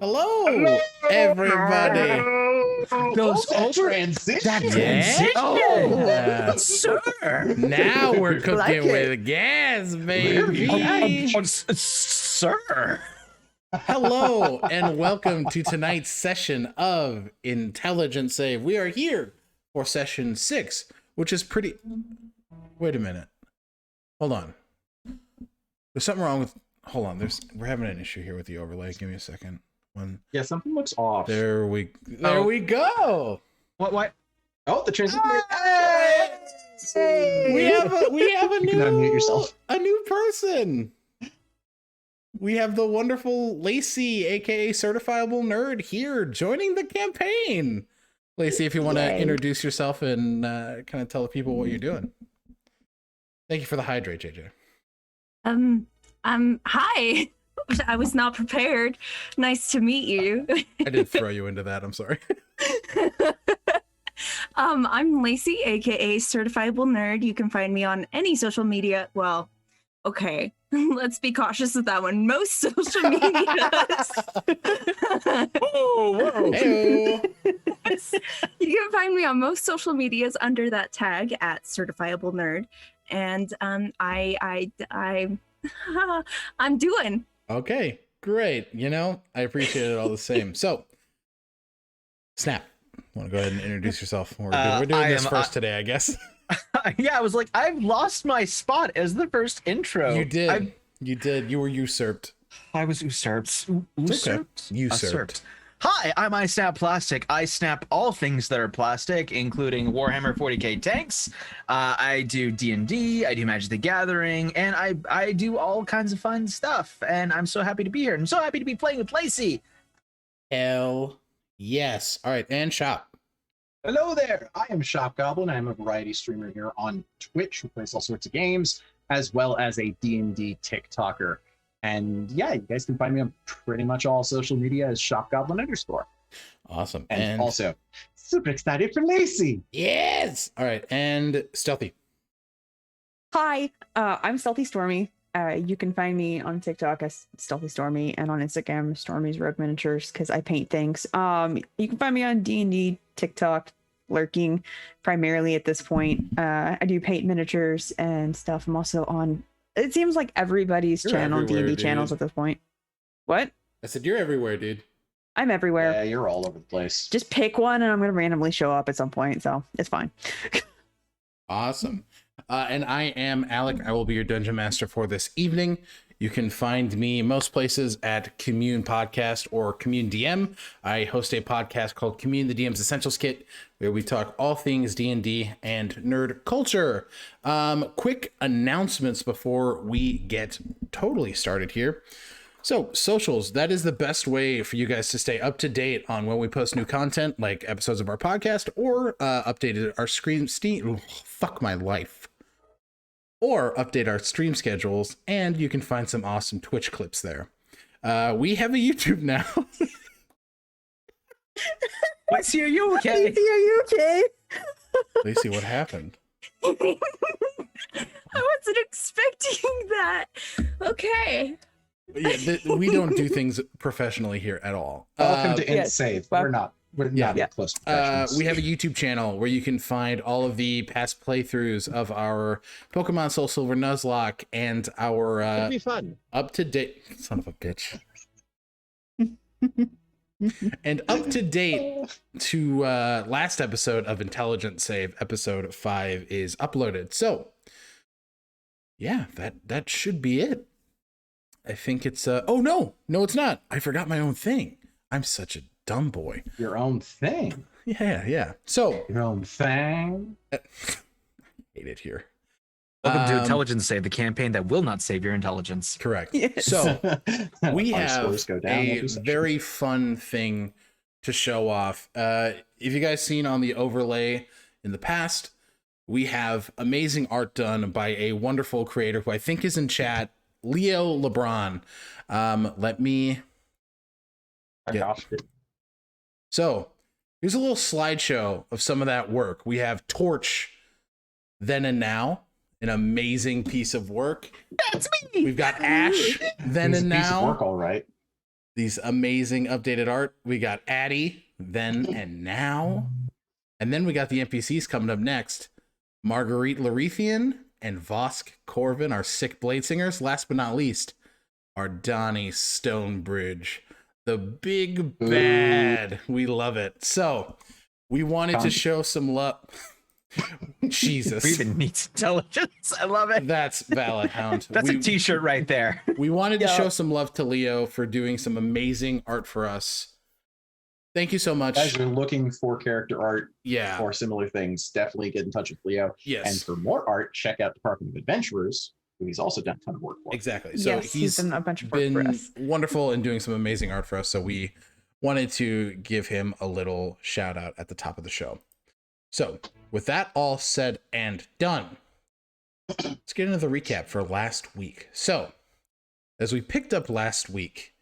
Hello, everybody. Those Transition. Yeah. Oh, Sir. Now we're cooking Like with gas, baby. Sir. Hello, and welcome to tonight's session of Intelligent Save. We are here for session 6, which is pretty... Wait a minute. Hold on. There's something wrong with... Hold on. We're having an issue here with the overlay. Give me a second. Yeah, something looks off. There we go. What? Oh, the transition. Hey! We have a You can unmute yourself. new person. We have the wonderful Lacey, aka CertifiableNerd, here joining the campaign. Lacey, if you want to Yay. introduce yourself and kind of tell the people what you're doing. Thank you for the hydrate, JJ. Hi. I was not prepared. Nice to meet you. I did throw you into that. I'm sorry. I'm Lacey, aka CertifiableNerd. You can find me on any social media. Well, okay. Let's be cautious with that one. Most social medias. Whoa. Hey-o. You can find me on most social medias under that tag at CertifiableNerd. And I'm doing. Okay, great. I appreciate it all the same. So, Snap, want to go ahead and introduce yourself? We're doing this first today, I guess. Yeah, I was like, I've lost my spot as the first intro. You did. You did. You were usurped. I was usurped. It's okay. Usurped? Usurped. Hi, I'm I Snap Plastic. I snap all things that are plastic, including Warhammer 40k tanks. I do D&D, I do Magic the Gathering, and I do all kinds of fun stuff. And I'm so happy to be here. I'm so happy to be playing with Lacey. Hell yes. All right, and Shop. Hello there. I am Shop Goblin. I'm a variety streamer here on Twitch who plays all sorts of games, as well as a D&D TikToker. And yeah, you guys can find me on pretty much all social media as ShopGoblin_. Awesome. And also, super excited for Lacey. Yes. All right, and Stealthy. Hi, I'm StealthyStormy. You can find me on TikTok as StealthyStormy and on Instagram, Stormy's Rogue Miniatures, because I paint things. You can find me on D&D, TikTok, lurking primarily at this point. I do paint miniatures and stuff. I'm also on, it seems like everybody's You're channel, everywhere, D&D dude. channels at this point. What? I said you're everywhere, dude. I'm everywhere. Yeah, you're all over the place. Just pick one and I'm going to randomly show up at some point, so it's fine. Awesome. And I am Alec. I will be your dungeon master for this evening. You can find me most places at Commune Podcast or Commune DM. I host a podcast called Commune, the DM's Essentials Kit, where we talk all things D&D and nerd culture. Quick announcements before we get totally started here. So, socials, that is the best way for you guys to stay up to date on when we post new content, like episodes of our podcast, or updated our fuck my life. Or update our stream schedules, and you can find some awesome Twitch clips there. We have a YouTube now. Lacey, are you okay? Lacey, are you okay? Lacey, what happened? I wasn't expecting that. Okay. Yeah, we don't do things professionally here at all. Welcome to yes. INT. Well, We're not close professionals. We have a YouTube channel where you can find all of the past playthroughs of our Pokemon Soul Silver Nuzlocke and our It'll be fun. up to date son of a bitch. And up to date to last episode of Intelligent Save, episode 5 is uploaded. So yeah, that should be it. I think it's oh no, it's not. I forgot my own thing. I'm such a dumb boy. Your own thing. Yeah. So Your own thing. I hate it here. Welcome to Intelligence Save, the campaign that will not save your intelligence. Correct. Yes. So we Our have scores go down a every session. very fun thing to show off. If you guys seen on the overlay in the past, we have amazing art done by a wonderful creator who I think is in chat, Leo LeBron. Let me I Yeah. got it. So here's a little slideshow of some of that work. We have Torch, Then and Now, an amazing piece of work. That's me. We've got Ash, Then It's and a piece of Now. work, all right. these amazing updated art. We got Addie, then and now. And then we got the NPCs coming up next. Marguerite Larethian and Vosk Corvin, our sick blade singers. Last but not least, our Donnie Stonebridge, the big bad. We love it. So we wanted to show some love. Jesus. Breathing needs intelligence. I love it. That's valid, Hound. That's a t-shirt right there. We wanted to show some love to Leo for doing some amazing art for us. Thank you so much. As you're looking for character art Yeah. or similar things, definitely get in touch with Leo. Yes. And for more art, check out Department of Adventurers, who he's also done a ton of work for. Exactly. So Yes, he's done a bunch of work for us. wonderful and doing some amazing art for us. So we wanted to give him a little shout out at the top of the show. So with that all said and done, let's get into the recap for last week. So as we picked up last week,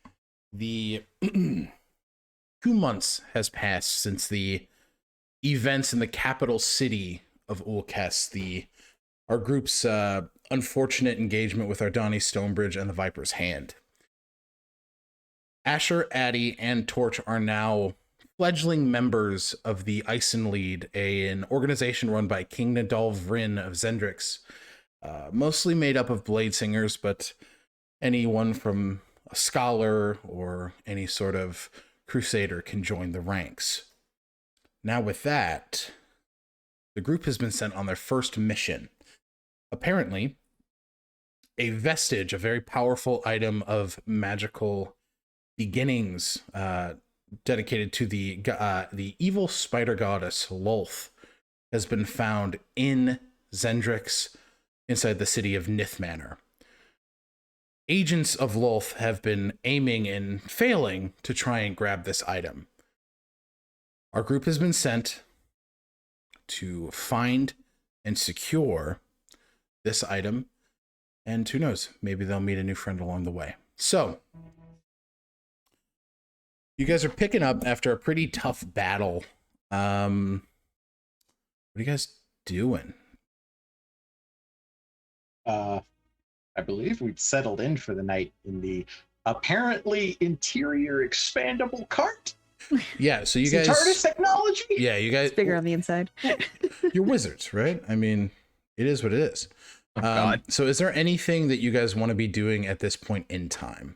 the 2 months has passed since the events in the capital city of Ulkes, our group's unfortunate engagement with Ardani Stonebridge and the Viper's Hand. Asher, Addie, and Torch are now fledgling members of the Eisenlead, an organization run by King Nadal Vryn of Zendrix, mostly made up of blade singers, but anyone from a scholar or any sort of crusader can join the ranks. Now with that, the group has been sent on their first mission. Apparently, a vestige, a very powerful item of magical beginnings, dedicated to the evil spider goddess Lolth, has been found in Zendrix, inside the city of Nythmanor. Agents of Lolth have been aiming and failing to try and grab this item. Our group has been sent to find and secure this item, and who knows, maybe they'll meet a new friend along the way. So, you guys are picking up after a pretty tough battle. What are you guys doing? I believe we've settled in for the night in the apparently interior expandable cart. Yeah, so you Some guys... TARDIS technology? Yeah, you guys... It's bigger on the inside. You're wizards, right? I mean, it is what it is. Oh, God. So is there anything that you guys want to be doing at this point in time?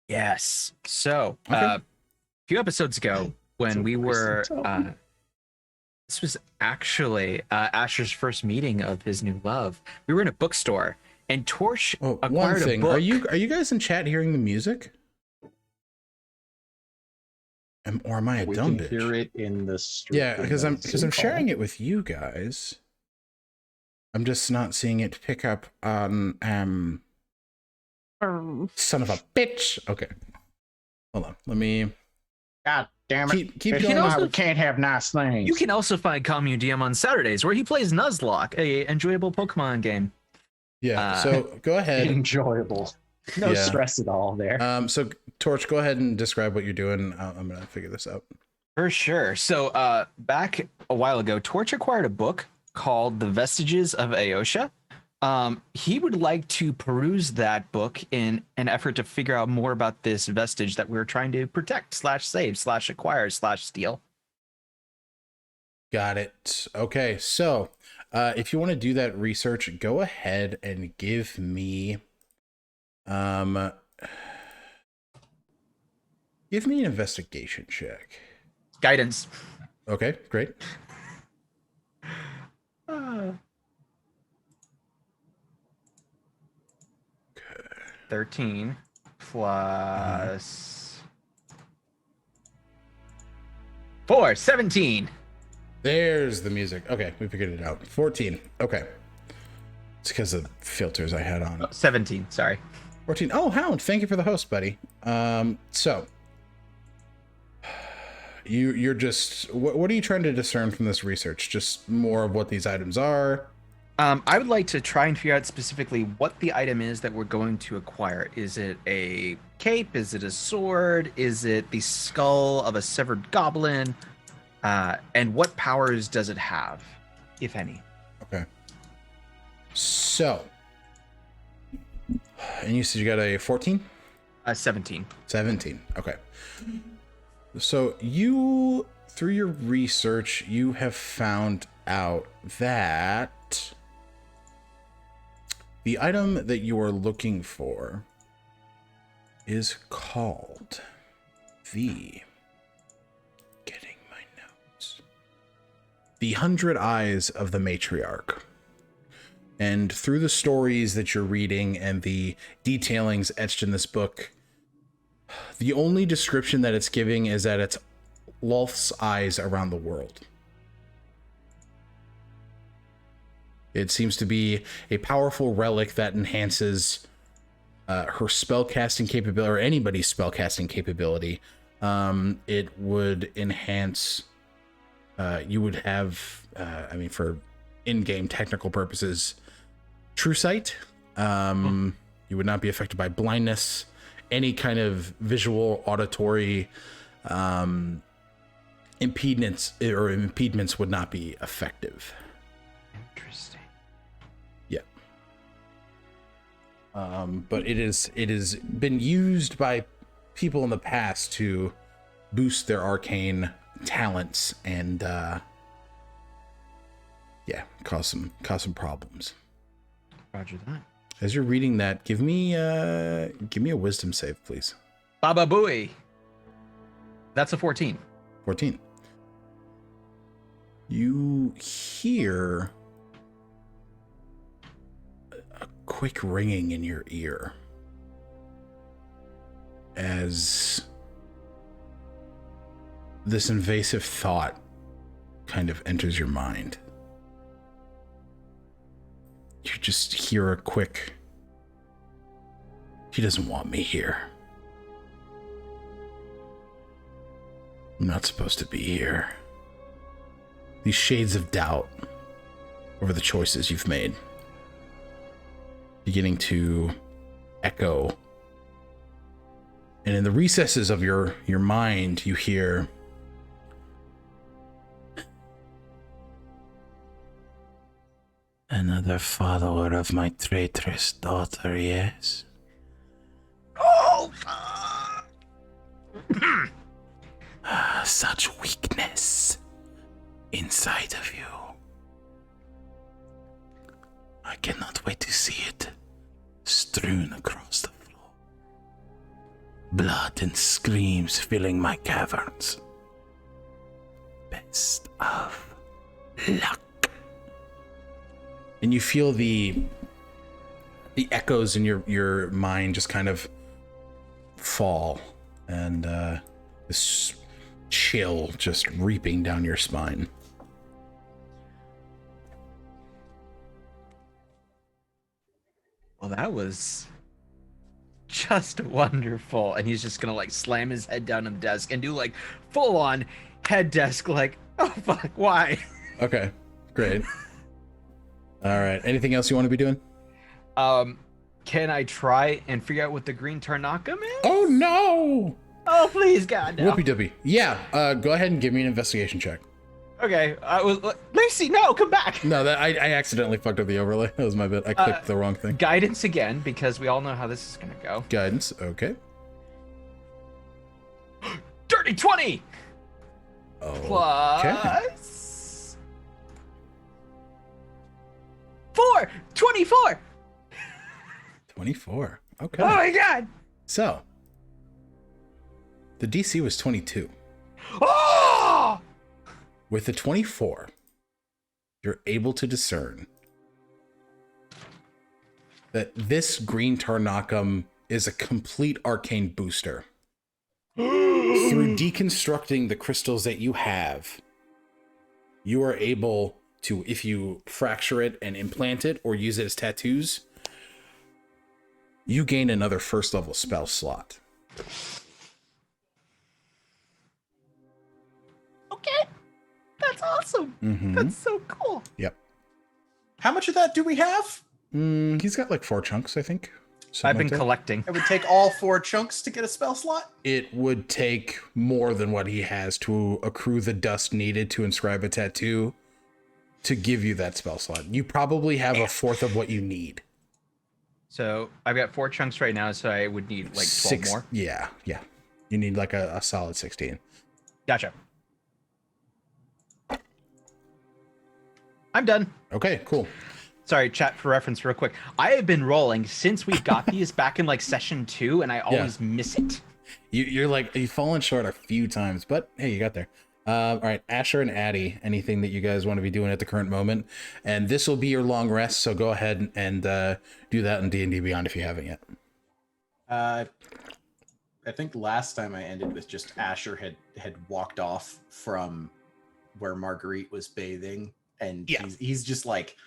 Yes. So, Okay. a few episodes ago, when So we were, recent. this was actually Asher's first meeting of his new love. We were in a bookstore, and Torch Oh, acquired one thing. a book. Are you guys in chat hearing the music? Or am I a We dumb can bitch? hear it in the stream. Yeah, because I'm sharing it with you guys. I'm just not seeing it pick up on son of a bitch. Okay. Hold on. Let me God damn it. keep If going. you know also- we can't have nice things. You can also find Commune DM on Saturdays, where he plays Nuzlocke, a enjoyable Pokemon game. Yeah, so go ahead. enjoyable. No Yeah. stress at all there. So Torch, go ahead and describe what you're doing. I'm gonna figure this out. For sure. So back a while ago, Torch acquired a book called The Vestiges of Aosha. He would like to peruse that book in an effort to figure out more about this vestige that we're trying to protect, /save, /acquire, /steal. Got it. Okay, so if you want to do that research, go ahead and give me an investigation check. Guidance. Okay, great. 13 plus 4, 17. There's the music. Okay, we figured it out. 14. Okay. It's because of the filters I had on. 17, sorry. 14. Oh, Hound, thank you for the host, buddy. So you're just what are you trying to discern from this research? Just more of what these items are? I would like to try and figure out specifically what the item is that we're going to acquire. Is it a cape? Is it a sword? Is it the skull of a severed goblin? And what powers does it have, if any? Okay. So, and you said you got a 14? 17. 17. Okay. So you, through your research, you have found out that the item that you are looking for is called the... Getting my notes. The 100 Eyes of the Matriarch. And through the stories that you're reading and the detailings etched in this book, the only description that it's giving is that it's Lolth's eyes around the world. It seems to be a powerful relic that enhances her spellcasting capability, or anybody's spellcasting capability. It would enhance... you would have, for in-game technical purposes, true sight. You would not be affected by blindness. Any kind of visual, auditory impediments would not be effective. Interesting. Yeah. But it has been used by people in the past to boost their arcane talents and cause some problems. Roger that. As you're reading that, give me a wisdom save, please. Baba Booey. That's a 14. 14. You hear a quick ringing in your ear as this invasive thought kind of enters your mind. You just hear a quick, he doesn't want me here. I'm not supposed to be here. These shades of doubt over the choices you've made beginning to echo. And in the recesses of your mind, you hear, another follower of my traitorous daughter, yes? Oh! Such weakness inside of you. I cannot wait to see it strewn across the floor. Blood and screams filling my caverns. Best of luck. And you feel the echoes in your mind just kind of fall, and this chill just reaping down your spine. Well, that was just wonderful. And he's just gonna slam his head down on the desk and do full on head desk oh fuck, why? Okay, great. All right. Anything else you want to be doing? Can I try and figure out what the green Tarnakam is? Oh no! Oh please, God, no. Whoopie doopie. Yeah. Go ahead and give me an investigation check. Okay. Lacey, no, come back. No, that I accidentally fucked up the overlay. That was my bad. I clicked the wrong thing. Guidance again, because we all know how this is gonna go. Guidance. Okay. Dirty 20. Okay. Plus 4. 24. 24. Okay. Oh my God. So, the DC was 22. Oh! With the 24, you're able to discern that this green Tarnakam is a complete arcane booster. Through deconstructing the crystals that you have, you are able to, if you fracture it and implant it or use it as tattoos, you gain another first level spell slot. Okay. That's awesome. Mm-hmm. That's so cool. Yep. How much of that do we have? He's got 4 chunks, I think. I've been Something like that. collecting. It would take all 4 chunks to get a spell slot? It would take more than what he has to accrue the dust needed to inscribe a tattoo to give you that spell slot. You probably have a fourth of what you need. So I've got 4 chunks right now, so I would need like 12 more. Yeah. You need like a solid 16. Gotcha. I'm done. Okay, cool. Sorry, chat for reference real quick. I have been rolling since we got these back in like session 2, and I always miss it. You've fallen short a few times, but hey, you got there. All right, Asher and Addie, anything that you guys want to be doing at the current moment, and this will be your long rest. So go ahead and do that in D&D Beyond if you haven't yet. I think last time I ended with just Asher had walked off from where Marguerite was bathing, and he's just like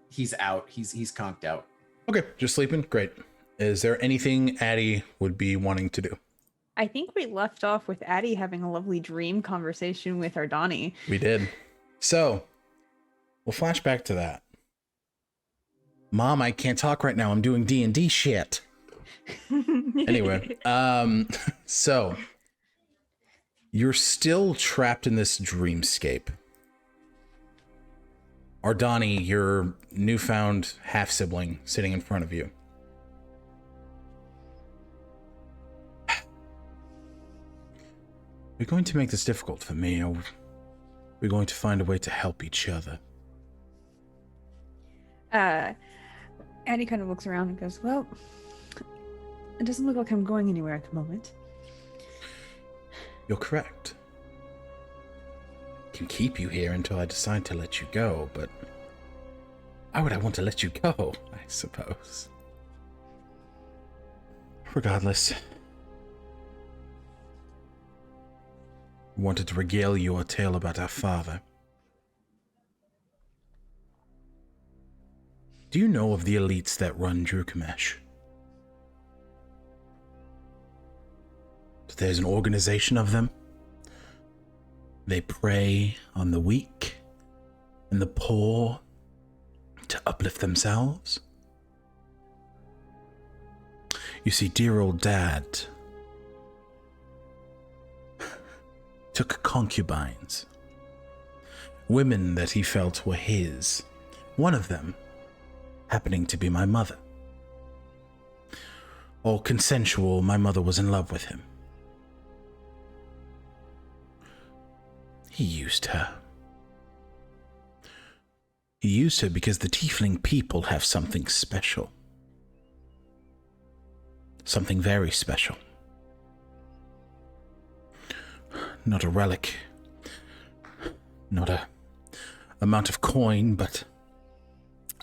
he's out. He's conked out. Okay, just sleeping. Great. Is there anything Addie would be wanting to do? I think we left off with Addie having a lovely dream conversation with Ardani. We did. So we'll flash back to that. Mom, I can't talk right now. I'm doing D&D shit. Anyway, so you're still trapped in this dreamscape. Ardani, your newfound half-sibling, sitting in front of you. We're going to make this difficult for me, or we're going to find a way to help each other. Addie kind of looks around and goes, well, it doesn't look like I'm going anywhere at the moment. You're correct. I can keep you here until I decide to let you go, but why would I want to let you go, I suppose? Regardless, I wanted to regale you a tale about our father. Do you know of the elites that run Drukamesh? There's an organization of them. They prey on the weak and the poor to uplift themselves. You see, dear old Dad took concubines, women that he felt were his, one of them happening to be my mother. All consensual, my mother was in love with him. He used her. He used her because the tiefling people have something special. Something very special. Not a relic. Not a amount of coin, but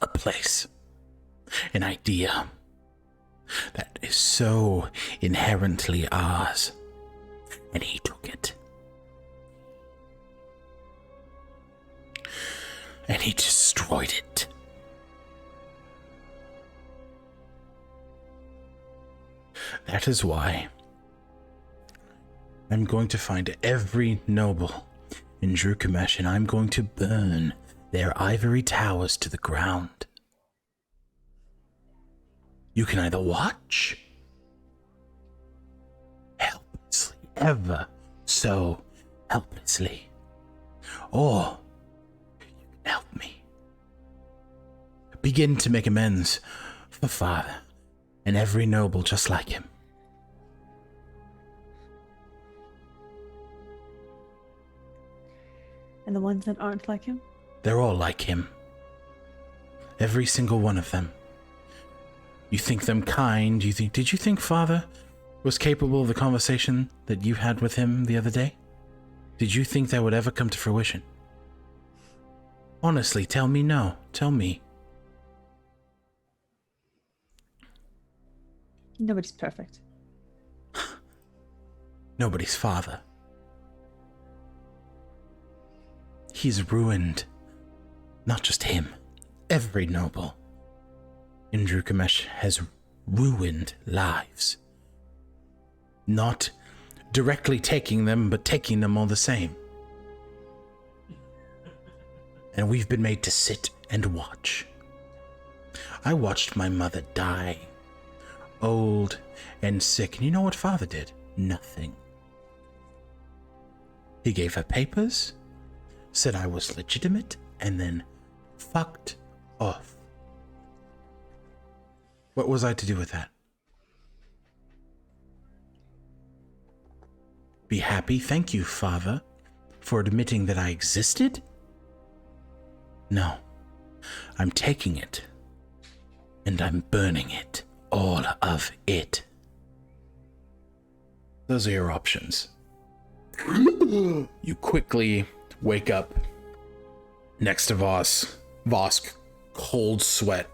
a place. An idea that is so inherently ours. And he took it. And he destroyed it. That is why I'm going to find every noble in Drukamesh, and I'm going to burn their ivory towers to the ground. You can either watch helplessly, ever so helplessly, or help me. Begin to make amends for father and every noble just like him. And the ones that aren't like him? They're all like him. Every single one of them. You think them kind, did you think father was capable of the conversation that you had with him the other day? Did you think that would ever come to fruition? Honestly, tell me no. Tell me. Nobody's perfect. Nobody's father. He's ruined. Not just him. Every noble in Drukamesh has ruined lives. Not directly taking them, but taking them all the same. And we've been made to sit and watch. I watched my mother die, old and sick, and you know what father did? Nothing. He gave her papers, said I was legitimate, and then fucked off. What was I to do with that? Be happy. Thank you, Father, for admitting that I existed? No. I'm taking it. And I'm burning it. All of it. Those are your options. You quickly wake up next to Vosk, cold sweat.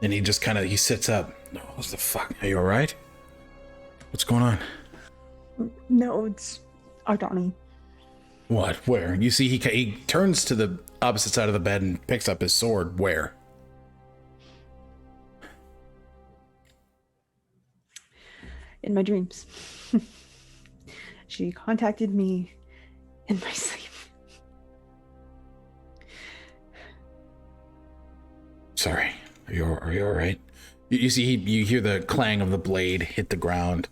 And he just he sits up. What the fuck? Are you alright? What's going on? No, it's Ardani. What? Where? You see he turns to the opposite side of the bed and picks up his sword. Where? In my dreams. She contacted me in my sleep. Sorry. Are you all right? You see, you hear the clang of the blade hit the ground,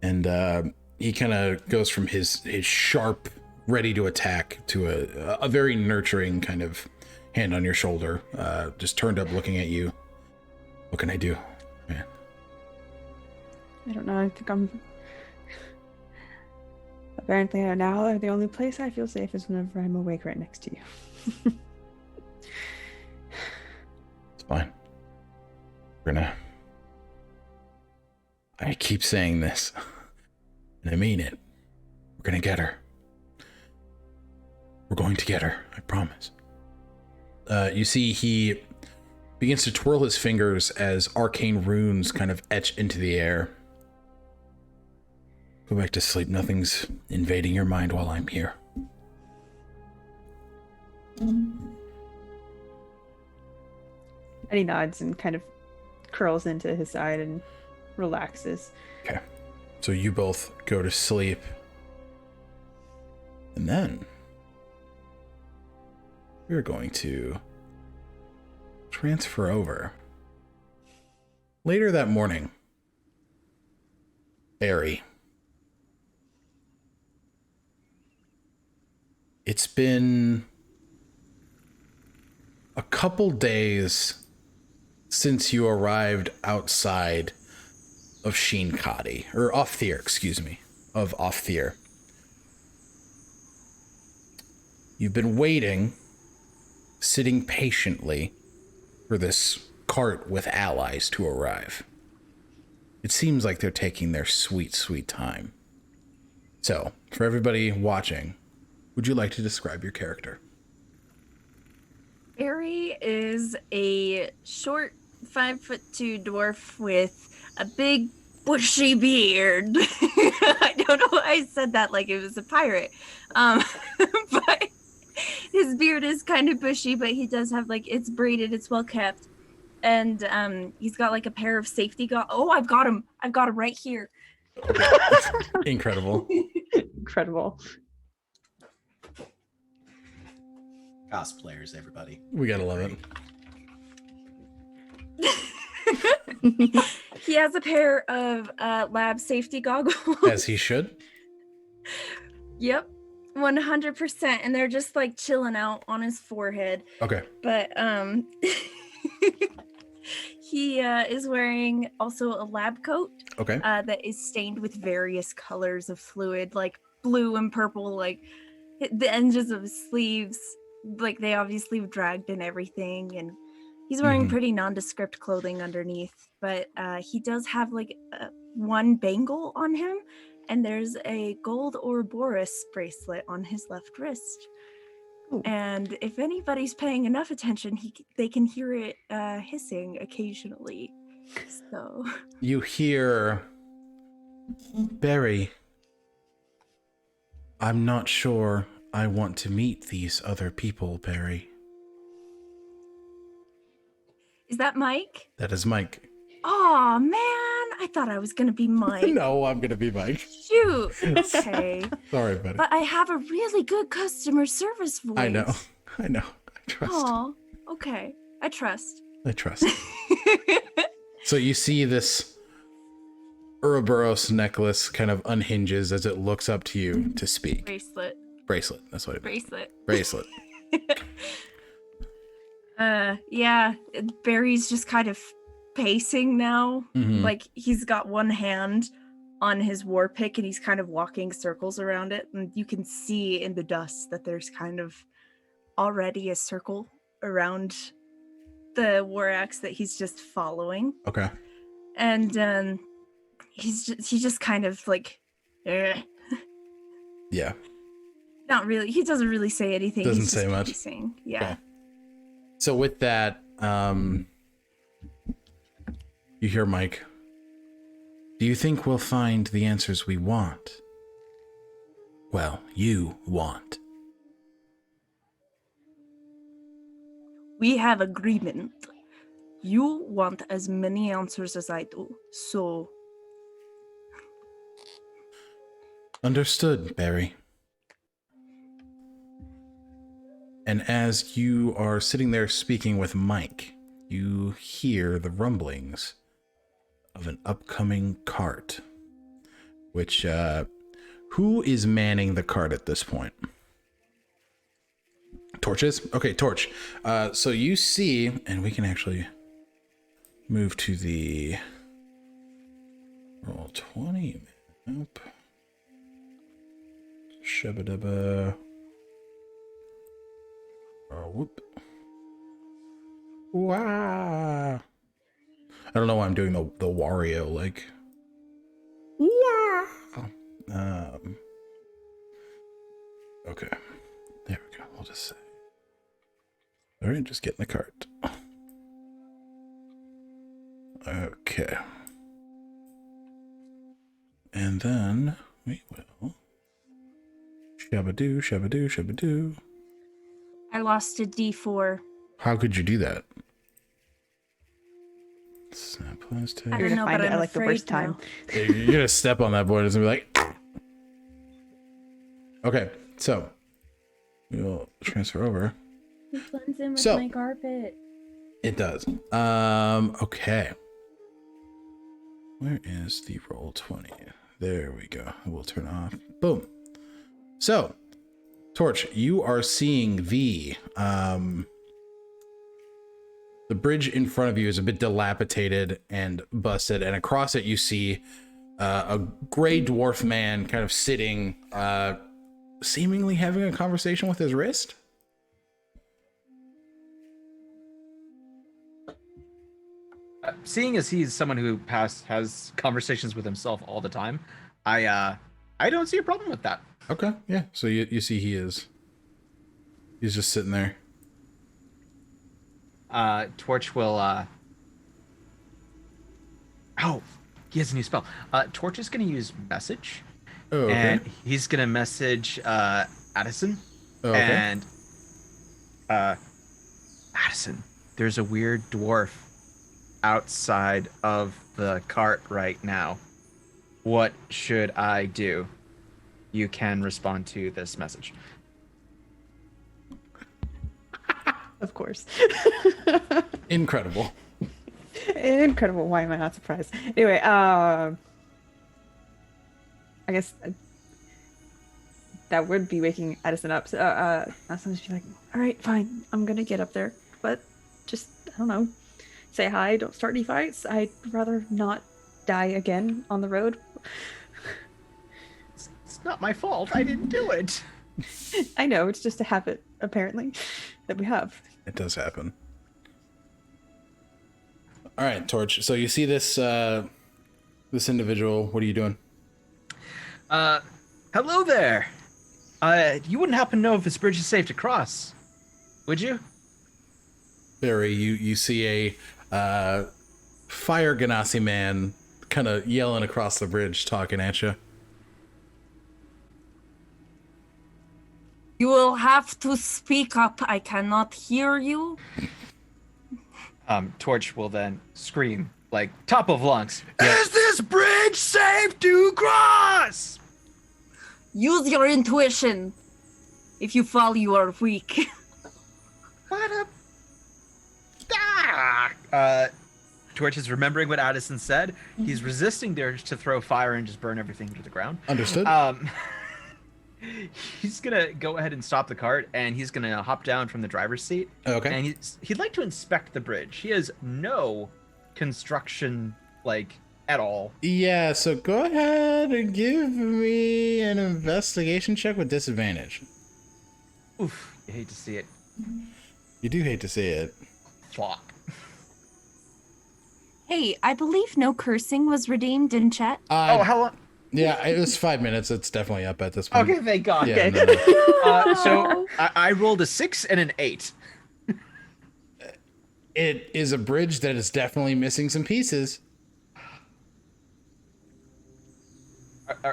and he kind of goes from his sharp, ready to attack to a very nurturing kind of hand on your shoulder, just turned up, looking at you. What can I do, man? I don't know. I think I'm. Apparently, now the only place I feel safe is whenever I'm awake right next to you. It's fine. I keep saying this, and I mean it. We're gonna get her. We're going to get her, I promise. You see, he begins to twirl his fingers as arcane runes kind of etch into the air. Go back to sleep. Nothing's invading your mind while I'm here. And he nods and kind of curls into his side and relaxes. Okay. So you both go to sleep. And then we're going to transfer over. Later that morning, Barry. It's been a couple days since you arrived outside of Sheenkadi, or Ofthyr, excuse me, of Ofthyr. You've been waiting, sitting patiently for this cart with allies to arrive. It seems like they're taking their sweet, sweet time. So, for everybody watching, would you like to describe your character? Barry is a short 5'2" dwarf with a big bushy beard. I don't know why I said that like it was a pirate. But his beard is kind of bushy, but he does have it's braided, it's well kept. And he's got a pair of safety Oh, I've got him right here. Incredible. Incredible. Cosplayers, everybody. We gotta love it. He has a pair of lab safety goggles. As he should. Yep, 100%. And they're just chilling out on his forehead. Okay. But he is wearing also a lab coat. Okay. That is stained with various colors of fluid, like blue and purple, the edges of his sleeves. They obviously dragged and everything, and he's wearing pretty nondescript clothing underneath, but he does have one bangle on him, and there's a gold Ouroboros bracelet on his left wrist. Ooh. And if anybody's paying enough attention, they can hear it hissing occasionally. So you hear, Barry, I'm not sure I want to meet these other people, Barry. Is that Mike? That is Mike. Oh man, I thought I was gonna be Mike. No, I'm gonna be Mike. Shoot. Okay. Sorry, buddy. But I have a really good customer service voice. I know. I trust. Oh, okay. I trust. So you see this Ouroboros necklace kind of unhinges as it looks up to you to speak. Bracelet. That's what it means. Bracelet. Yeah, Barry's just kind of pacing now. Mhm. Like he's got one hand on his war pick and he's kind of walking circles around it. And you can see in the dust that there's kind of already a circle around the war axe that he's just following. Okay. And he's just kind of like, Yeah. not really. He doesn't really say anything. Doesn't He's say just much. pacing. Yeah. Okay. So with that, you hear Mike. Do you think we'll find the answers we want? Well, you want. We have agreement. You want as many answers as I do, so... Understood, Barry. And as you are sitting there speaking with Mike, you hear the rumblings of an upcoming cart. Which, who is manning the cart at this point? Torches? Okay, Torch. So you see, and we can actually move to the roll 20 map. Shabba-dabba. Oh, whoop. Wow. I don't know why I'm doing the Wario, like. Wow. Okay. There we go. We'll just say. All right, just get in the cart. Okay. And then we will. Shabba-doo, shabba-doo, shabba-doo. I lost a D4. How could you do that? Snap plastic. I You're don't gonna know, find but it I'm at like the afraid worst time. now. You're gonna step on that board. It's gonna be like. Okay, so we'll transfer over. It blends in with So- my carpet. It does. Okay. Where is the roll 20? There we go. We'll turn off. Boom. So, Torch, you are seeing the bridge in front of you is a bit dilapidated and busted, and across it you see a gray dwarf man kind of sitting, seemingly having a conversation with his wrist. Seeing as he's someone who has conversations with himself all the time, I don't see a problem with that. Okay, yeah. So you see he's just sitting there. Torch will oh, he has a new spell. Torch is gonna use message. Oh, okay. And he's gonna message Addison. Oh, okay. And Addison, there's a weird dwarf outside of the cart right now. What should I do? You can respond to this message. Of course. Incredible. Incredible. Why am I not surprised? Anyway, I guess that would be waking Addison up. So, Addison would be like, all right, fine. I'm going to get up there. But just, I don't know, say hi. Don't start any fights. I'd rather not die again on the road. It's not my fault. I didn't do it. I know. It's just a habit, apparently, that we have. It does happen. All right, Torch. So you see this this individual. What are you doing? Hello there. You wouldn't happen to know if this bridge is safe to cross, would you? Barry, you see a fire Ganassi man kind of yelling across the bridge, talking at you. You will have to speak up. I cannot hear you. Torch will then scream, like, top of lungs. Is this bridge safe to cross? Use your intuition. If you fall, you are weak. What a... Torch is remembering what Addison said. He's resisting the urge to throw fire and just burn everything to the ground. Understood. He's gonna go ahead and stop the cart, and he's gonna hop down from the driver's seat. Okay. And he'd like to inspect the bridge. He has no construction at all. Yeah, so go ahead and give me an investigation check with disadvantage. Oof, you hate to see it. You do hate to see it. Flop. Hey, I believe no cursing was redeemed in chat. How long? Yeah, it was 5 minutes. It's definitely up at this point. Okay, thank God. Yeah, Okay. no. So I rolled a 6 and an 8. It is a bridge that is definitely missing some pieces.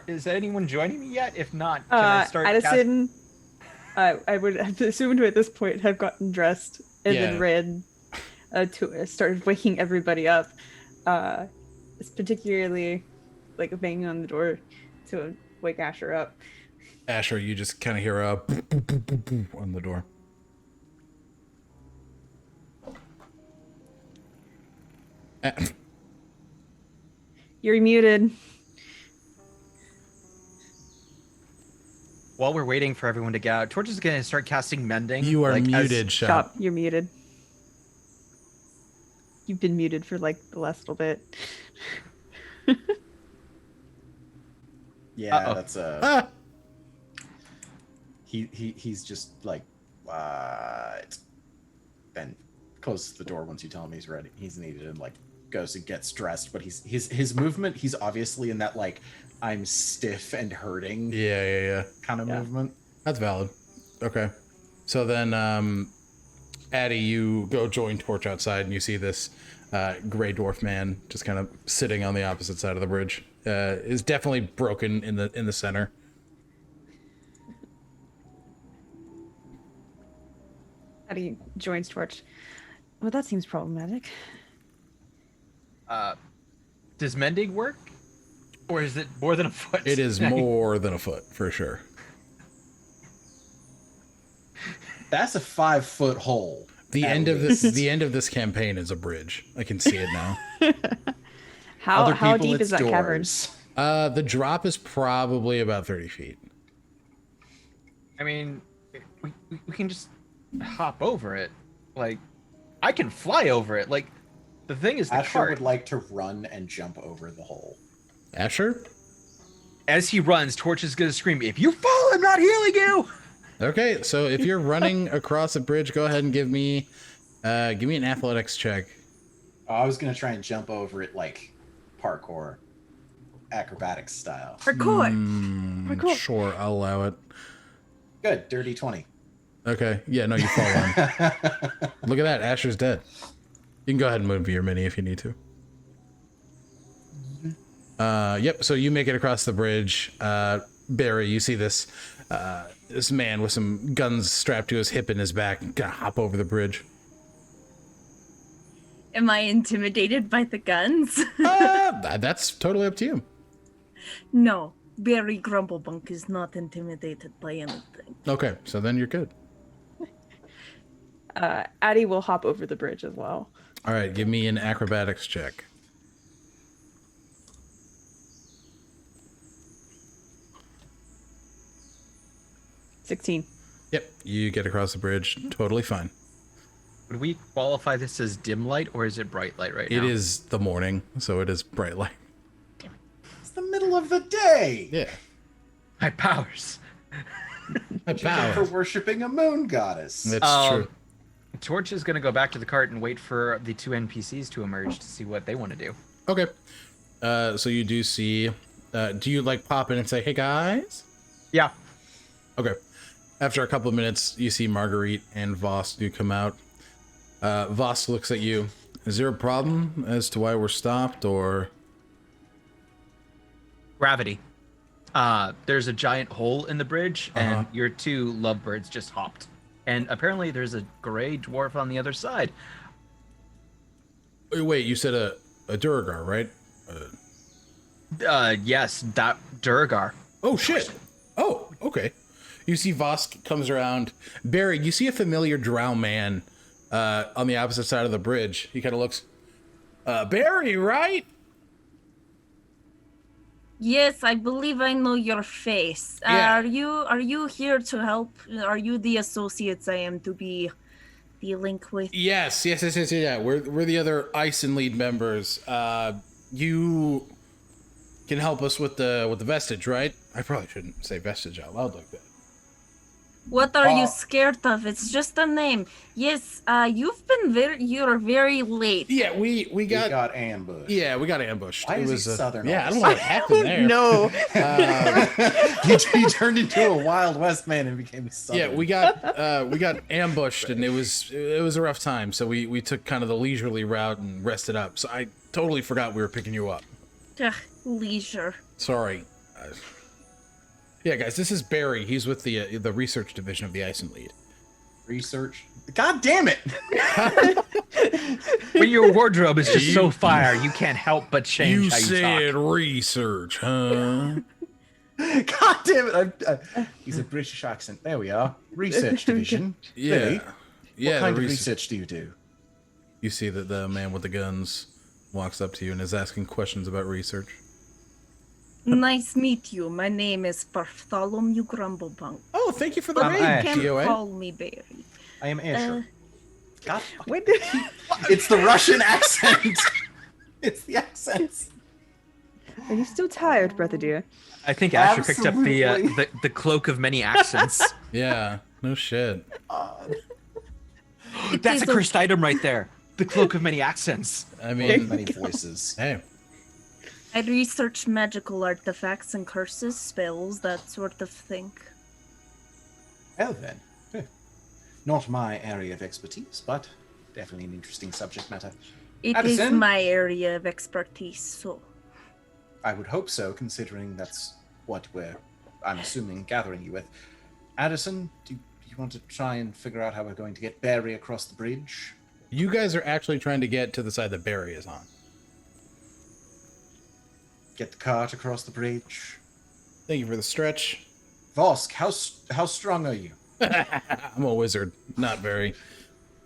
Is anyone joining me yet? If not, can I start? Addison, I would have assumed at this point have gotten dressed and Yeah. then ran to started waking everybody up. It's particularly banging on the door to wake Asher up. Asher, you just kind of hear a boop, boop, boop, boop, boop on the door. You're muted. While we're waiting for everyone to get out, Torch is going to start casting Mending. You are as- muted, Shop. Stop. You're muted. You've been muted for the last little bit. Yeah, Uh-oh. that's he's just like, what? Then closes the door once you tell him he's ready. He's needed and goes and gets dressed. But his movement, he's obviously in that I'm stiff and hurting Yeah. kind of movement. That's valid. Okay. So then, Addie, you go join Torch outside and you see this gray dwarf man just kind of sitting on the opposite side of the bridge. Is definitely broken in the center. Addie joins Torch. Well, that seems problematic. Does Mending work? Or is it more than a foot? It is more than a foot for sure. That's a 5-foot hole. The At end of least. the end of this campaign is a bridge. I can see it now. How Other people, deep it's is that cavern? doors. The drop is probably about 30 feet. I mean, we can just hop over it. I can fly over it. The thing is the Asher cart. would like to run and jump over the hole. Asher? As he runs, Torch is going to scream, "If you fall, I'm not healing you!" Okay, so if you're running across a bridge, go ahead and give me an athletics check. Oh, I was gonna try and jump over it parkour, acrobatics style. Parkour. Parkour. Sure, I'll allow it. Good, dirty 20. Okay, yeah, no, you fall on. Look at that, Asher's dead. You can go ahead and move your mini if you need to. Yep, so you make it across the bridge. Barry, you see this man with some guns strapped to his hip and his back, gonna hop over the bridge. Am I intimidated by the guns? That's totally up to you. No, Barry Grumblebunk is not intimidated by anything. Okay, so then you're good. Addie will hop over the bridge as well. All right, give me an acrobatics check. $16. Yep, you get across the bridge, totally fine. Would we qualify this as dim light, or is it bright light right now? It is the morning, so it is bright light. It's the middle of the day. Yeah. My powers. My For power. worshiping a moon goddess. It's true. Torch is going to go back to the cart and wait for the two NPCs to emerge to see what they want to do. Okay. So you do see, do you pop in and say, "Hey guys"? Yeah. Okay. After a couple of minutes, you see Marguerite and Voss do come out. Voss looks at you. Is there a problem as to why we're stopped, or? Gravity. There's a giant hole in the bridge, and your two lovebirds just hopped. And apparently there's a gray dwarf on the other side. Wait, you said a Durgar, right? Yes, that Durgar. Oh, shit. Oh, okay. You see Voss comes around. Barry, you see a familiar drow man on the opposite side of the bridge. He kind of looks, Barry, right? Yes, I believe I know your face. Yeah. Are you here to help? Are you the associates I am to be dealing with? Yes. Yeah. We're the other Ison lead members. You can help us with the Vestige, right? I probably shouldn't say Vestige out loud like that. What are you scared of? It's just a name. Yes, you're very late. Yeah, we got ambushed. Yeah, we got ambushed. Why it is was he Southern? Yeah, I don't know what happened there. No. He turned into a Wild West man and became a Southern. Yeah, we got ambushed, and it was a rough time. So we took kind of the leisurely route and rested up. So I totally forgot we were picking you up. Ugh, leisure. Sorry. Yeah, guys, this is Barry. He's with the research division of the Ison Lead. Research. God damn it! When your wardrobe is just so fire, you can't help but change You how you said talk. research, huh? God damn it! He's a British accent. There we are. Research division. Yeah. Really? Yeah. What kind the of research do you do? You see that the man with the guns walks up to you and is asking questions about research. Nice meet you. My name is Bartholomew Grumblebunk. Oh, thank you for the I'm raid, Ash. You can DOA. call me Barry. I am Asher. God, Wait, it's the Russian accent. It's the accents. are you still tired, brother dear? I think Asher picked up Absolutely. the cloak of many accents. Yeah, no shit. That's a cursed item right there. The cloak of many accents. I mean, Many voices. hey, I research magical artifacts and curses, spells, that sort of thing. Well then. Not my area of expertise, but definitely an interesting subject matter. It is Addison? my area of expertise, so. I would hope so, considering that's what I'm assuming, gathering you with. Addison, do you want to try and figure out how we're going to get Barry across the bridge? you guys are actually trying to get to the side that Barry is on. Get the cart across the bridge? Thank you for the stretch. Vosk, how strong are you? I'm a wizard, not very.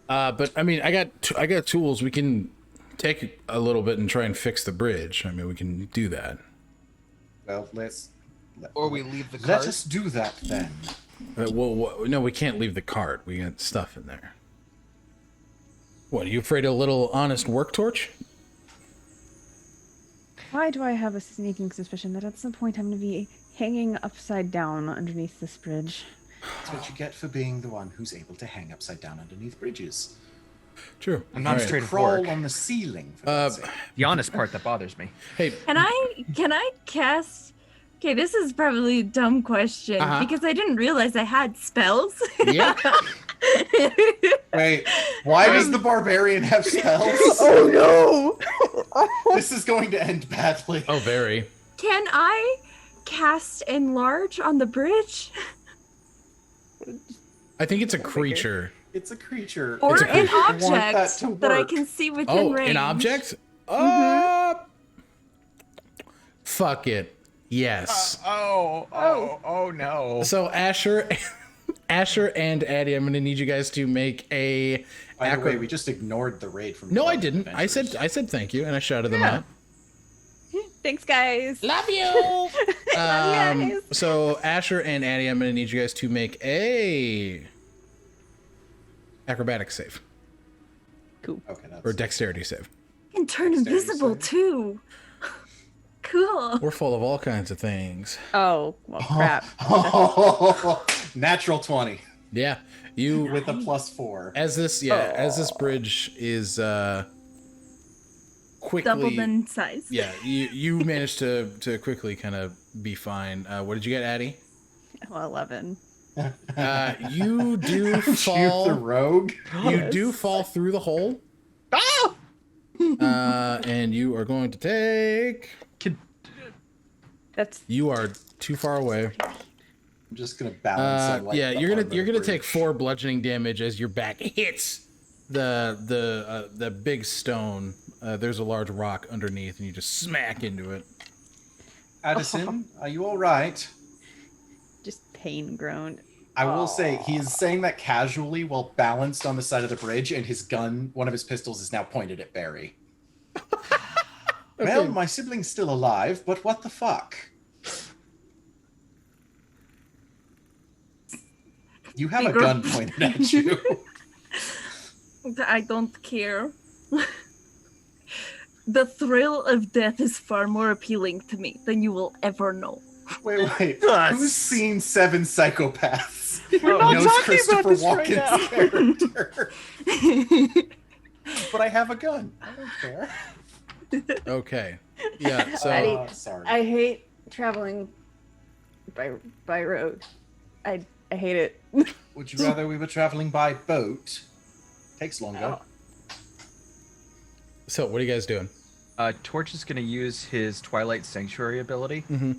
But I mean, I got tools. We can take a little bit and try and fix the bridge. I mean, we can do that. Well, Or we leave the let cart. us do that then. No, we can't leave the cart. We got stuff in there. What, are you afraid of a little honest work torch? Why do I have a sneaking suspicion that at some point I'm going to be hanging upside down underneath this bridge? That's what you get for being the one who's able to hang upside down underneath bridges. True. I'm not All right. straight of Crawl work. on the ceiling, for God's sake. The honest part that bothers me. Hey, Can I cast? Okay, this is probably a dumb question Uh-huh. because I didn't realize I had spells. yeah. Wait, why does the barbarian have spells? Oh no! This is going to end badly. Oh, very. Can I cast enlarge on the bridge? I think it's a creature. It's a creature. Or It's a an creature. I want that object to that I work. can see within Oh, range? an object? Fuck it. Yes. Oh no. So Asher and Addie, I'm gonna need you guys to make a. By the way, we just ignored the raid from. No, I Lolth didn't. I Adventures. said thank you, and I shouted them Yeah. out. Thanks, guys. Love you. Love you guys. So Asher and Addie, I'm gonna need you guys to make a acrobatics save Cool. Okay, that's or dexterity save. I can turn Dexterity invisible save. too. Cool. We're full of all kinds of things. Oh, well, crap. Natural 20 Yeah, you with a +4. as this bridge is quickly Doubled in size. Yeah, you managed to quickly kind of be fine. What did you get, Addie? Well, 11. You do Shoot the fall. rogue. You do fall through the hole. And you are going to take. That's You are too far away. I'm just gonna balance. on, like, Yeah, the you're arm gonna of the take bridge. 4 bludgeoning damage as your back hits the big stone. There's a large rock underneath, and you just smack into it. Addison, are you all right? just pain groan. I will say he is saying that casually while balanced on the side of the bridge, and his gun, one of his pistols, is now pointed at Barry. Well, my sibling's still alive, but what the fuck? You have Bigger. a gun pointed at you. I don't care. The thrill of death is far more appealing to me than you will ever know. Wait. Us. Who's seen Seven Psychopaths? We're not Knows talking about Christopher this right Walken's now. character. But I have a gun. I don't care. Okay. Yeah. So Eddie, Sorry. I hate traveling by road. I hate it. Would you rather we were traveling by boat? Takes longer. So what are you guys doing? Torch is going to use his Twilight Sanctuary ability. Mm-hmm.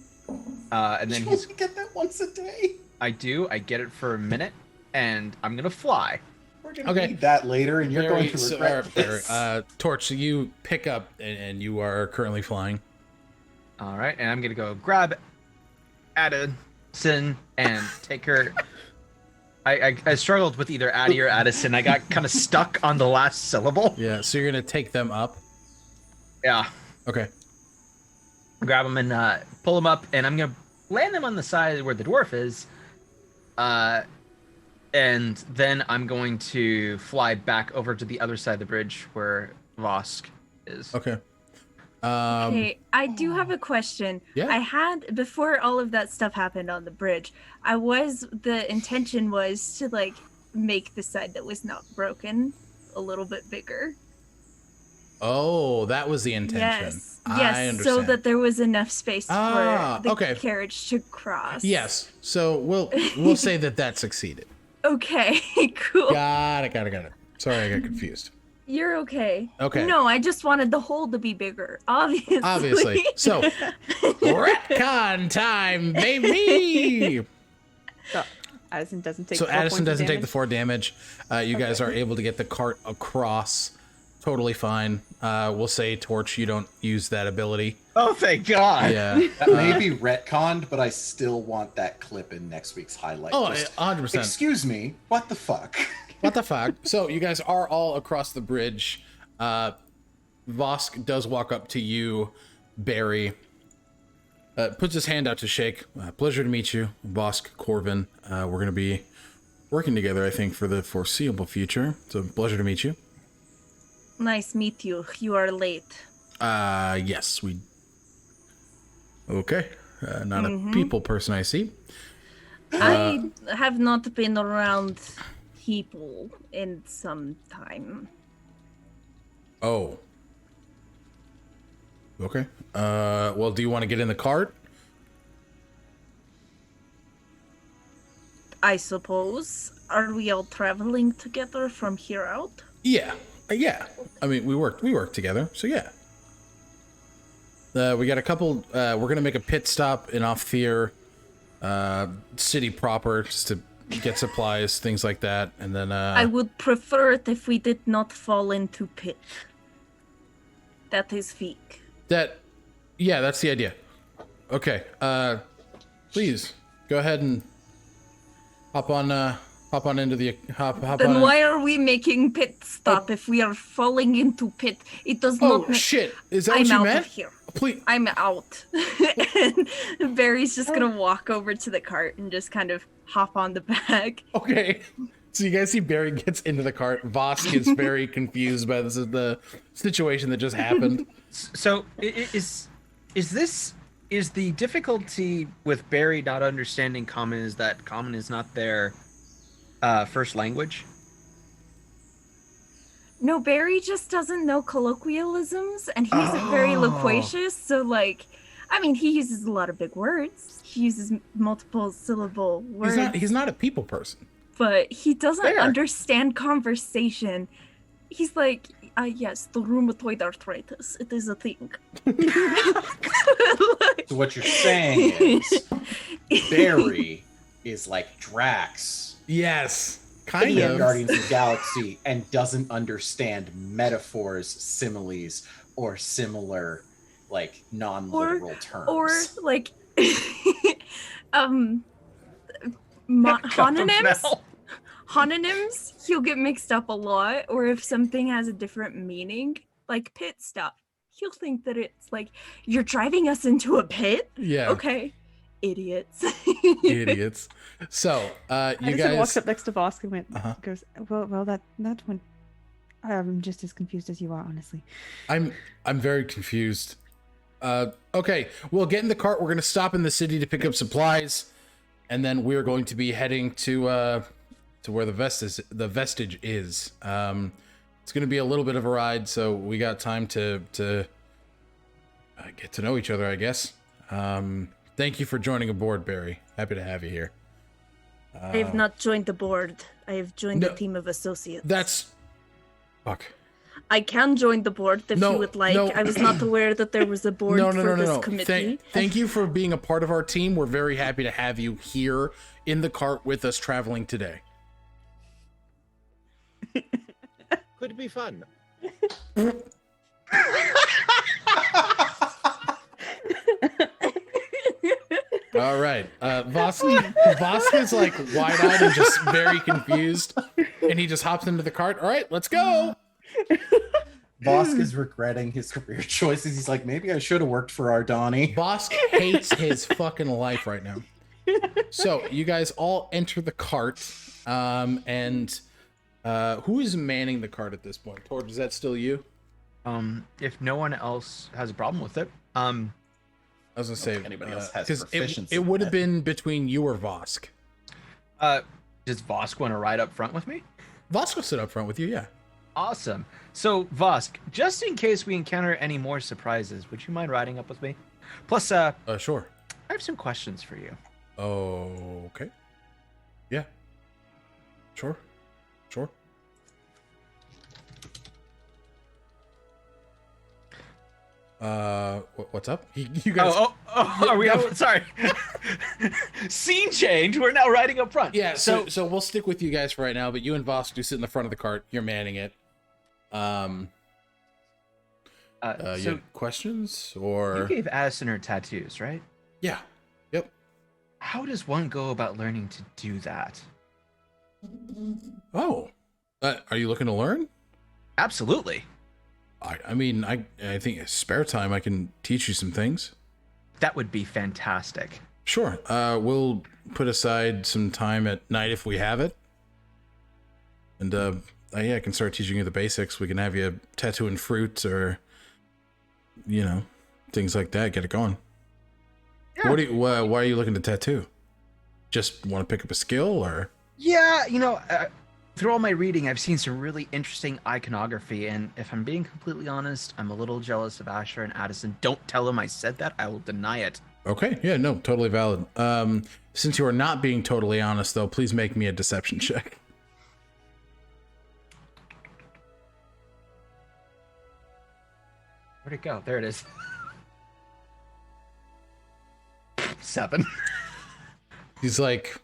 And then you he's... only get that once a day? I do. I get it for a minute, and I'm going to fly. We're going to need that later, and you're going to regret this. Torch, so you pick up, and you are currently flying. All right, and I'm going to go grab Addison and take her... I struggled with either Addie or Addison. I got kind of stuck on the last syllable. Yeah, so you're going to take them up? Yeah. Okay. Grab them and pull them up, and I'm going to land them on the side where the dwarf is. And then I'm going to fly back over to the other side of the bridge where Vosk is. Okay. Okay, I do have a question. Yeah. I had, before all of that stuff happened on the bridge, the intention was to like make the side that was not broken a little bit bigger. Oh, that was the intention. Yes, I yes, understand. so that there was enough space for the okay. carriage to cross. Yes. So we'll say that succeeded. Okay, cool. Got it. Sorry, I got confused. You're okay. Okay. No, I just wanted the hole to be bigger, obviously. So, retcon time, baby! So Addison doesn't take. So 4 Addison points of doesn't take the damage? 4 damage. You guys are able to get the cart across. Totally fine. We'll say Torch, you don't use that ability. Oh, thank God. Yeah. That may be retconned, but I still want that clip in next week's highlight. Oh, Just, 100%. excuse me, what the fuck? What the fuck? So you guys are all across the bridge. Vosk does walk up to you, Barry. Puts his hand out to shake. Pleasure to meet you, Vosk, Corvin. We're going to be working together, I think, for the foreseeable future. So pleasure to meet you. Nice meet you. You are late. Yes, we... Okay. Not a people person, I see. I have not been around people in some time. Oh. Okay. Well, do you want to get in the cart? I suppose. Are we all traveling together from here out? Yeah. Yeah. I mean, we work together, so yeah. We got a couple, we're going to make a pit stop in Ofthier, city proper, just to get supplies, things like that, and then, I would prefer it if we did not fall into pit. That is weak. Yeah, that's the idea. Okay, please, go ahead and hop on into the, Then why are we making pit stop if we are falling into pit? It does Oh, not make... shit, is that I'm what you out meant? of here. Please. I'm out. And Barry's just gonna walk over to the cart and just kind of hop on the back. Okay. So you guys see Barry gets into the cart. Vosk is very confused by the situation that just happened. So is the difficulty with Barry not understanding Common is that Common is not their first language? No, Barry just doesn't know colloquialisms, and he's very loquacious, so, like, I mean, he uses a lot of big words. He uses multiple syllable words. He's not a people person. But he doesn't Fair. understand conversation. He's like, yes, the rheumatoid arthritis. It is a thing. So what you're saying is Barry is like Drax Yes. Kind in of. Guardians of the Galaxy and doesn't understand metaphors, similes, or similar like non-literal terms. Or like homonyms. Homonyms, he'll get mixed up a lot. Or if something has a different meaning, like pit stop, he'll think that it's like, you're driving us into a pit? Yeah. Okay. Idiots. Idiots. So, you Addison guys walks up next to Vosk and goes, well, that one. I'm just as confused as you are, honestly. I'm very confused. Okay, we'll get in the cart. We're going to stop in the city to pick up supplies, and then we're going to be heading to where the Vestige is. It's going to be a little bit of a ride, so we got time to get to know each other, I guess. Thank you for joining aboard, Barry. Happy to have you here. I have not joined the board. I have joined a team of associates. Fuck. I can join the board if you would like. I was not aware that there was a board for this committee. Thank you for being a part of our team. We're very happy to have you here in the cart with us traveling today. Could be fun. All right. Vosk is like wide-eyed and just very confused, and he just hops into the cart. All right, let's go. Vosk is regretting his career choices. He's like, maybe I should have worked for Ardani. Vosk hates his fucking life right now. So you guys all enter the cart, and who is manning the cart at this point? Torb, is that still you? If no one else has a problem with it, I was gonna say anybody else has because proficiency. it would have been between you or Vosk. does Vosk want to ride up front with me? Vosk will sit up front with you, yeah. Awesome. So Vosk, just in case we encounter any more surprises, would you mind riding up with me? Plus, Sure. I have some questions for you. Oh, okay. Yeah. Sure. What's up? You guys. Are we? Sorry. Scene change. We're now riding up front. Yeah. So we'll stick with you guys for right now, but you and Vosk do sit in the front of the cart. You're manning it. You have questions or? You gave Addison her tattoos, right? Yeah. Yep. How does one go about learning to do that? Oh. Are you looking to learn? Absolutely. I mean, I think spare time I can teach you some things. That would be fantastic. Sure. We'll put aside some time at night if we have it. And I can start teaching you the basics. We can have you tattooing fruits or, things like that. Get it going. Yeah. Why are you looking to tattoo? Just want to pick up a skill or? Yeah, through all my reading, I've seen some really interesting iconography, and if I'm being completely honest, I'm a little jealous of Asher and Addison. Don't tell them I said that. I will deny it. Okay. Yeah, no, totally valid. Since you are not being totally honest, though, please make me a deception check. Where'd it go? There it is. 7. He's like...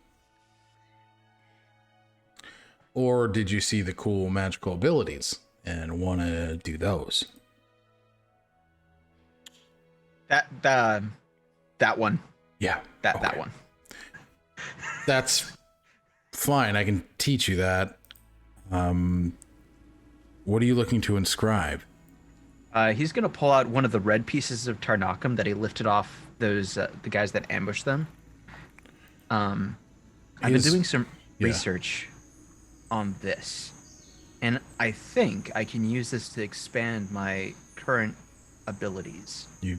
Or did you see the cool magical abilities and want to do those? That one. Yeah. That one. That's fine. I can teach you that. What are you looking to inscribe? He's going to pull out one of the red pieces of Tarnakum that he lifted off those the guys that ambushed them. I've been doing some research on this, and I think I can use this to expand my current abilities. You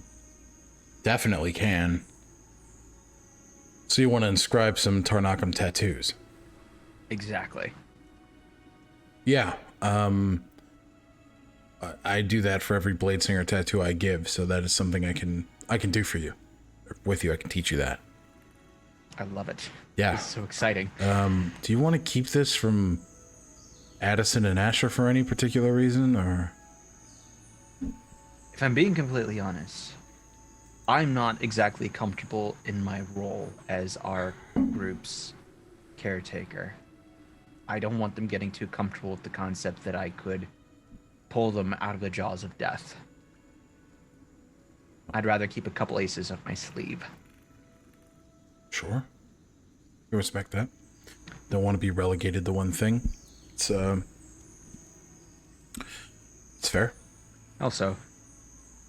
definitely can. So you want to inscribe some Tarnakum tattoos? Exactly. Yeah. I do that for every Bladesinger tattoo I give, so that is something I can do for you. With you, I can teach you that. I love it. Yeah. It's so exciting. Do you want to keep this from Addison and Asher for any particular reason, or? If I'm being completely honest, I'm not exactly comfortable in my role as our group's caretaker. I don't want them getting too comfortable with the concept that I could pull them out of the jaws of death. I'd rather keep a couple aces up my sleeve. Sure. I respect that. Don't want to be relegated to one thing. It's fair. Also,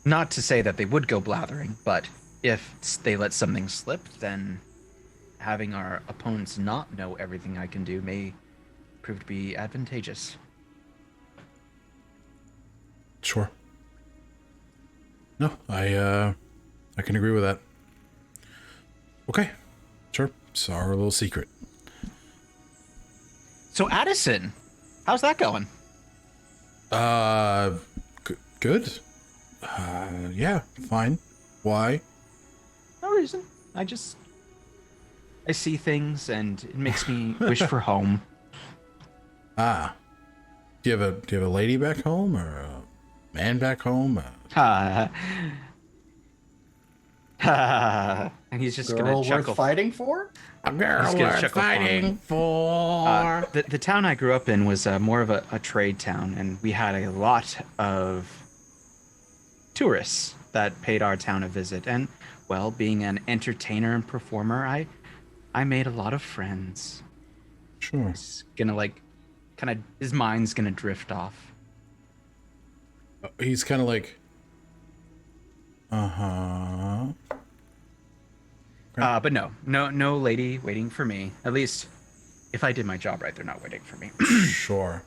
Not to say that they would go blathering, but if they let something slip, then having our opponents not know everything I can do may prove to be advantageous. Sure. No, I can agree with that. Okay, sure. It's our little secret. So Addison, how's that going? Good. Yeah, fine. Why? No reason. I see things and it makes me wish for home. Ah. Do you have a lady back home or a man back home? And he's just Girl gonna worth chuckle. fighting for? A girl He's gonna worth chuckle fighting for. The town I grew up in was more of a trade town, and we had a lot of tourists that paid our town a visit. And, well, being an entertainer and performer, I made a lot of friends. Sure. He's gonna his mind's gonna drift off. He's kind of like, uh-huh. But no lady waiting for me. At least, if I did my job right, they're not waiting for me. Sure.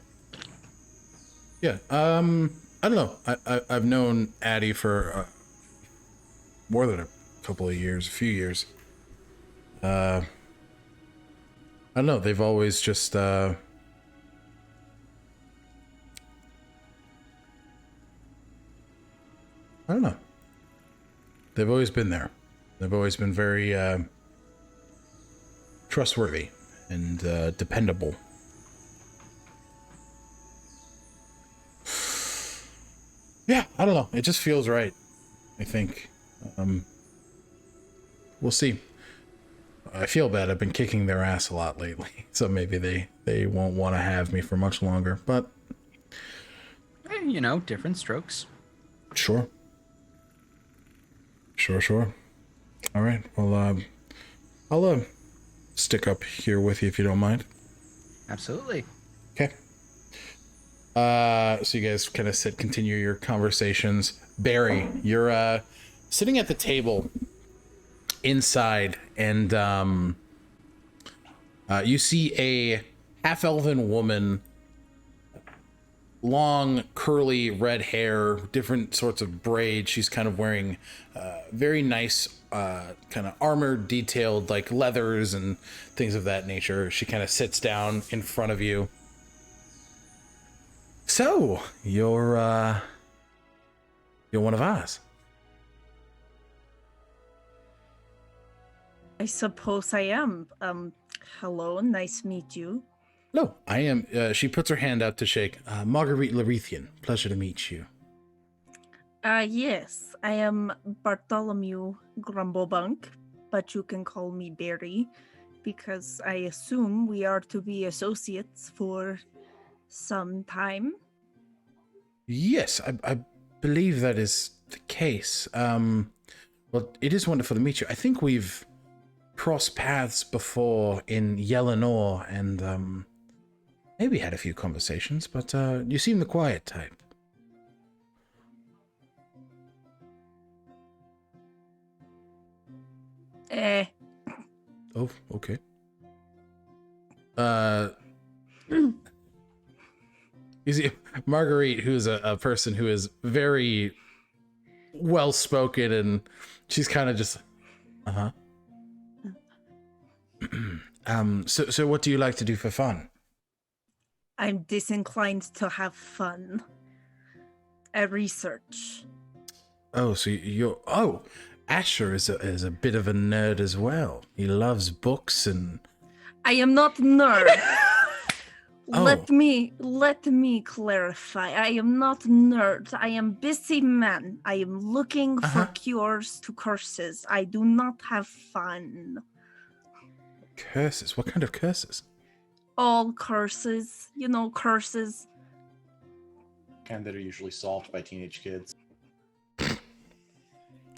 Yeah. I don't know. I've known Addie for more than a couple of years, a few years. I don't know. They've always just I don't know. They've always been there. They've always been very trustworthy and dependable. Yeah, I don't know. It just feels right, I think. We'll see. I feel bad. I've been kicking their ass a lot lately, so maybe they won't want to have me for much longer, but... You know, different strokes. Sure. Sure. All right. Well, I'll stick up here with you if you don't mind. Absolutely. Okay. So you guys kind of continue your conversations. Barry, you're sitting at the table inside, and you see a half-elven woman, long curly red hair, different sorts of braids. She's kind of wearing very nice kind of armor detailed like leathers and things of that nature. She kind of sits down in front of you. So you're one of us. I suppose I am. Hello, nice to meet you. No, I am. She puts her hand out to shake. Marguerite Larethian, pleasure to meet you. Yes, I am Bartholomew Grumblebunk, but you can call me Barry, because I assume we are to be associates for some time. Yes, I believe that is the case. Well, it is wonderful to meet you. I think we've crossed paths before in Yelenor and maybe had a few conversations, but you seem the quiet type. Oh, okay. You see, Marguerite, who's a person who is very well-spoken, and she's kind of just, So what do you like to do for fun? I'm disinclined to have fun. I research. Oh, so you're... Oh, Asher is a bit of a nerd as well. He loves books and... I am not nerd. Oh. Let me clarify. I am not nerd. I am busy man. I am looking for cures to curses. I do not have fun. Curses? What kind of curses? All curses. You know, curses. Kind that are usually solved by teenage kids.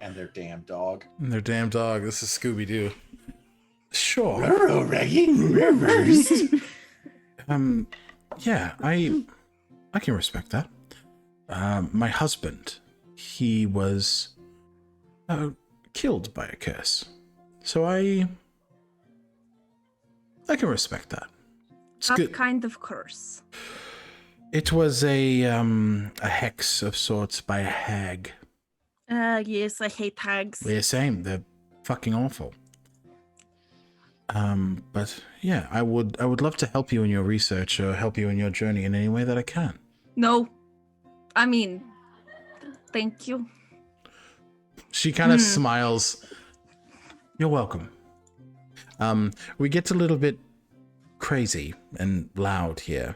And their damn dog. And their damn dog. This is Scooby-Doo. Sure. Yeah, I can respect that. My husband, he was killed by a curse. So I can respect that. It's What good. kind of curse? It was a hex of sorts by a hag. Yes, I hate hags. They're the same. They're fucking awful. But yeah, I would love to help you in your research or help you in your journey in any way that I can. No. I mean, thank you. She kind of smiles. You're welcome. We get a little bit crazy and loud here.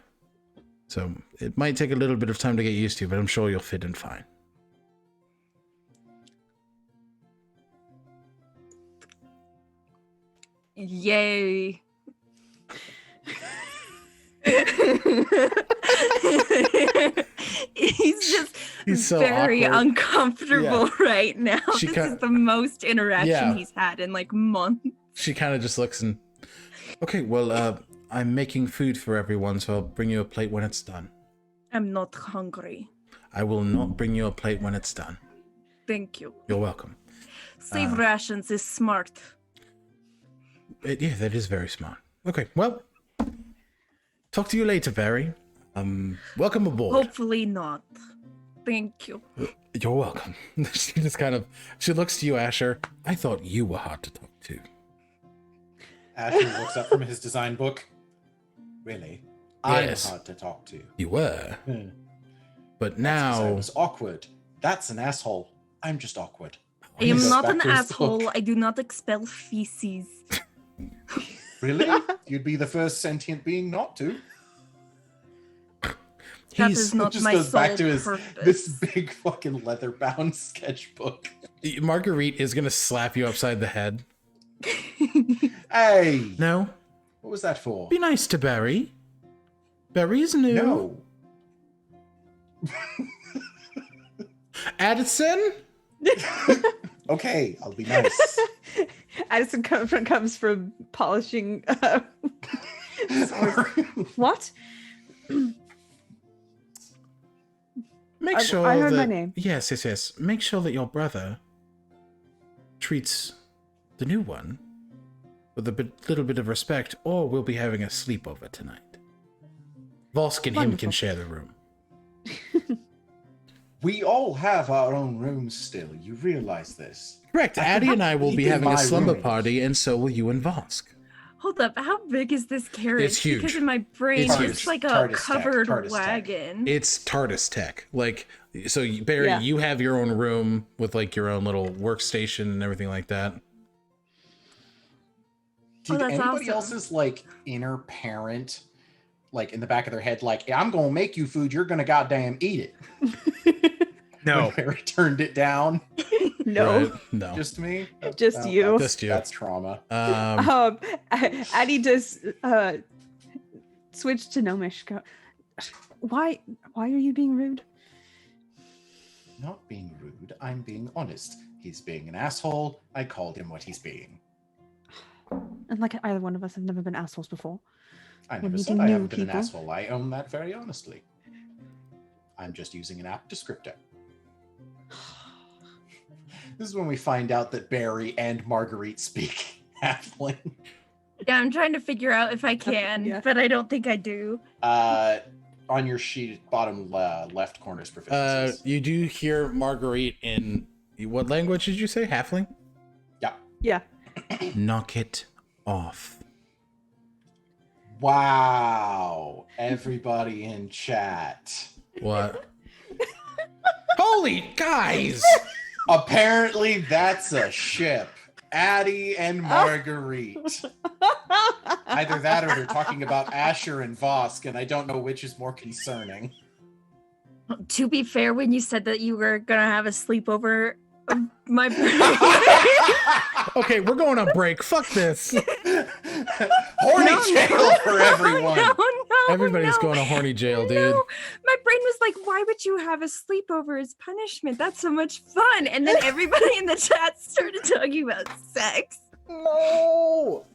So it might take a little bit of time to get used to, but I'm sure you'll fit in fine. Yay. He's so very awkward. uncomfortable right now. She This kinda- is the most interaction Yeah. he's had in like months. She kind of just looks and... Okay, well, I'm making food for everyone, so I'll bring you a plate when it's done. I'm not hungry. I will not bring you a plate when it's done. Thank you. You're welcome. Save rations is smart. Yeah, that is very smart. Okay, well, talk to you later, Barry. Welcome aboard. Hopefully not. Thank you. You're welcome. She just kind of... She looks to you, Asher. I thought you were hard to talk to. Asher looks up from his design book. Really? Yes. I'm hard to talk to. You were. Hmm. But That's 'cause I now... was awkward. That's an asshole. I'm just awkward. I am Goes not back an to his asshole. book. I do not expel feces. Really? You'd be the first sentient being not to. That He's... is not Just my goes sole back to his purpose. this big fucking leather-bound sketchbook. Marguerite is going to slap you upside the head. Hey! No? What was that for? Be nice to Barry. Barry's new. No. Addison? Okay, I'll be nice. Addison comes from polishing. What? Make I sure heard that... my name. Yes. Make sure that your brother treats the new one with a little bit of respect, or we'll be having a sleepover tonight. Volsk and him can Wonderful. share the room. We all have our own rooms still. You realize this? Correct. I Addie could and I will be sleep in having a my slumber room. party, and so will you and Vosk. Hold up, how big is this carriage? It's huge. Because in my brain, It's it's huge. like a TARDIS tech, covered TARDIS tech. wagon. It's TARDIS tech. Like, so Barry, Yeah. you have your own room with like your own little workstation and everything like that. Did that's anybody awesome. else's like inner parent, like in the back of their head, like I'm gonna make you food, you're gonna goddamn eat it? No. When Barry turned it down. No, Right? No. Just me. Just you. That's, Just you. That's trauma. Addie does switch to Gnomish. Go. Why are you being rude? Not being rude. I'm being honest. He's being an asshole. I called him what he's being. And like either one of us have never been assholes before. I When never you said do I new haven't been an people. asshole. I own that very honestly. I'm just using an apt descriptor. This is when we find out that Barry and Marguerite speak halfling. Yeah, I'm trying to figure out if I can, Yeah. but I don't think I do. On your sheet, bottom left corner's proficiencies. You do hear Marguerite in what language did you say? Halfling? Yeah. Knock it off. Wow. Everybody in chat. What? Holy guys! Apparently that's a ship. Addie and Marguerite. Either that or they're talking about Asher and Vosk, and I don't know which is more concerning. To be fair, when you said that you were gonna have a sleepover, my Okay, we're going on break. Fuck this. Horny jail for everyone. No, Everybody's no, going to horny jail, dude. No. My brain was like, why would you have a sleepover as punishment? That's so much fun. And then everybody in the chat started talking about sex. No.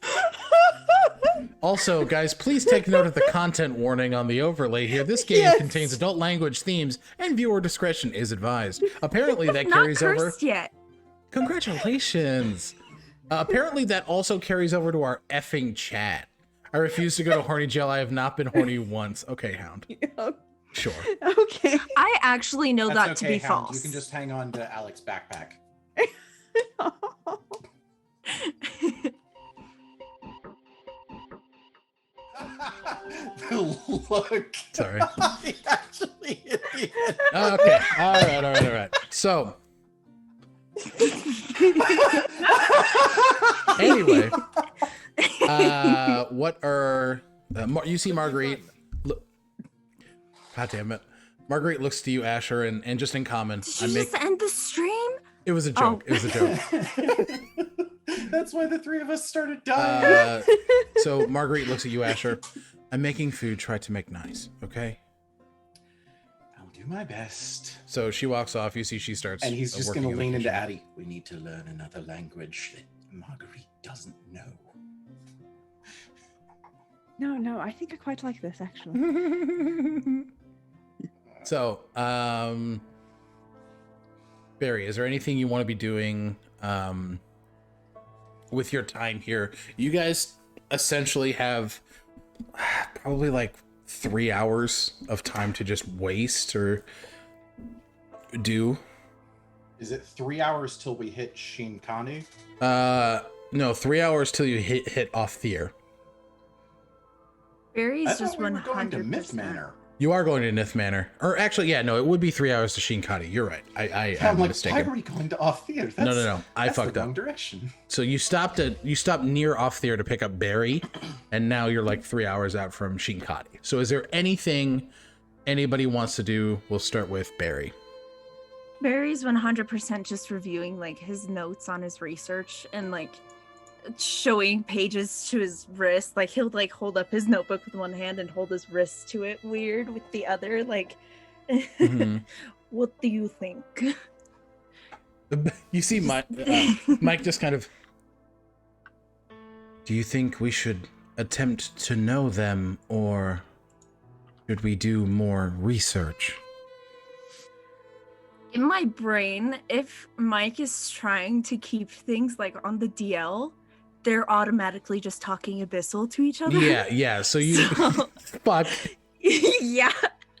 Also, guys, please take note of the content warning on the overlay here. This game contains adult language themes, and viewer discretion is advised. Apparently, that Not carries over. cursed yet. Congratulations. Apparently, that also carries over to our effing chat. I refuse to go to horny jail. I have not been horny once. Okay, Hound. Sure. Okay. I actually know that That's to okay, be Hound. false. You can just hang on to Alec's backpack. The look. Sorry. He actually hit the end. Okay. All right. So, anyway, what are you see Marguerite? Look, God damn it, Marguerite looks to you, Asher, and just in common. Did you just end the stream? It was a joke. Oh. It was a joke. That's why the three of us started dying. So Marguerite looks at you, Asher. I'm making food. Try to make nice, okay? I'll do my best. So she walks off. You see she starts. And he's just working going in to the lean into kitchen. Addie. We need to learn another language that Marguerite doesn't know. No, I think I quite like this actually. So, Barry, is there anything you want to be doing with your time here? You guys essentially have probably like 3 hours of time to just waste or do. Is it 3 hours till we hit Shinkani? No, 3 hours till you hit off Thier. Barry's I just thought we were going to 100%. Nythmanor. You are going to Nythmanor. Or actually, yeah, no, it would be 3 hours to Shinkani. You're right. I'm like, mistaken. why are we going to off Thier? No. I that's fucked the up. wrong direction. So you stopped near off there to pick up Barry, and now you're like 3 hours out from Shinkani. So is there anything anybody wants to do? We'll start with Barry. Barry's 100% just reviewing like his notes on his research and like showing pages to his wrist. Like he'll like hold up his notebook with one hand and hold his wrist to it weird with the other. Like, What do you think? You see Mike just kind of, do you think we should attempt to know them, or should we do more research? In my brain, if Mike is trying to keep things like on the DL, they're automatically just talking abyssal to each other. Yeah. So you fuck. Yeah.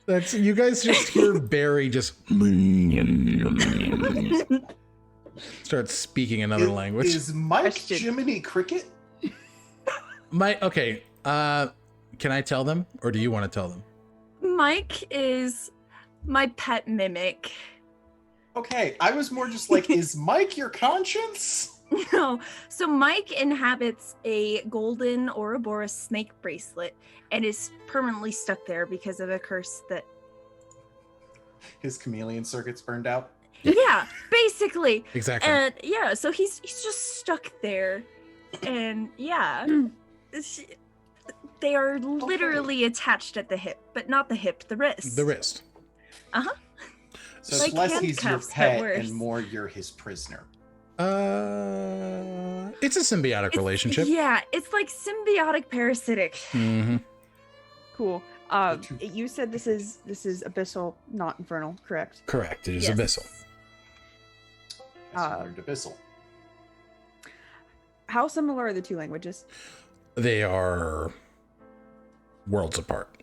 That's you guys just hear Barry just start speaking another language. Is Mike Question. Jiminy Cricket? Okay. Can I tell them, or do you want to tell them? Mike is my pet mimic. Okay, I was more just like, is Mike your conscience? No. So Mike inhabits a golden Ouroboros snake bracelet and is permanently stuck there because of a curse that... His chameleon circuit's burned out. Yeah, basically. Exactly. And yeah, so he's just stuck there. And yeah, they are literally attached at the hip, but not the hip, the wrist. The wrist. Uh-huh. So Like it's less he's your handcuffs, but pet worse. and more you're his prisoner. It's a symbiotic relationship. Yeah, it's like symbiotic parasitic. Mm-hmm. Cool. The two- You said this is abyssal, not infernal, correct? Correct. It is Yes. abyssal. I learned abyssal. How similar are the two languages? They are worlds apart.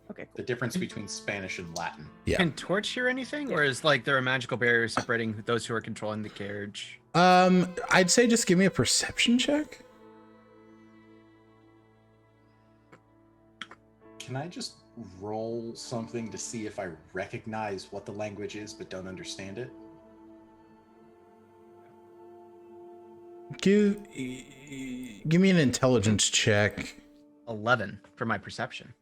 Okay, The difference between Spanish and Latin. Yeah. Can Torch hear anything, or is like there a magical barrier separating those who are controlling the carriage? I'd say just give me a perception check. Can I just roll something to see if I recognize what the language is but don't understand it? Give me an intelligence check. 11 for my perception.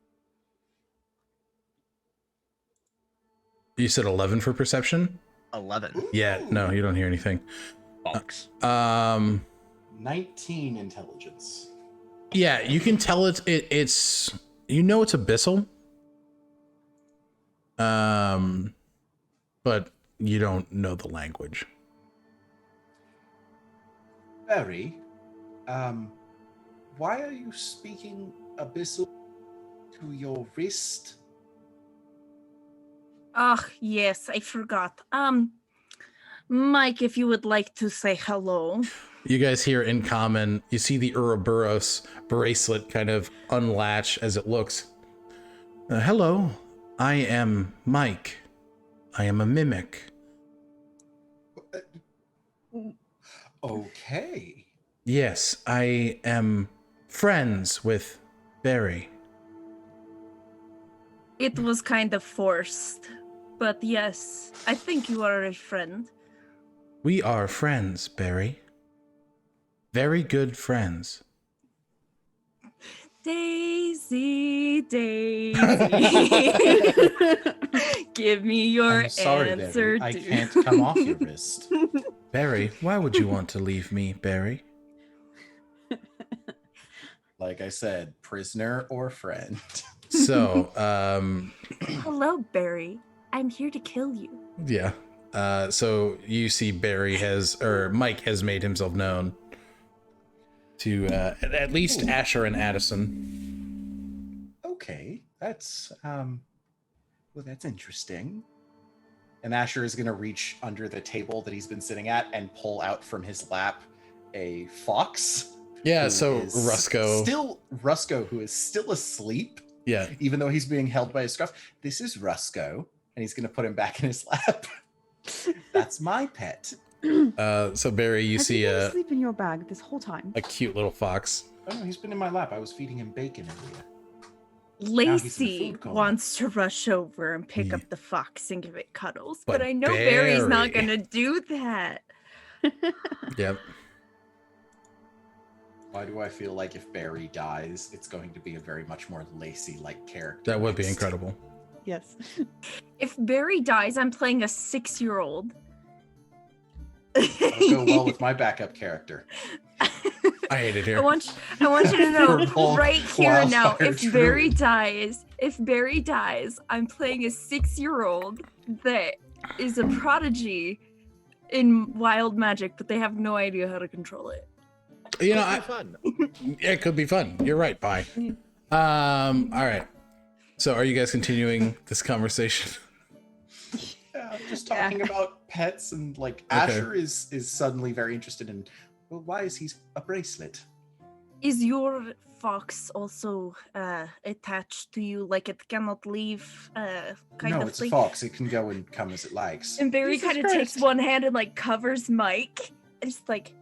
You said 11 for perception? 11. Yeah, no, you don't hear anything. Bonks. 19 intelligence. Yeah, you can tell it's you know it's abyssal. But you don't know the language. Barry, Why are you speaking abyssal to your wrist? Ah, yes, I forgot. Mike, if you would like to say hello. You guys hear in common, you see the Ouroboros bracelet kind of unlatch as it looks. Hello, I am Mike. I am a mimic. Okay. Yes, I am friends with Barry. It was kind of forced, but yes, I think you are a friend. We are friends, Barry. Very good friends. Daisy, Daisy. Give me your I'm sorry, answer. Barry. I can't come off your wrist. Barry, why would you want to leave me, Barry? Like I said, prisoner or friend. So, Hello, Barry. I'm here to kill you. yeah. So you see Mike has made himself known to at least Asher and Addison. Okay, that's that's interesting. And Asher is going to reach under the table that he's been sitting at and pull out from his lap a fox. Yeah, so Rusco, who is still asleep. Yeah. Even though he's being held by his scruff. This is Rusco, and he's going to put him back in his lap. That's my pet. So Barry, you Has see he been asleep in your bag this whole time? a cute little fox. Oh, no, he's been in my lap. I was feeding him bacon earlier. Lacey food coma. wants to rush over and pick Yeah. up the fox and give it cuddles, But but I know Barry's not Barry- going to do that. Yep. Why do I feel like if Barry dies, it's going to be a very much more Lacey-like character? That would be next? incredible. Yes. If Barry dies, I'm playing a 6-year-old. That'll go well with my backup character. I hate it I here. want you to know Purple right here and now, wildfire if Barry druid. dies, I'm playing a 6-year-old that is a prodigy in wild magic, but they have no idea how to control it. You know, Fun. it could be fun. You're right. Bye. All right. So, are you guys continuing this conversation? Yeah, I'm just talking about pets, and like Asher is suddenly very interested in. Well, why is he a bracelet? Is your fox also attached to you, like it cannot leave kind No, of it's thing? a fox. It can go and come as it likes. And Barry Jesus kind of takes Christ. one hand and like covers Mike. And it's like,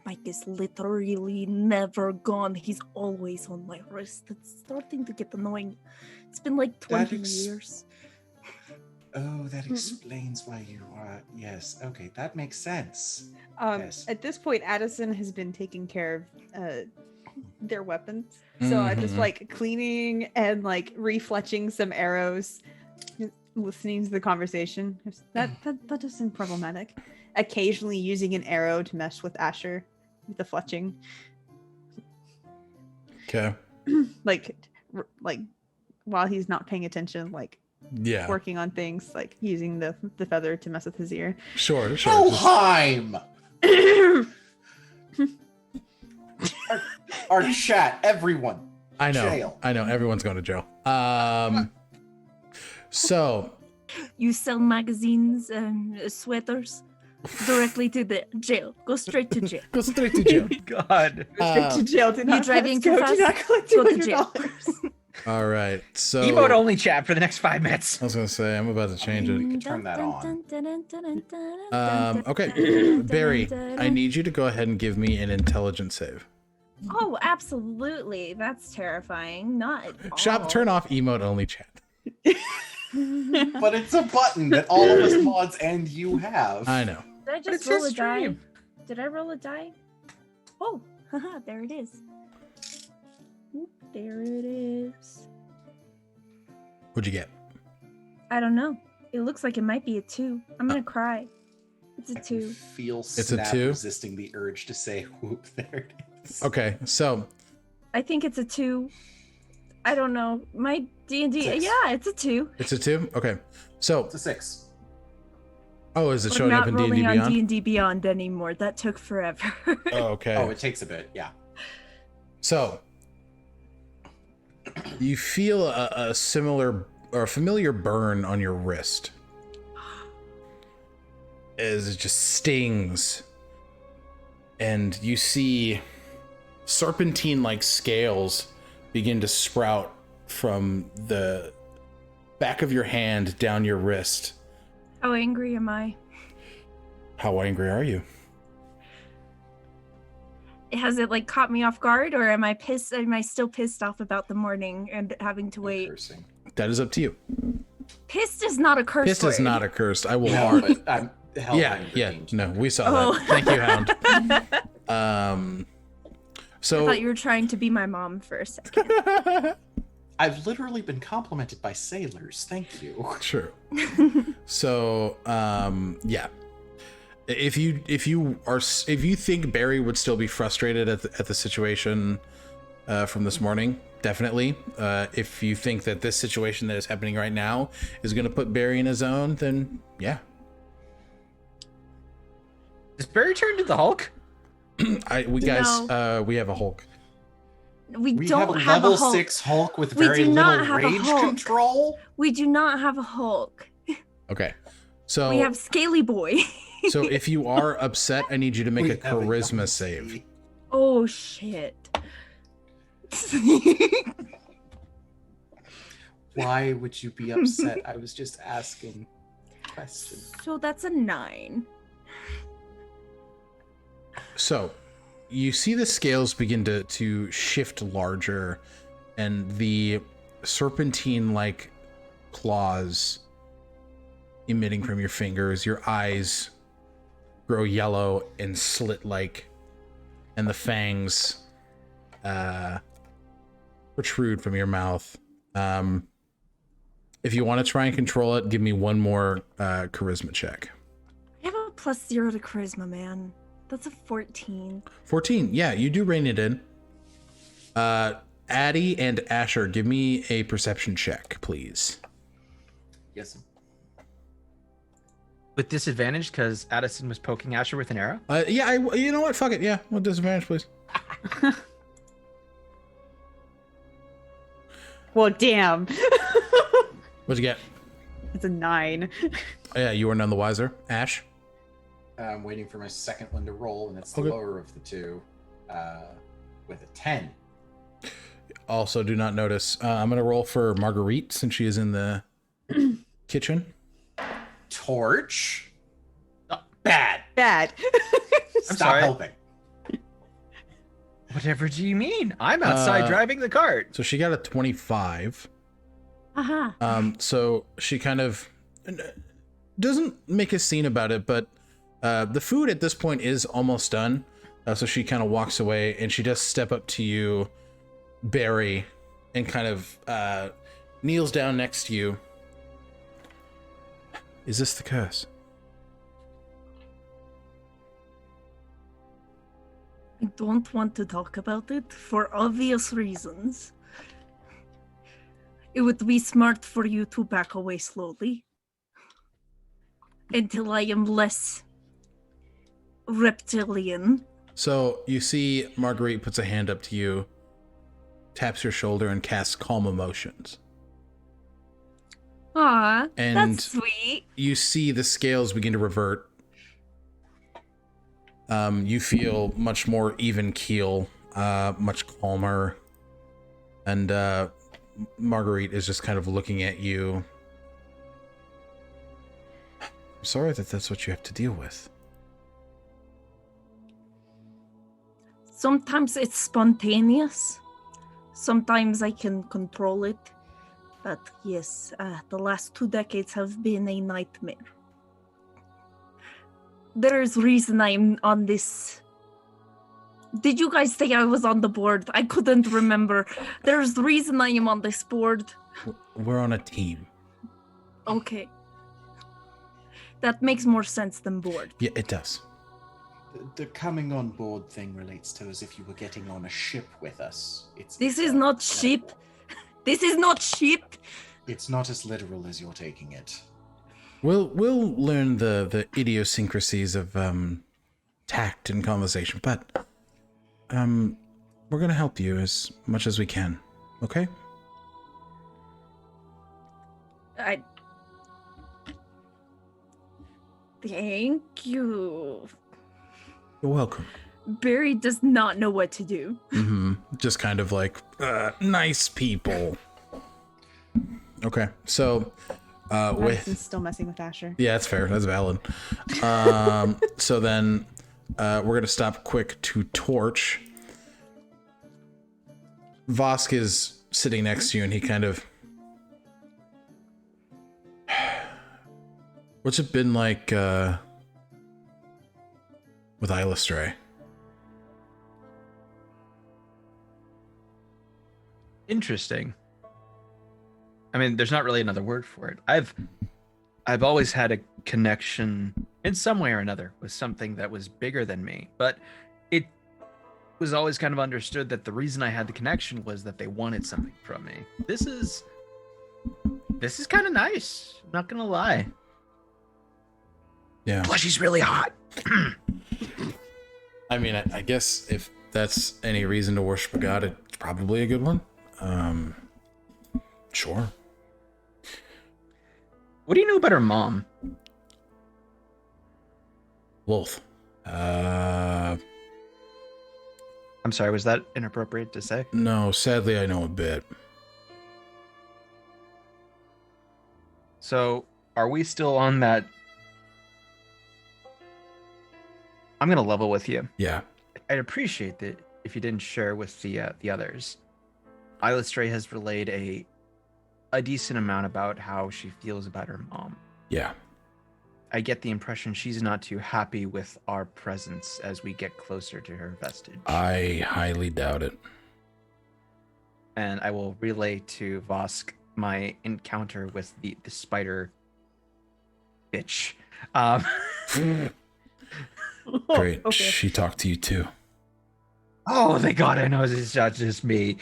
Mike is literally never gone. He's always on my wrist. It's starting to get annoying. It's been like 20 years. Oh, that explains why you are. Yes. Okay, that makes sense. Yes. At this point, Addison has been taking care of their weapons. So I'm just Mhm. like cleaning and like refletching some arrows, listening to the conversation. That does seem problematic. Occasionally using an arrow to mess with Asher with the fletching. Okay. Like while he's not paying attention, like Yeah. working on things, like using the feather to mess with his ear. Sure. Just- Helheim! Our chat, everyone. I know. Jail. I know. Everyone's going to jail. So You sell magazines and sweaters directly to the jail. Go straight to jail. go straight to jail. God. Straight to jail. Do not driving go, too do not fast? collect Go to jail. $200. All right. So Emote only chat for the next 5 minutes. I was gonna say I'm about to change it. can turn that on. Okay, Barry, I need you to go ahead and give me an intelligence save. Oh, absolutely. That's terrifying. Not at all. Shop, turn off emote only chat. But it's a button that all of us mods and you have. I know. Did I But just it's your roll a die? stream. Did I roll a die? Oh, haha, there it is. Oop, there it is. What'd you get? I don't know. It looks like it might be a 2. I'm gonna cry. It's a I can 2. feel a Snap 2? resisting the urge to say whoop. There it is. Okay, so I think it's a 2. I don't know. My D&D. 6. Yeah, it's a 2. it's a 2. Okay, so It's a 6. Oh, is it We're showing up not in D&D rolling on Beyond? D&D Beyond anymore. That took forever. Oh, okay. Oh, it takes a bit. Yeah. So you feel a similar or a familiar burn on your wrist as it just stings, and you see serpentine-like scales begin to sprout from the back of your hand down your wrist. How angry am I? How angry are you? Has it like caught me off guard, or am I pissed? Am I still pissed off about the morning and having to wait? Cursing. That is up to you. Pissed is not a curse Pissed word. is not a curse. I will No, mark. but I'm Yeah, no, we saw that. Thank you, Hound. I So thought you were trying to be my mom for a second. I've literally been complimented by sailors. Thank you. true. So yeah. If you think Barry would still be frustrated at the situation from this morning, definitely. If you think that this situation that is happening right now is going to put Barry in his zone, then yeah. Does Barry turn into the Hulk? We have a Hulk. We We don't have a a level Hulk. 6 Hulk with We very do not little have a range Hulk. control. We do not have a Hulk. Okay. So We have Scaly Boy. so if you are upset, I need you to make We a have charisma young save. Steve. Oh shit. Why would you be upset? I was just asking a question. So that's a 9. So you see the scales begin to shift larger, and the serpentine-like claws emitting from your fingers, your eyes grow yellow and slit-like, and the fangs protrude from your mouth. If you want to try and control it, give me one more charisma check. I have a +0 to charisma, man. That's a 14. 14. Yeah, you do rein it in. Addie and Asher, give me a perception check, please. Yes. With disadvantage because Addison was poking Asher with an arrow? Yeah, you know what? Fuck it. Yeah, with disadvantage, please. Well, damn. What'd you get? It's a 9. Oh, yeah, you are none the wiser. Ash? I'm waiting for my second one to roll, and it's Okay. the lower of the two, with a 10. Also, do not notice. I'm going to roll for Marguerite since she is in the kitchen. Torch. Bad. Bad. Stop sorry. helping. Whatever do you mean? I'm outside driving the cart. So she got a 25. Aha. So she kind of doesn't make a scene about it, but the food at this point is almost done. So she kind of walks away, and she does step up to you, Barry, and kind of kneels down next to you. Is this the curse? I don't want to talk about it for obvious reasons. It would be smart for you to back away slowly until I am less reptilian. So you see Marguerite puts a hand up to you, taps your shoulder, and casts Calm Emotions. Aw, And that's sweet. you see the scales begin to revert. You feel much more even keel, much calmer. And Marguerite is just kind of looking at you. I'm sorry that that's what you have to deal with. Sometimes it's spontaneous. Sometimes I can control it. But yes, the last 2 decades have been a nightmare. There's reason I'm on this. Did you guys say I was on the board? I couldn't remember. There's reason I am on this board. We're on a team. Okay. That makes more sense than board. Yeah, it does. The coming on board thing relates to as if you were getting on a ship with us. This is not ship. This is not ship. It's not as literal as you're taking it. We'll learn the idiosyncrasies of tact and conversation, but we're gonna help you as much as we can. Okay? Thank you. You're welcome. Barry does not know what to do. Just kind of like nice people. Okay, so Addison's still messing with Asher. yeah, that's fair. That's valid. So then we're gonna stop quick to torch. Vosk is sitting next to you, and he kind of. What's it been like with Illustrae? Interesting. I mean, there's not really another word for it. I've always had a connection in some way or another with something that was bigger than me, but it was always kind of understood that the reason I had the connection was that they wanted something from me. This is kind of nice. I'm not gonna lie. Yeah. Plus, she's really hot. I mean, I guess if that's any reason to worship a god, it's probably a good one. Sure. What do you know about her mom? Lolth. I'm sorry, was that inappropriate to say? No, sadly, I know a bit. So, are we still on that? I'm gonna level with you. Yeah. I'd appreciate that if you didn't share with the others. Illustrae has relayed a decent amount about how she feels about her mom. Yeah. I get the impression she's not too happy with our presence as we get closer to her vestige. I highly doubt it. And I will relay to Vosk my encounter with the spider bitch. Great. Okay. She talked to you too. Oh, thank God, I know it's not just me.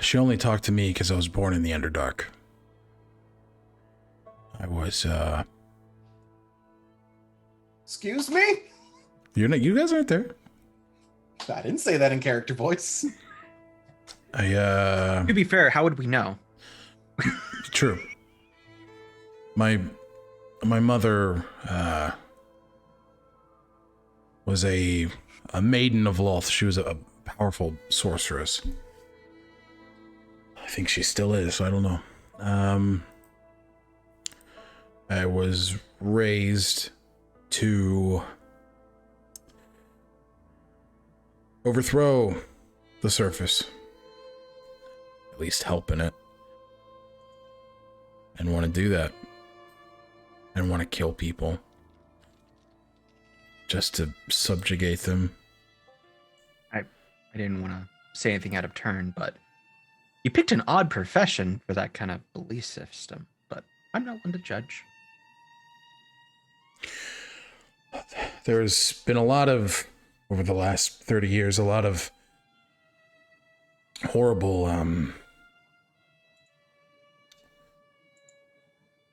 She only talked to me because I was born in the Underdark. I was, Excuse me? you guys aren't there. I didn't say that in character voice. To be fair, how would we know? True. My mother, was a maiden of Lolth. She was a powerful sorceress. I think she still is, so I don't know. I was raised to overthrow the surface. At least help in it. And want to do that. And want to kill people. Just to subjugate them. I didn't want to say anything out of turn, but you picked an odd profession for that kind of belief system, but I'm not one to judge. There's been a lot of, over the last 30 years, a lot of horrible,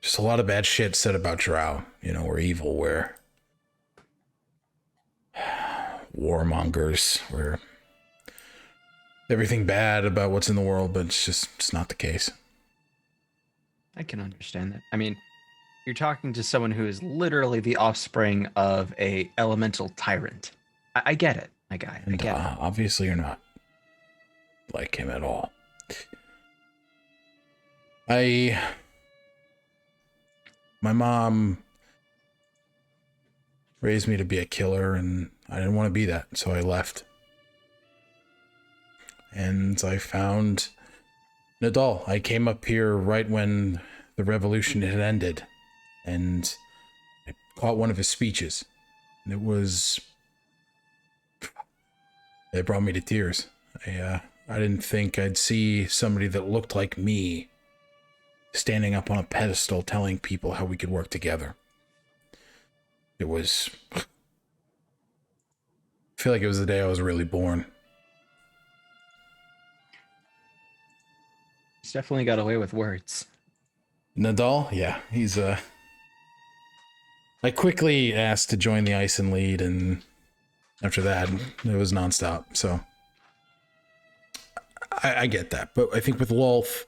just a lot of bad shit said about Drow. You know, we're evil, we're warmongers, we're everything bad about what's in the world, but it's not the case. I can understand that. I mean, you're talking to someone who is literally the offspring of a elemental tyrant. I get it, my guy. I get it. Obviously, you're not like him at all. My mom raised me to be a killer, and I didn't want to be that, so I left. And I found Nadal. I came up here right when the revolution had ended, and I caught one of his speeches. And it brought me to tears. I didn't think I'd see somebody that looked like me standing up on a pedestal telling people how we could work together. I feel like it was the day I was really born. He's definitely got away with words. Nadal, yeah, he's I quickly asked to join the Ison lead, and after that, it was nonstop. So I get that, but I think with Lolth,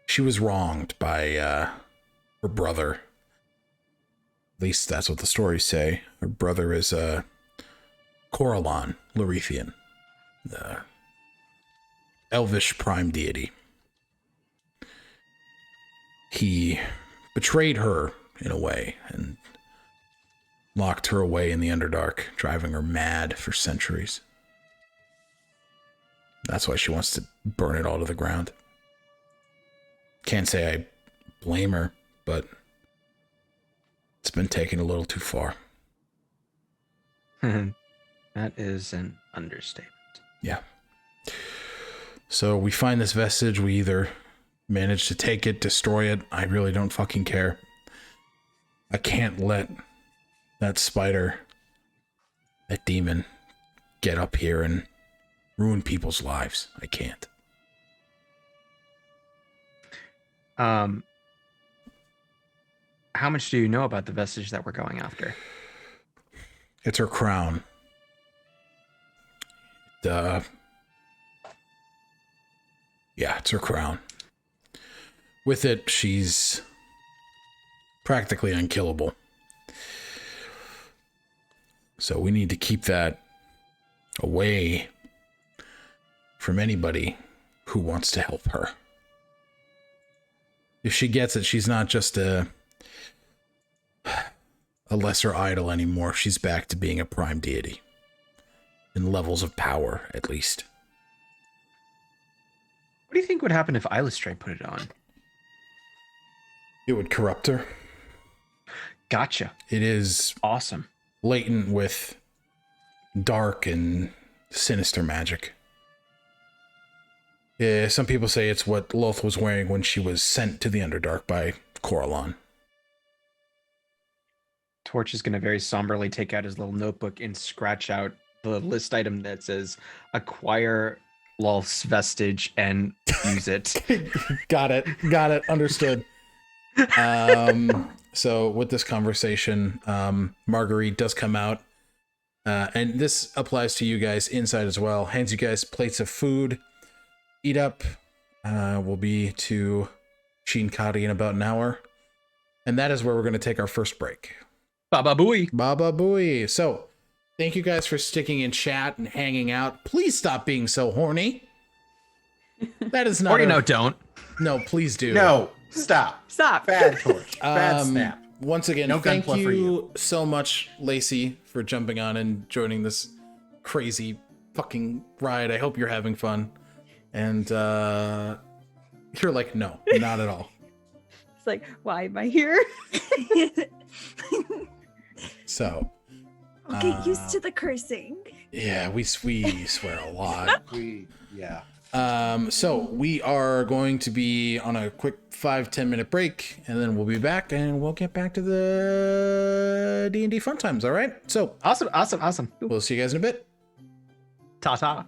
she was wronged by her brother. At least that's what the stories say. Her brother is Coralon, Lorethian, the elvish prime deity. He betrayed her in a way and locked her away in the Underdark, driving her mad for centuries. That's why she wants to burn it all to the ground. Can't say I blame her, but it's been taken a little too far. That is an understatement. Yeah. So we find this vestige. We either manage to take it, destroy it. I really don't fucking care. I can't let that spider, that demon, get up here and ruin people's lives. I can't. How much do you know about the vestige that we're going after? It's her crown. Yeah, it's her crown. With it, she's practically unkillable. So we need to keep that away from anybody who wants to help her. If she gets it, she's not just a lesser idol anymore. She's back to being a prime deity. In levels of power, at least. What do you think would happen if Illustrate put it on? It would corrupt her. Gotcha. It is Awesome. latent with dark and sinister magic. Yeah, some people say it's what Lolth was wearing when she was sent to the Underdark by Coralon. Torch is going to very somberly take out his little notebook and scratch out the list item that says acquire Lolth's vestige and use it. Got it. Understood. So with this conversation, Marguerite does come out, and this applies to you guys inside as well. Hands you guys plates of food. Eat up. We'll be to Shinkadi in about an hour, and that is where we're going to take our first break. Baba booey. Baba booey. So, thank you guys for sticking in chat and hanging out. Please stop being so horny. That is not. Or don't. No, please do. No, stop. Stop. Bad Torch. Bad snap. Once again, No thank gunpla for you so much, Lacey, for jumping on and joining this crazy fucking ride. I hope you're having fun. And you're like, no, not at all. It's like, why am I here? So I'll get used to the cursing. yeah, we swear a lot. Yeah. So we are going to be on a quick 5-10 minute break, and then we'll be back, and we'll get back to the D&D fun times. All right. So Awesome. we'll see you guys in a bit. Ta-ta.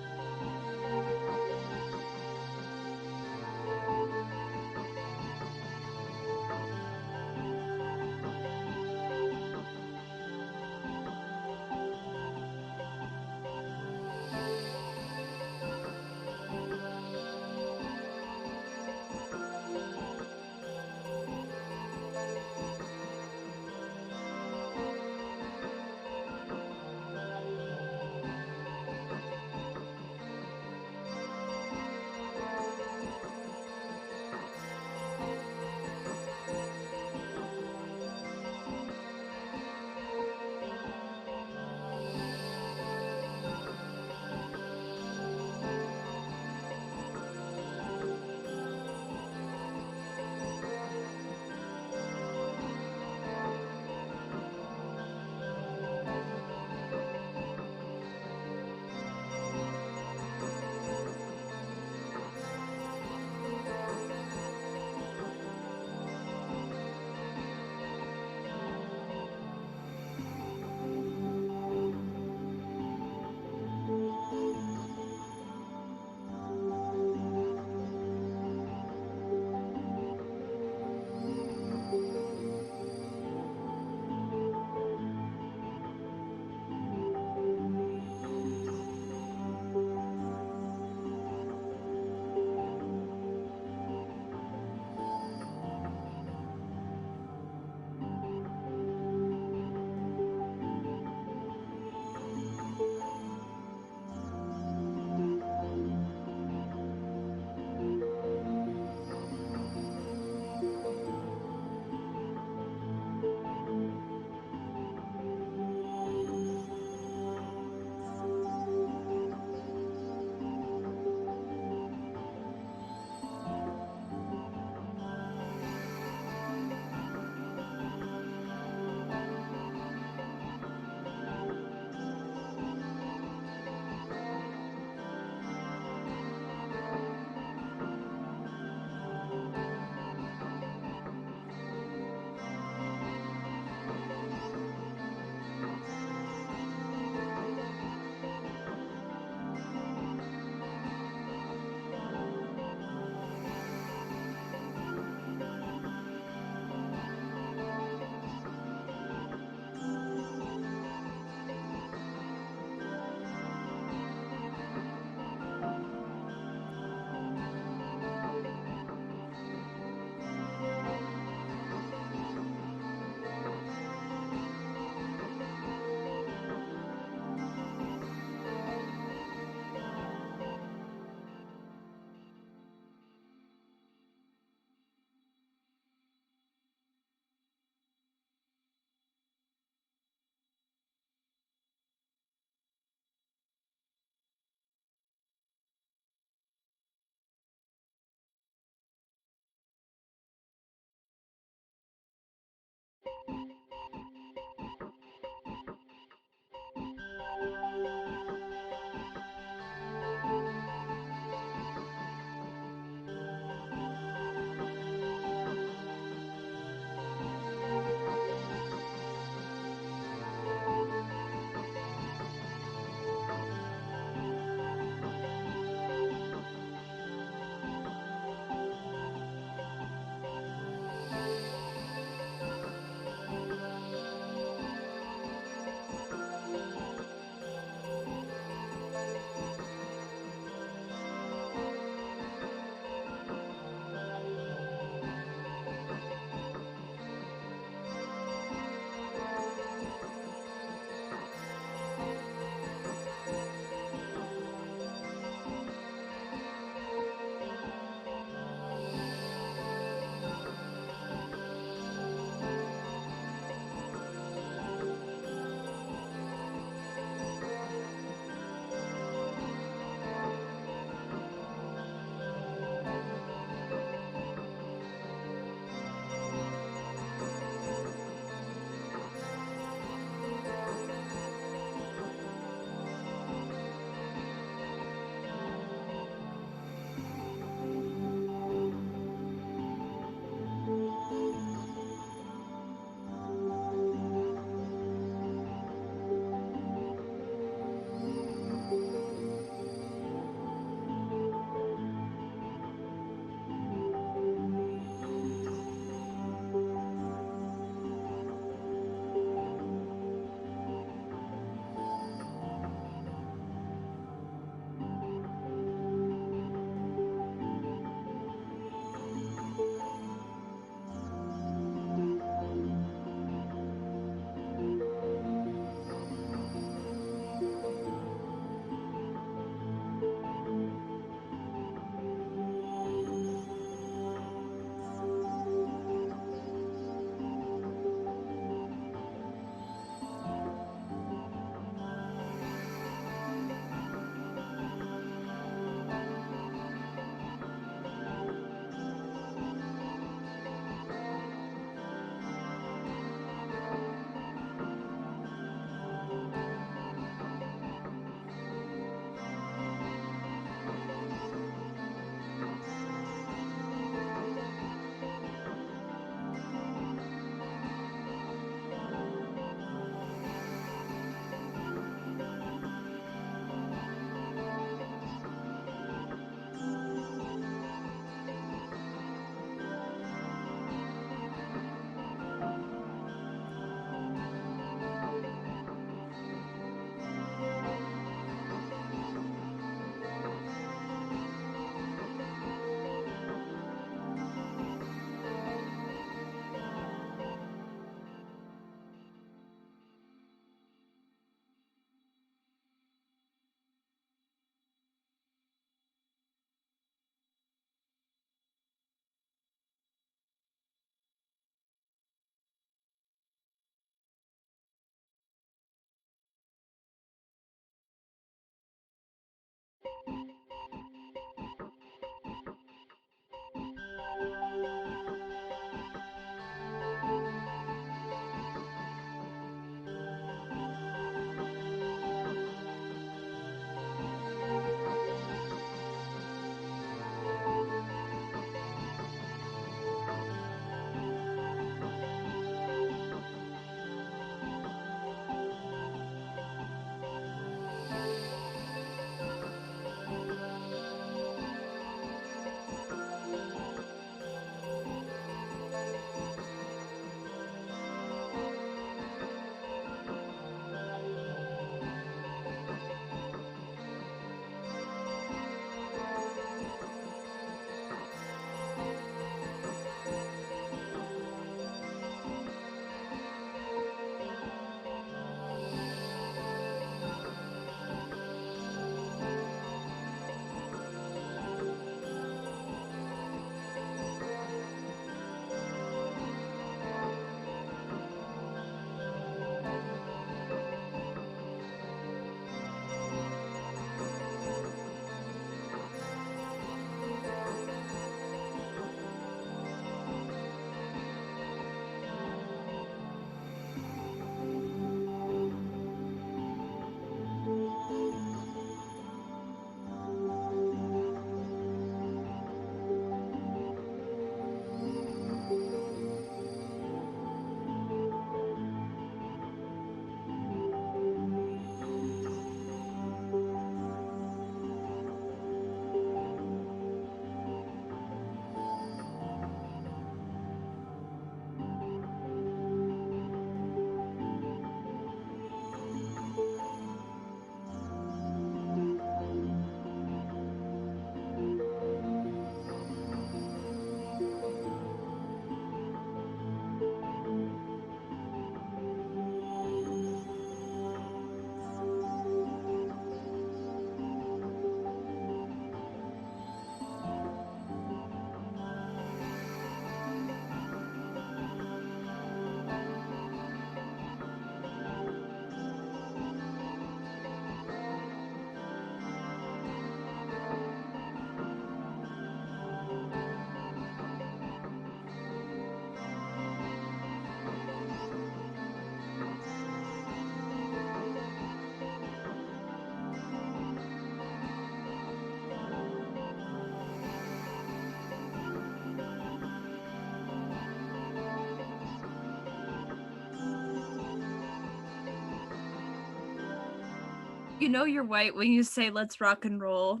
You know you're white when you say "Let's rock and roll."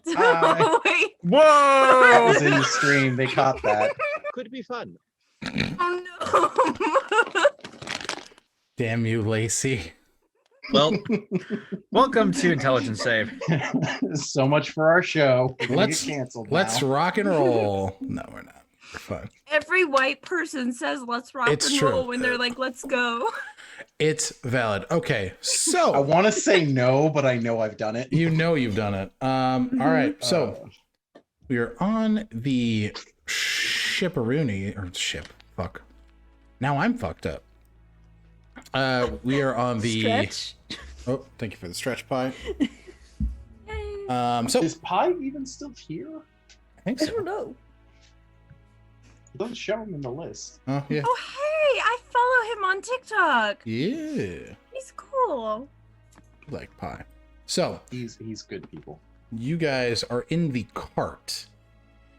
Hi. Wait. That Whoa! was in the stream. They caught that. Could be fun. Oh no. Damn you, Lacey. Well, welcome to Intelligence Save. So much for our show. We're gonna Let's get canceled. let's now. rock and roll. No, we're not. We're fine. Every white person says "Let's rock It's and true. roll" when they're like, "Let's go." It's valid. Okay, I so want to say no, but I know I've done it. you know you've done it. All right, so we are on the shipperoonie or ship. Fuck. Now I'm fucked up. We are on the. Stretch. Oh, thank you for the stretch pie. Yay. So Is Pi even still here? I think I so. don't know. It doesn't show him in the list. Oh yeah. Oh hey, I follow him on TikTok. Yeah. He's cool. Like pie. So He's good people. you guys are in the cart.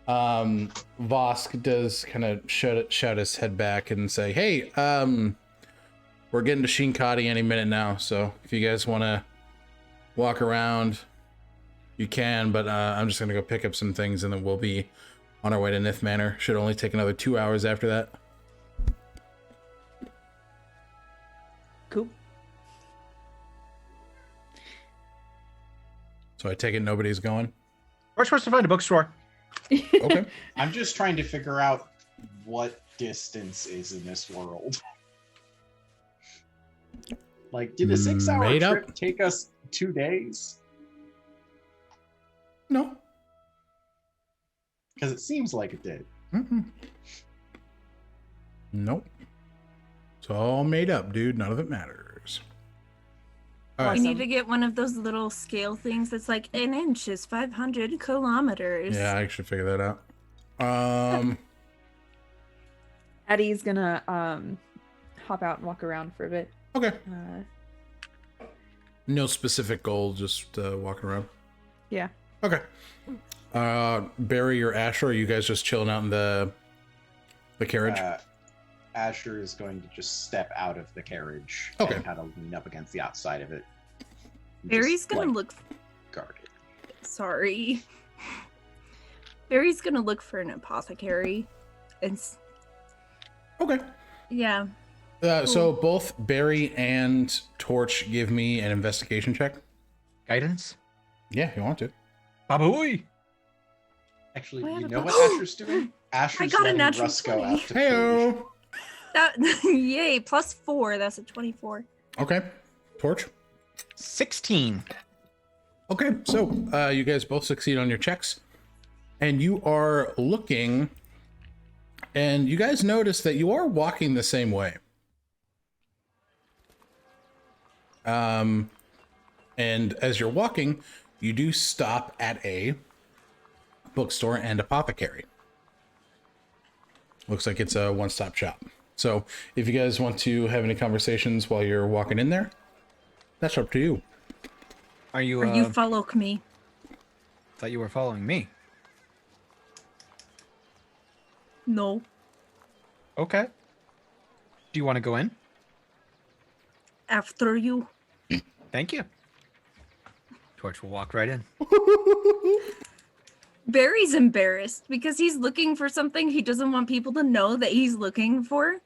Vosk does kind of shout his head back and say, "Hey, we're getting to Shinkati any minute now, so if you guys want to walk around, you can, but I'm just going to go pick up some things and then we'll be on our way to Nythmanor. Should only take another 2 hours after that." Cool. So I take it nobody's going? We're supposed to find a bookstore. Okay. I'm just trying to figure out what distance is in this world. Like, did a 6-hour Made up. trip take us 2 days? No. Because it seems like it did. Mm-mm. Nope. It's all made up, dude. None of it matters. All right. You need to get one of those little scale things that's like an inch is 500 kilometers. Yeah, I should figure that out. Addie's gonna hop out and walk around for a bit. Okay. No specific goal, just walking around. Yeah. Okay. Barry or Asher, are you guys just chilling out in the carriage? Asher is going to just step out of the carriage Okay. and kind of lean up against the outside of it. Barry's Just, gonna like, look. guard it. Sorry. Barry's gonna look for an apothecary. And Okay. yeah. So both Barry and Torch give me an investigation check. Guidance? Yeah, if you want to. Babooey! Actually, I have you a know book. what Asher's doing? Asher's got a letting natural Rusko 20. out to food. Heyo. That yay, +4. That's a 24. Okay. Torch. 16. Okay, so you guys both succeed on your checks, and you are looking, and you guys notice that you are walking the same way. And as you're walking, you do stop at a bookstore and apothecary. Looks like it's a one-stop shop. So if you guys want to have any conversations while you're walking in there, that's up to you. Are you, Or you follow me. thought you were following me. No. Okay. Do you want to go in? After you. Thank you. Torch will walk right in. Barry's embarrassed because he's looking for something he doesn't want people to know that he's looking for.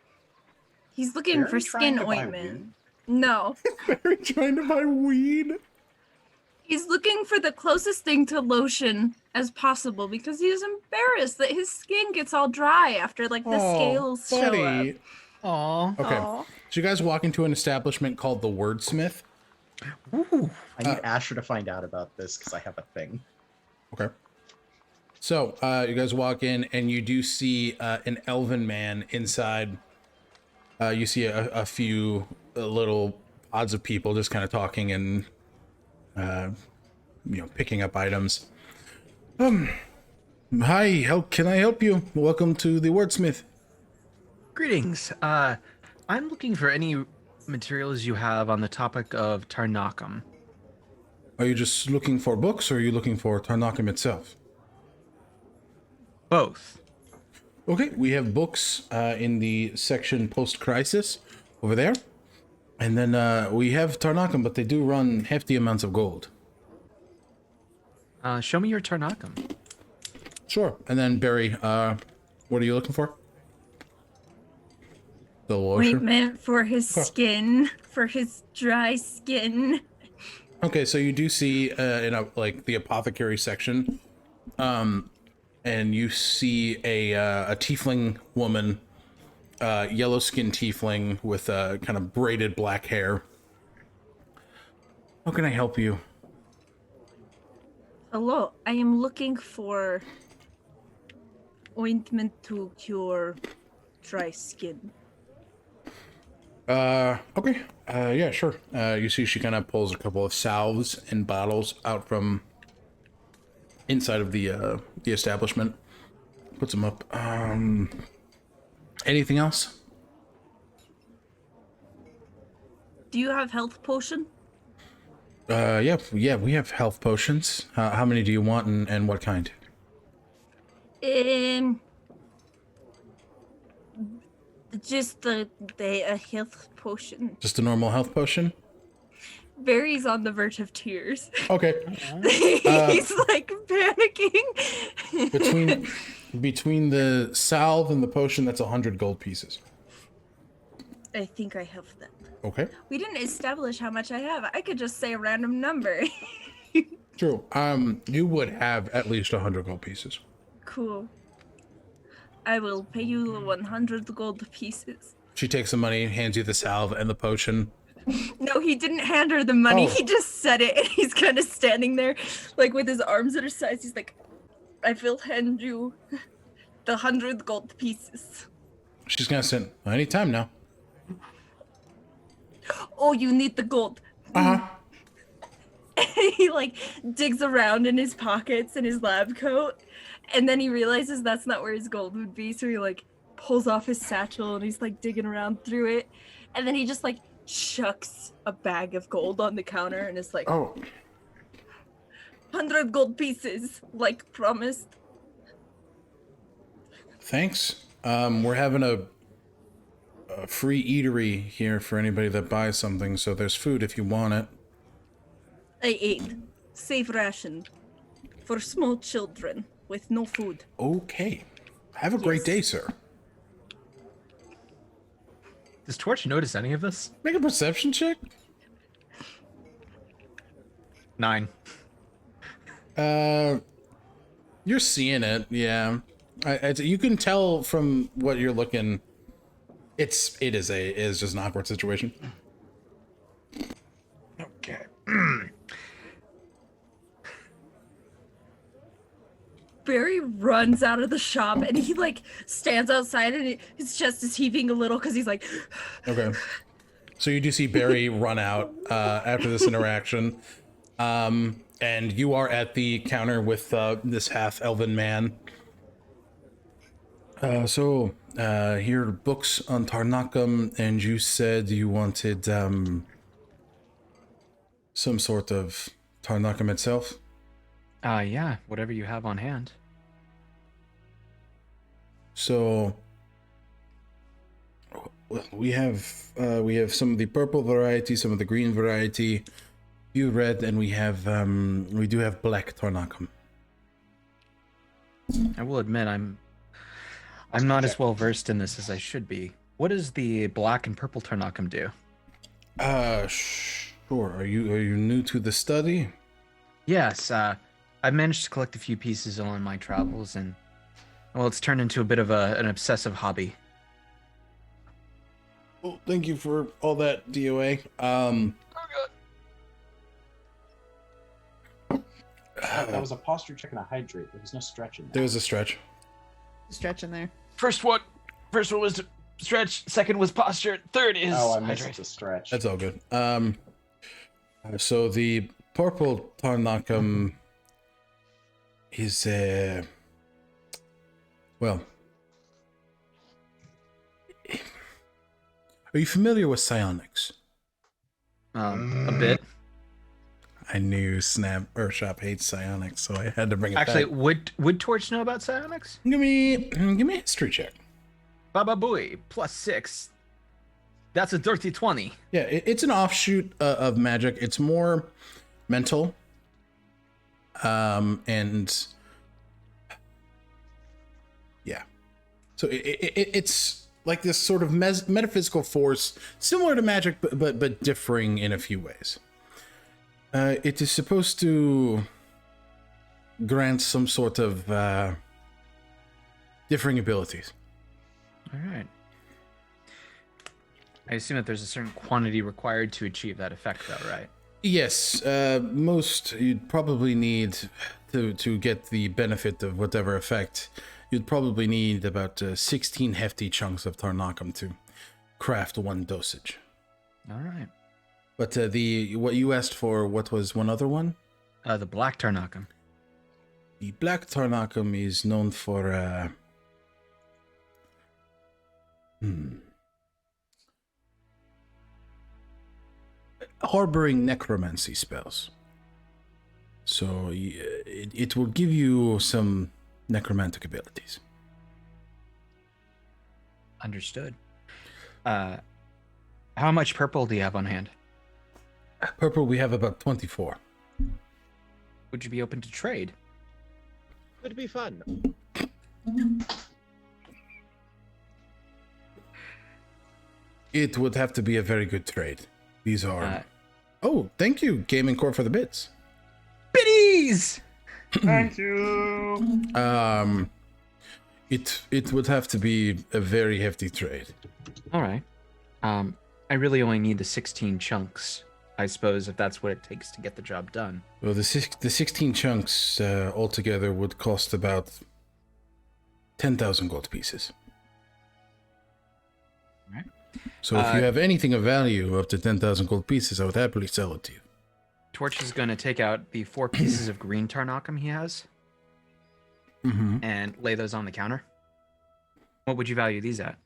He's looking Barry for trying skin to buy ointment. weed? No. Barry trying to buy weed. He's looking for the closest thing to lotion as possible because he's embarrassed that his skin gets all dry after like the scales show up. Aw. Okay. Aw. So you guys walk into an establishment called the Wordsmith. Ooh. I need Asher to find out about this because I have a thing. Okay. So you guys walk in and you do see an elven man inside. You see a few little odds of people just kind of talking and picking up items. Hi, how can I help you? Welcome to the Wordsmith. Greetings. I'm looking for any materials you have on the topic of Tarnakum. Are you just looking for books, or are you looking for Tarnakum itself? Both. Okay, we have books in the section post-crisis over there. And then we have Tarnakum, but they do run hefty amounts of gold. Show me your Tarnakum. Sure. And then Barry, what are you looking for? The lotion? Ointment for his skin, for his dry skin. Okay, so you do see in the apothecary section, and you see a tiefling woman, yellow skinned tiefling with kind of braided black hair. How can I help you? Hello, I am looking for ointment to cure dry skin. Okay. Yeah, sure. You see she kind of pulls a couple of salves and bottles out from inside of the establishment. Puts them up. Anything else? Do you have health potion? Yeah, we have health potions. How many do you want and what kind? Just a health potion. Just a normal health potion? Barry's on the verge of tears. Okay. He's like panicking. Between the salve and the potion, that's 100 gold pieces. I think I have that. Okay. We didn't establish how much I have. I could just say a random number. True. You would have at least 100 gold pieces. Cool. I will pay you 100 gold pieces. She takes the money, hands you the salve and the potion. No, he didn't hand her the money. Oh. He just said it, and he's kind of standing there, like with his arms at her sides. He's like, I will hand you the 100 gold pieces. She's gonna send anytime now. Oh, you need the gold. Uh-huh. He like digs around in his pockets in his lab coat, and then he realizes that's not where his gold would be, so he like pulls off his satchel and he's like digging around through it, and then he just like chucks a bag of gold on the counter and is like, Oh. 100 gold pieces, like promised. Thanks. We're having a free eatery here for anybody that buys something, so there's food if you want it. I ate safe ration for small children with no food. Okay. Have a great day, sir. Does Torch notice any of this? Make a perception check. 9. You're seeing it, yeah. You can tell from what you're looking. It is just an awkward situation. Okay. Barry runs out of the shop and he like stands outside and his chest is heaving a little because he's like, Okay. So you do see Barry run out after this interaction. And you are at the counter with this half-elven man. So here are books on Tarnakum, and you said you wanted some sort of Tarnakum itself? Yeah, whatever you have on hand. So we have some of the purple variety, some of the green variety, few red, and we do have black Tarnakum. I will admit I'm not as well versed in this as I should be. What does the black and purple Tarnakum do? Sure. Are you new to the study? Yes, I've managed to collect a few pieces on my travels, and well, it's turned into a bit of an obsessive hobby. Well, thank you for all that, DOA. That was a posture check and a hydrate. There was no stretch in there. There was a stretch. Stretch in there. First one was stretch. Second was posture. Third is Oh, I missed hydrate. the stretch. That's all good. So the purple Tarnakum is well. Are you familiar with psionics? A bit. I knew Shop hates psionics, so I had to bring it Actually, back. would Torch know about psionics? Give me a history check. Baba Booey, +6. That's a dirty 20. Yeah, it's an offshoot of magic. It's more mental. And yeah, so it's like this sort of metaphysical force similar to magic, but differing in a few ways. It is supposed to grant some sort of differing abilities. All right. I assume that there's a certain quantity required to achieve that effect, though, right? Yes, most you'd probably need to get the benefit of whatever effect. You'd probably need about 16 hefty chunks of Tarnakam to craft one dosage. All right. But what you asked for, what was one other one? The black Tarnakam. The black Tarnakam is known for harboring necromancy spells. So it will give you some necromantic abilities. Understood. How much purple do you have on hand? Purple, we have about 24. Would you be open to trade? Would be fun. It would have to be a very good trade. These are... oh, thank you, Gaming Core, for the bits. Biddies! Thank you. It would have to be a very hefty trade. All right. I really only need the 16 chunks, I suppose, if that's what it takes to get the job done. Well, the 16 chunks altogether would cost about 10,000 gold pieces. All right. So if you have anything of value up to 10,000 gold pieces, I would happily sell it to you. Torch is going to take out the 4 pieces of green Tarnakam he has and lay those on the counter. What would you value these at?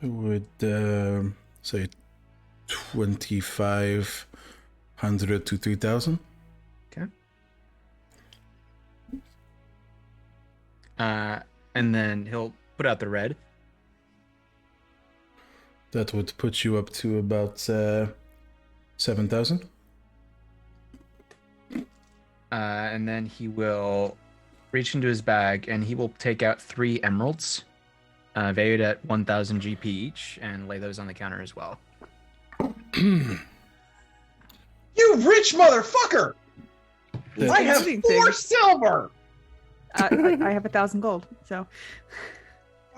I would say 2,500 to 3,000. Okay. And then he'll put out the red. That would put you up to about 7,000. And then he will reach into his bag and he will take out 3 emeralds, valued at 1,000 GP each, and lay those on the counter as well. You rich motherfucker! I have 4 silver! I have 1,000 gold, so...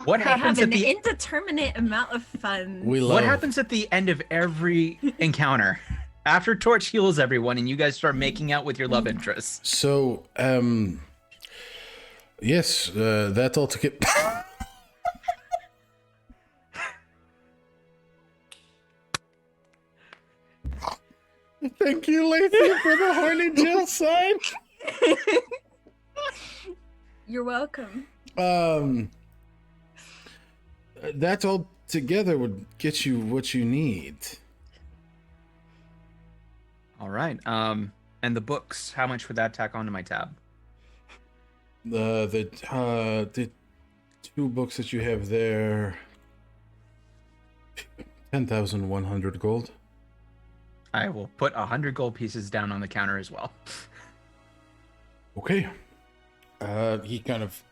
What I happens have at an the indeterminate amount of fun. What happens at the end of every encounter? After Torch heals everyone and you guys start making out with your love interests. So, yes, that all to get... Thank you, Lacey, for the horny Jill sign. You're welcome. That all together would get you what you need. All right. And the books, how much would that tack onto my tab? The 2 books that you have there, 10,100 gold. I will put 100 gold pieces down on the counter as well. Okay. He kind of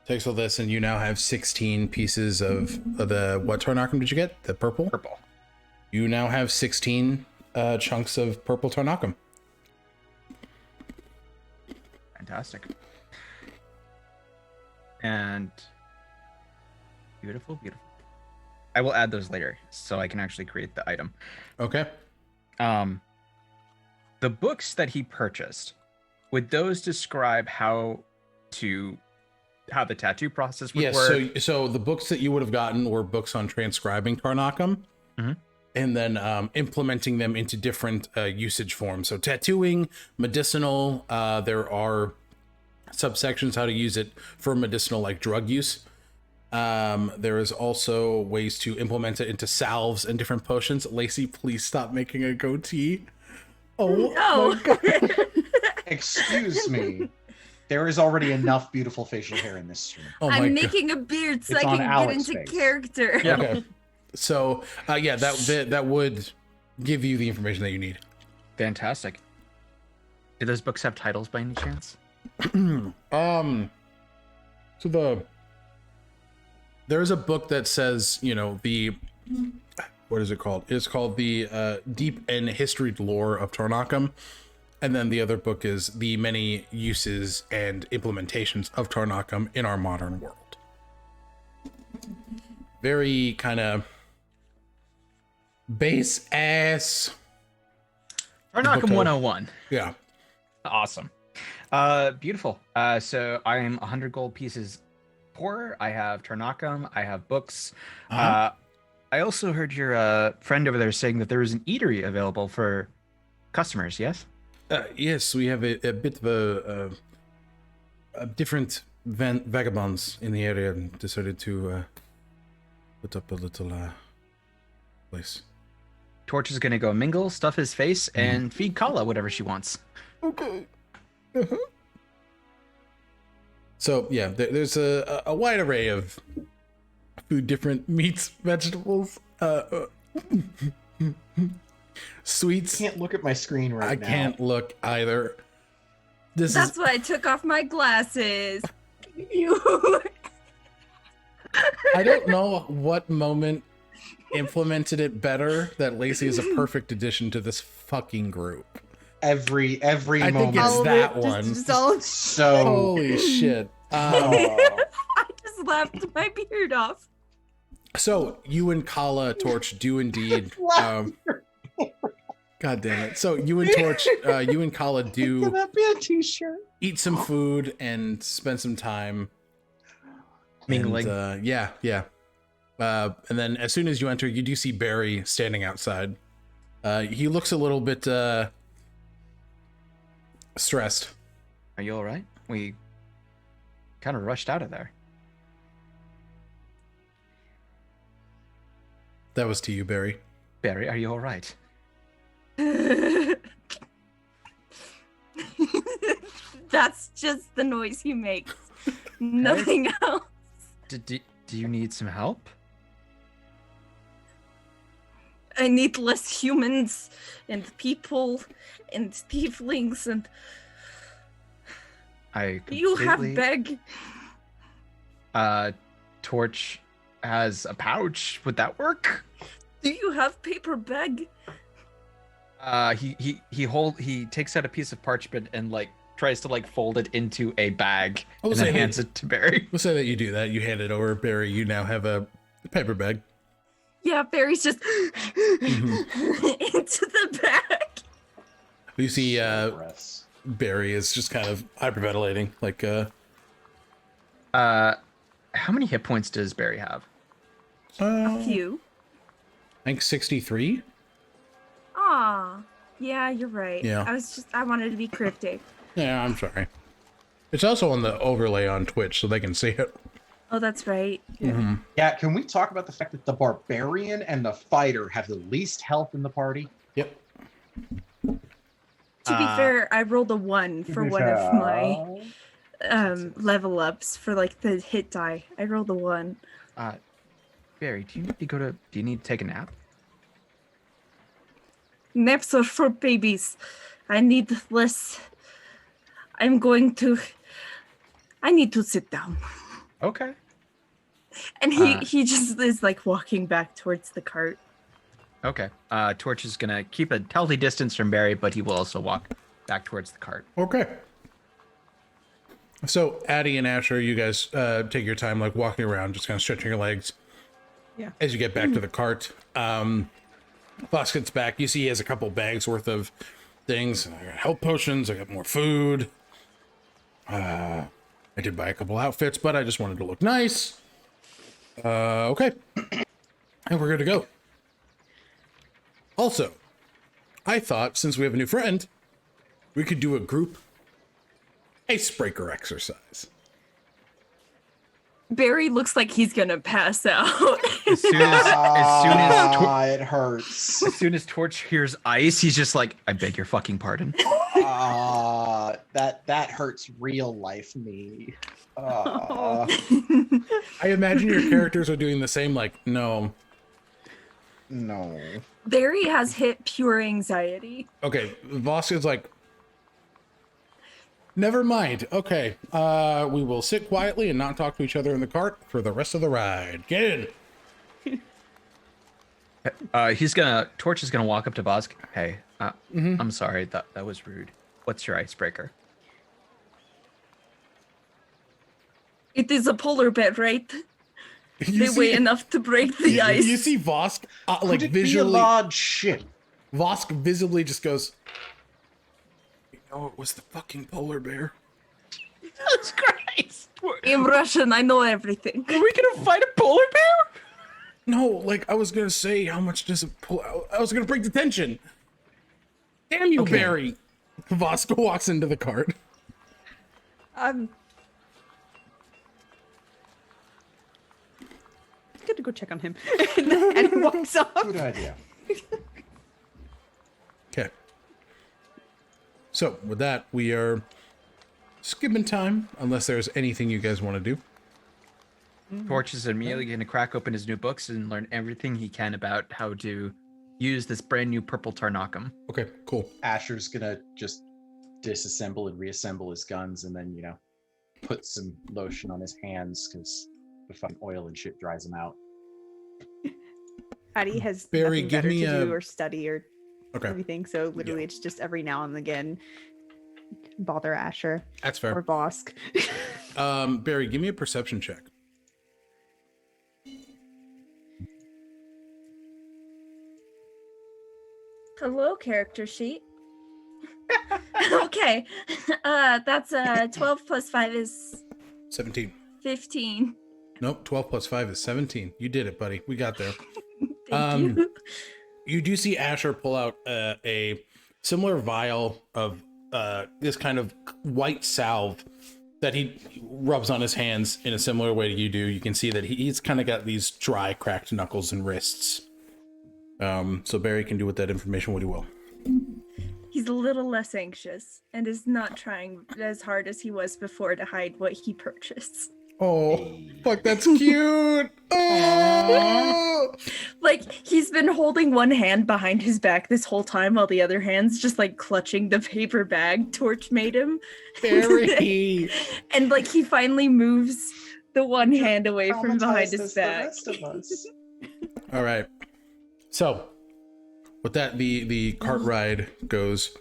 takes all this, and you now have 16 pieces of the... What Tarnakam did you get? The purple? Purple. You now have 16 chunks of purple Tarnakam. Fantastic. And beautiful, beautiful. I will add those later so I can actually create the item. Okay. The books that he purchased, would those describe how the tattoo process would work? So the books that you would have gotten were books on transcribing Tarnakam, and then implementing them into different usage forms. So tattooing, medicinal, there are subsections how to use it for medicinal, like drug use. There is also ways to implement it into salves and different potions. Lacey, please stop making a goatee. Oh No. my God. Excuse me. There is already enough beautiful facial hair in this stream. Oh my I'm God. making a beard so It's I on can get Alec's into face. character. Yeah. Okay. So, yeah, that would give you the information that you need. Fantastic. Do those books have titles by any chance? So there's a book that says, what is it called? It's called the Deep and Historied Lore of Tarnakam. And then the other book is The Many Uses and Implementations of Tarnakam in Our Modern World. Very kind of base ass. Tarnakam 101. Yeah. Awesome. Beautiful. So I am 100 gold pieces poor. I have Tarnakam. I have books. Uh-huh. I also heard your friend over there saying that there is an eatery available for customers, yes? Yes, we have a bit of a different vagabonds in the area and decided to put up a little place. Torch is going to go mingle, stuff his face, and feed Kala whatever she wants. Okay. So yeah, there's a wide array of food, different meats, vegetables, sweets. I can't look at my screen right I now. can't look either. That's why I took off my glasses. You. I don't know what moment implemented it better that Lacey is a perfect addition to this fucking group. Every I think moment. it's All of that it, one. Just all. So Holy shit. I just laughed my beard off. So you and Kala Torch do indeed. God damn it! So you and Torch, you and Kala Can do that be a t-shirt? eat some food and spend some time Mingling. And, yeah. And then as soon as you enter, you do see Barry standing outside. He looks a little bit stressed. Are you all right? We kind of rushed out of there. That was to you, Barry. Barry, are you all right? That's just the noise he makes. Nothing else. Do you need some help? I need less humans and people and tieflings and I you have completely- beg. Torch has a pouch. Would that work? Do you have paper bag? He takes out a piece of parchment and like tries to like fold it into a bag I will and then say hands it to Barry. We'll say that you do that. You hand it over, Barry. You now have a paper bag. Yeah, Barry's just Mm-hmm. into the bag. You see Press. Barry is just kind of hyperventilating, like How many hit points does Barry have? A few. I think 63. Aw. Yeah, you're right. Yeah. I wanted to be cryptic. Yeah, I'm sorry. It's also on the overlay on Twitch, so they can see it. Oh, that's right. Yeah, can we talk about the fact that the barbarian and the fighter have the least health in the party? Yep. To be fair, I rolled a 1 for one of my level ups for like the hit die. I rolled a 1. Barry, do you need to take a nap? Naps are for babies. I need less. I need to sit down. Okay. And he just is like walking back towards the cart. Okay. Torch is gonna keep a healthy distance from Barry, but he will also walk back towards the cart. Okay. So Addie and Asher, you guys take your time like walking around, just kind of stretching your legs. Yeah. As you get back to the cart, Fox gets back. You see he has a couple bags worth of things. I got health potions. I got more food. I did buy a couple outfits, but I just wanted to look nice. Okay. And we're good to go. Also, I thought since we have a new friend, we could do a group icebreaker exercise. Barry looks like he's gonna pass out. As soon as it hurts. as soon as Torch hears ice, he's just like, "I beg your fucking pardon." That hurts real life me. I imagine your characters are doing the same, like, no. Barry has hit pure anxiety. Okay, Vosk is like, never mind. Okay, we will sit quietly and not talk to each other in the cart for the rest of the ride. Get in. Torch is gonna walk up to Vosk. Hey, I'm sorry, that was rude. What's your icebreaker? It is a polar bear, right? You They see- weigh enough to break the ice. You see Vosk, like, Could it be a visually, large ship? Vosk visibly just goes, you know, it was the fucking polar bear. Jesus Christ! In Russian, I know everything. Are we gonna fight a polar bear? No, like, I was gonna say, how much does it pull? I was gonna break the tension. Damn you, Okay. Barry. Vosk walks into the cart. I'm gonna go check on him. And he walks off. Good idea. Okay. So, with that, we are skipping time, unless there's anything you guys want to do. Torch is immediately going to crack open his new books and learn everything he can about how to use this brand new purple Tarnakum. Okay, cool. Asher's gonna just disassemble and reassemble his guns, and then put some lotion on his hands because the fucking oil and shit dries them out. Addie has Barry, nothing give better me to a- do or study or Okay, everything, so literally it's just every now and again bother Asher that's or fair. Vosk. Barry, give me a perception check. Hello, character sheet. Okay. That's 12 plus 5 is 17. 15. Nope, 12 plus 5 is 17. You did it, buddy. We got there. Thank you. You do see Asher pull out a similar vial of this kind of white salve that he rubs on his hands in a similar way to you do. You can see that he's kind of got these dry, cracked knuckles and wrists. So Barry can do with that information what he will. He's a little less anxious and is not trying as hard as he was before to hide what he purchased. Oh, fuck, that's cute. Oh. Like, he's been holding one hand behind his back this whole time while the other hand's just like clutching the paper bag Torch made him. Barry. And like he finally moves the one hand away from behind his back. All right. So, with that, the cart ride goes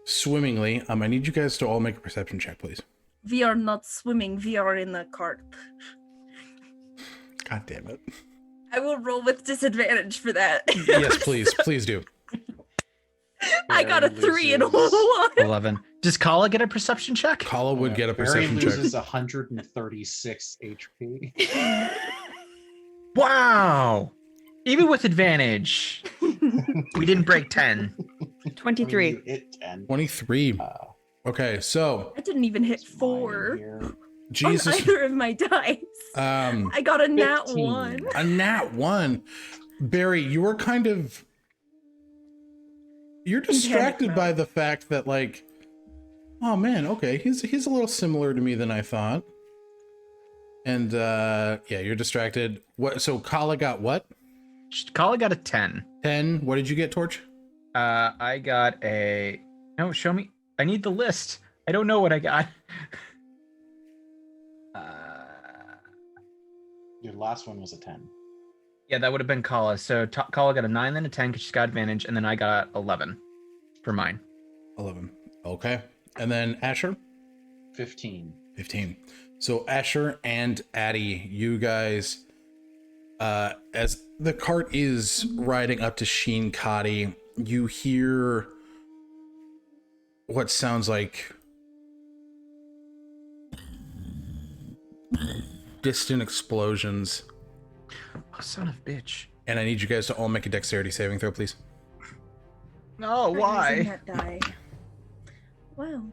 swimmingly. I need you guys to all make a perception check, please. We are not swimming, we are in a cart. God damn it. I will roll with disadvantage for that. Yes, please. Please do. I got a Barry 3 and a loses. 1. 11. Does Kala get a perception check? Kala would get a Barry perception check. loses 136 HP. Wow! Even with advantage, we didn't break 10. 23. You hit 10. 23. Okay, so I didn't even hit 4 on Jesus. either of my dice. I got a nat 15. 1. A nat 1. Barry, you were kind of, you're distracted mode. by the fact that, like, oh man, okay, he's a little similar to me than I thought. And yeah, you're distracted. What? So Kala got what? Kala got a 10. 10. What did you get, Torch? I got a... No, show me. I need the list. I don't know what I got. Your last one was a 10. Yeah, that would have been Kala. So Kala got a 9, then a 10 because she's got advantage, and then I got 11 for mine. 11. Okay. And then Asher? 15. 15. So Asher and Addie, you guys, as the cart is riding up to Sheen Kadi, you hear what sounds like distant explosions. Oh, son of a bitch. And I need you guys to all make a dexterity saving throw, please. No, Using why? that die. Wow.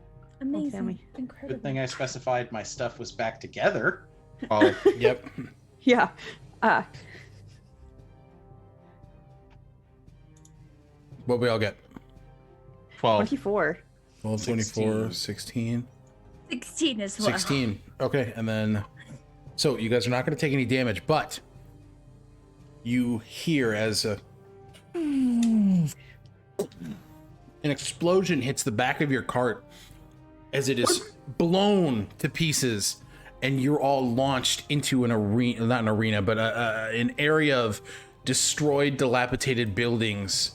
Amazing. family. Incredible. Good thing I specified my stuff was back together. Oh, Yep. Yeah. What we all get? 12. 24. 12, 24, 16. 16 as well. 16. Okay, and then... So, you guys are not going to take any damage, but... You hear as an explosion hits the back of your cart as it is blown to pieces, and you're all launched into an arena, not an arena, but an area of destroyed, dilapidated buildings.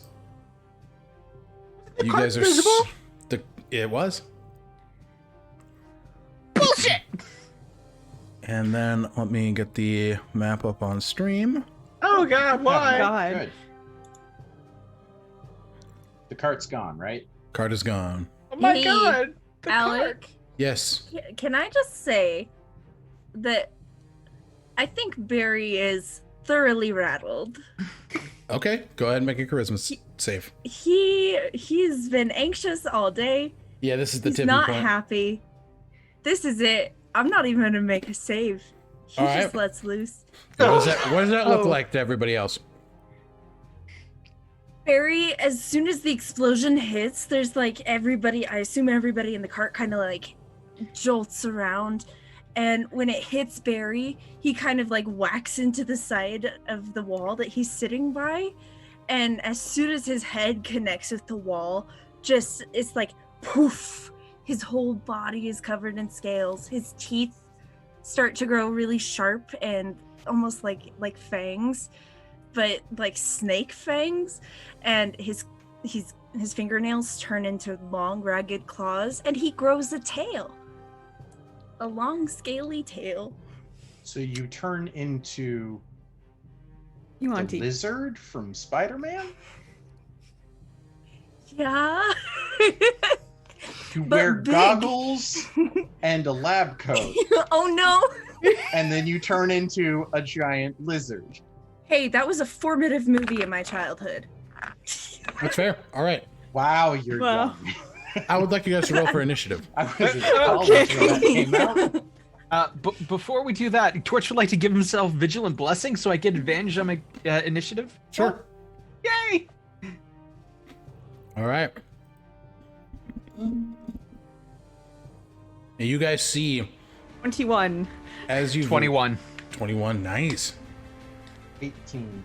You guys are visible? It was. Bullshit! And then let me get the map up on stream. Oh god, why? God. Good. The cart's gone, right? Cart is gone. Oh my Hey, god. The Alec, cart. Yes. can I just say that I think Barry is thoroughly rattled. Okay, go ahead and make a charisma save. He's been anxious all day. Yeah, this is the He's tipping not point. happy. This is it. I'm not even gonna make a save. He All just right. lets loose. What does that look Oh. like to everybody else? Barry, as soon as the explosion hits, there's like everybody, I assume everybody in the cart kind of like jolts around. And when it hits Barry, he kind of like whacks into the side of the wall that he's sitting by. And as soon as his head connects with the wall, just it's like poof, his whole body is covered in scales. His teeth start to grow really sharp and almost like fangs, but like snake fangs, and his fingernails turn into long ragged claws, and he grows a tail, a long scaly tail. So you turn into You the want to? lizard from Spider-Man? Yeah. You But wear big. goggles and a lab coat, Oh no. and then you turn into a giant lizard. Hey, that was a formative movie in my childhood. That's fair. All right. Wow, you're Well. young. I would like you guys to roll for initiative. I was in college when that came out. Before we do that, Torch would like to give himself Vigilant Blessing so I get advantage on my initiative. Sure. Yay! All right. And you guys see 21. as you 21. 21. Nice. 18.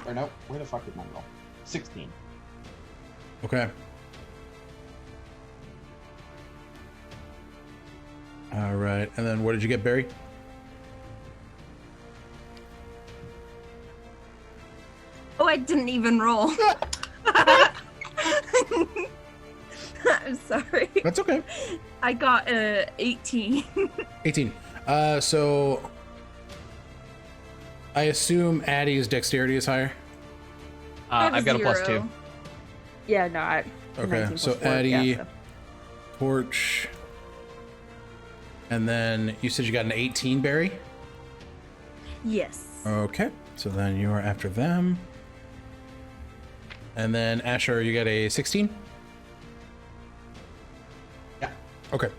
Or no, where the fuck did mine roll? 16. Okay. All right. And then what did you get, Barry? Oh, I didn't even roll. I'm sorry. That's okay. I got 18. 18. So I assume Addie's dexterity is higher. I've got a +2. 0. Yeah, no. Okay, 19 so plus 4, Addie, yeah, Torch, and then you said you got an 18, Barry? Yes. Okay, so then you are after them. And then Asher, you got a 16? Yeah. Okay.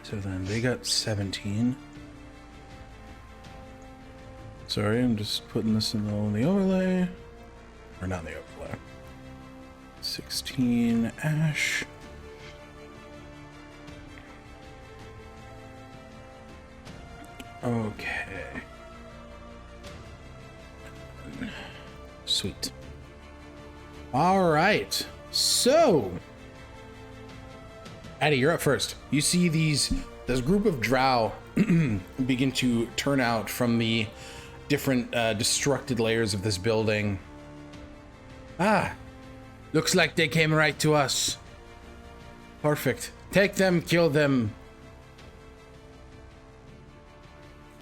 So then they got 17. Sorry, I'm just putting this in the overlay. Or not in the overlay. 16, Ash. Okay. Sweet. All right. So, Addie, you're up first. You see this group of Drow begin to turn out from the different destructed layers of this building. Ah, looks like they came right to us. Perfect. Take them, kill them.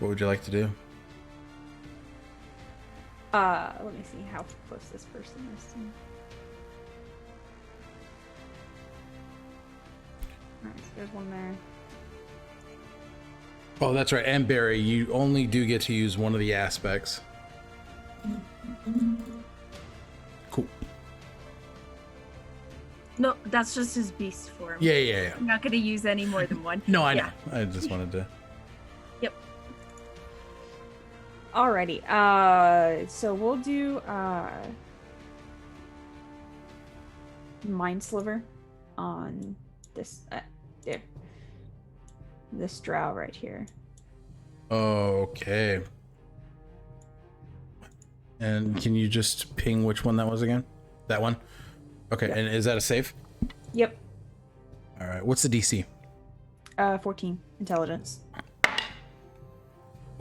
What would you like to do? Let me see how close this person is to me. Alright, so there's one there. Oh, that's right. And Barry, you only do get to use one of the aspects. Cool. No, that's just his beast form. Yeah. I'm not going to use any more than one. No, I know. Yeah. I just wanted to Alrighty. So we'll do Mind Sliver on this this drow right here. Okay. And can you just ping which one that was again? That one? Okay, Yep. and is that a save? Yep. All right, what's the DC? 14 intelligence.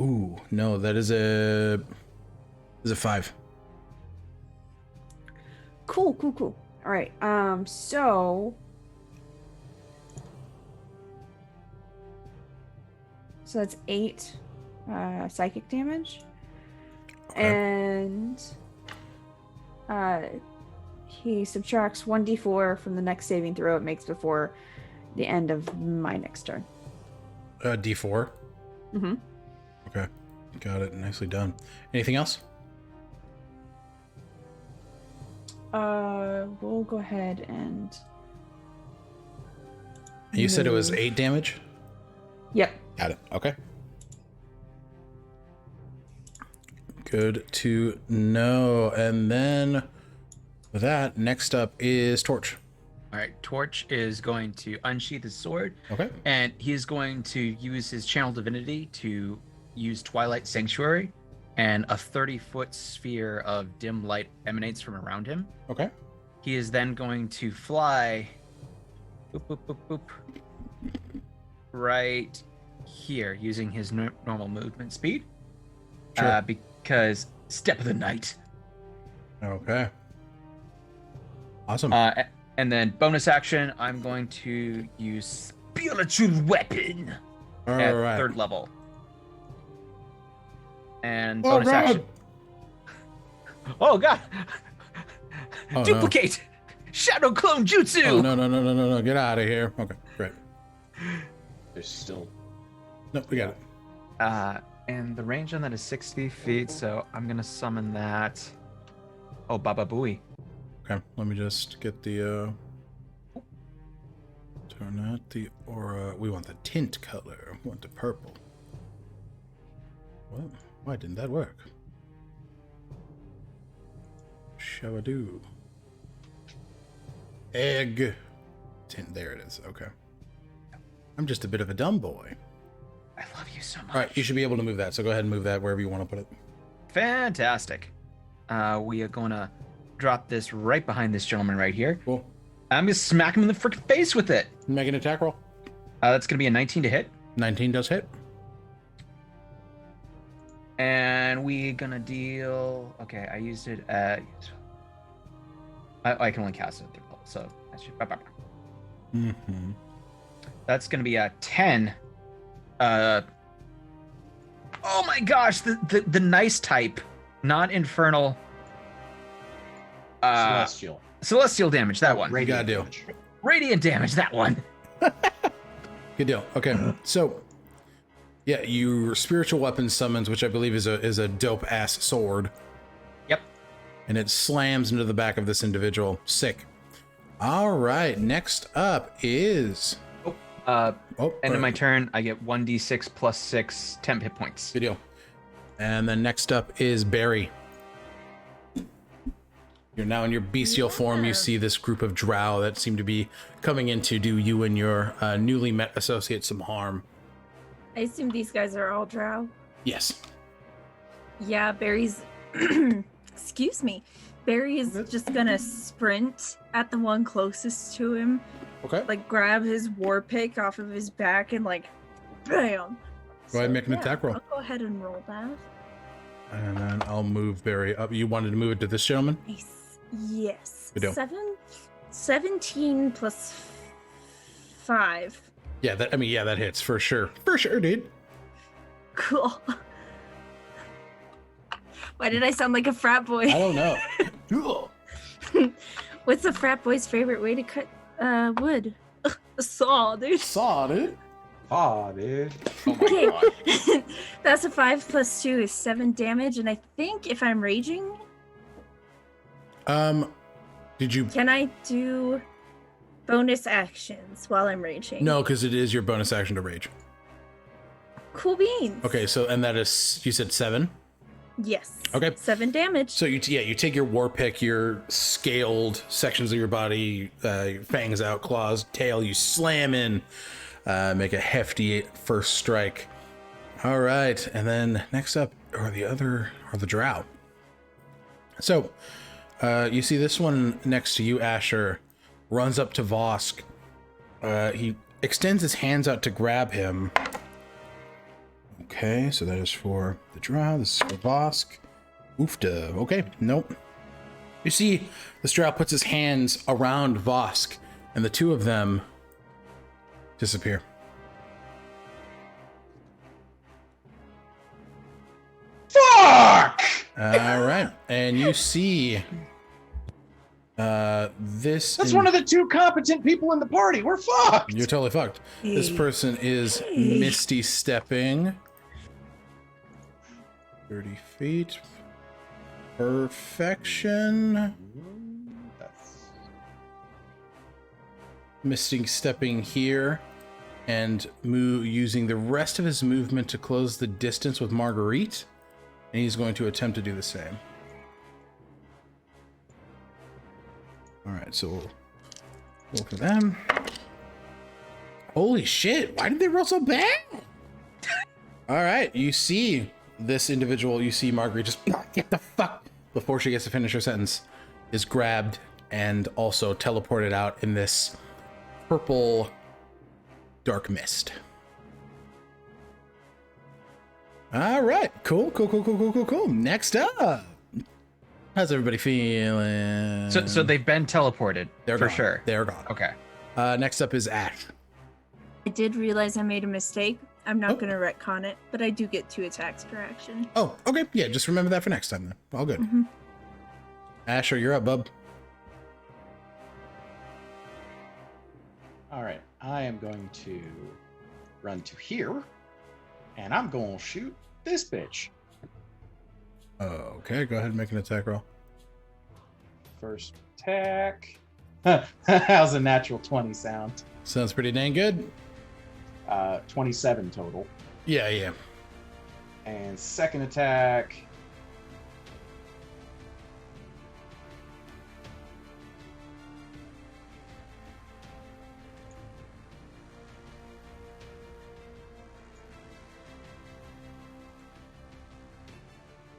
Ooh, no, that is a 5. Cool. All right. So that's 8 psychic damage. Okay. And he subtracts 1d4 from the next saving throw it makes before the end of my next turn. D4. Mm-hmm. Okay, got it. Nicely done. Anything else? We'll go ahead and. You said it was move. 8 damage? Yep. Got it. Okay. Good to know. And then with that, next up is Torch. All right, Torch is going to unsheath his sword, Okay. and he's going to use his channel divinity to use Twilight Sanctuary, and a 30-foot sphere of dim light emanates from around him. Okay. He is then going to fly boop, boop, boop, boop, right here using his normal movement speed. Sure. Because Step of the Night. Okay. Awesome. And then bonus action, I'm going to use Spiritual Weapon All at right. 3rd level. And Oh, bonus God. action. Oh god! Oh, Duplicate! Shadow Clone Jutsu! Oh, no. Get out of here. Okay, great. There's still. Nope, we got it. And the range on that is 60 feet, so I'm gonna summon that. Oh, Baba Booey. Okay, let me just get the turn out the aura. We want the tint color. We want the purple. What? Why didn't that work? Shall I do? Egg. Tint. There it is. Okay. I'm just a bit of a dumb boy. I love you so much. All right, you should be able to move that. So go ahead and move that wherever you want to put it. Fantastic. We are gonna drop this right behind this gentleman right here. Cool. I'm gonna smack him in the freaking face with it. Make an attack roll. That's gonna be a 19 to hit. 19 does hit. And we're gonna deal. Okay, I used it at. I can only cast it at 3rd level, so that should. Mm-hmm. That's gonna be a 10. Oh my gosh, the nice type, not infernal. Celestial damage, that one. Radiant deal. damage. Radiant damage, that one. Good deal. Okay, so yeah, your spiritual weapon summons, which I believe is a dope ass sword. Yep. And it slams into the back of this individual. Sick. All right, next up is End of my turn, I get 1d6 plus 6 temp hit points. Good deal. And then next up is Barry. You're now in your bestial form. You see this group of drow that seem to be coming in to do you and your newly met associate some harm. I assume these guys are all drow. Yes. Yeah, Barry's. Excuse me. Barry is just gonna sprint at the one closest to him. Okay. Like grab his war pick off of his back and like, bam. Go ahead and make an attack roll. I'll go ahead and roll that. And then I'll move Barry up. You wanted to move it to this gentleman? Nice. Yes. Good deal. 17 plus 5. Yeah, that hits for sure. For sure, dude. Cool. Why did I sound like a frat boy? I don't know. What's a frat boy's favorite way to cut wood? A saw, dude. Saw, dude. Aw, dude. Oh my Okay. god. That's a 5 plus 2 is 7 damage, and I think if I'm raging, Did you? can I do bonus actions while I'm raging? No, because it is your bonus action to rage. Cool beans. Okay, so and that is you said 7. Yes. Okay. 7 damage. So you take your war pick, your scaled sections of your body, fangs out, claws, tail, you slam in, make a hefty first strike. All right, and then next up are the Drow. So you see this one next to you, Asher, runs up to Vosk. He extends his hands out to grab him. Okay, so that is for the Drow. This is for Vosk. Oofda. Okay, nope. You see, the Drow puts his hands around Vosk, and the two of them disappear. Fuck! All right, and you see this. That's one of the 2 competent people in the party. We're fucked. You're totally fucked. This person is Misty stepping 30 feet. Perfection. Misty stepping here and using the rest of his movement to close the distance with Marguerite. And he's going to attempt to do the same. All right, so we'll roll for them. Holy shit, why did they roll so bad? All right, you see this individual, you see Marguerite just get the fuck before she gets to finish her sentence, is grabbed and also teleported out in this purple dark mist. All right, cool. Next up, how's everybody feeling? So they've been teleported. They're for gone. sure. They're gone. Okay. Next up is Ash. I did realize I made a mistake. I'm not going to retcon it, but I do get 2 attacks per action. Oh, okay. Yeah, just remember that for next time then. All good. Mm-hmm. Asher, you're up, bub. All right, I am going to run to here, and I'm going to shoot this bitch. Okay, go ahead and make an attack roll. First attack. How's a natural 20 sound? Sounds pretty dang good. 27 total. Yeah. And second attack.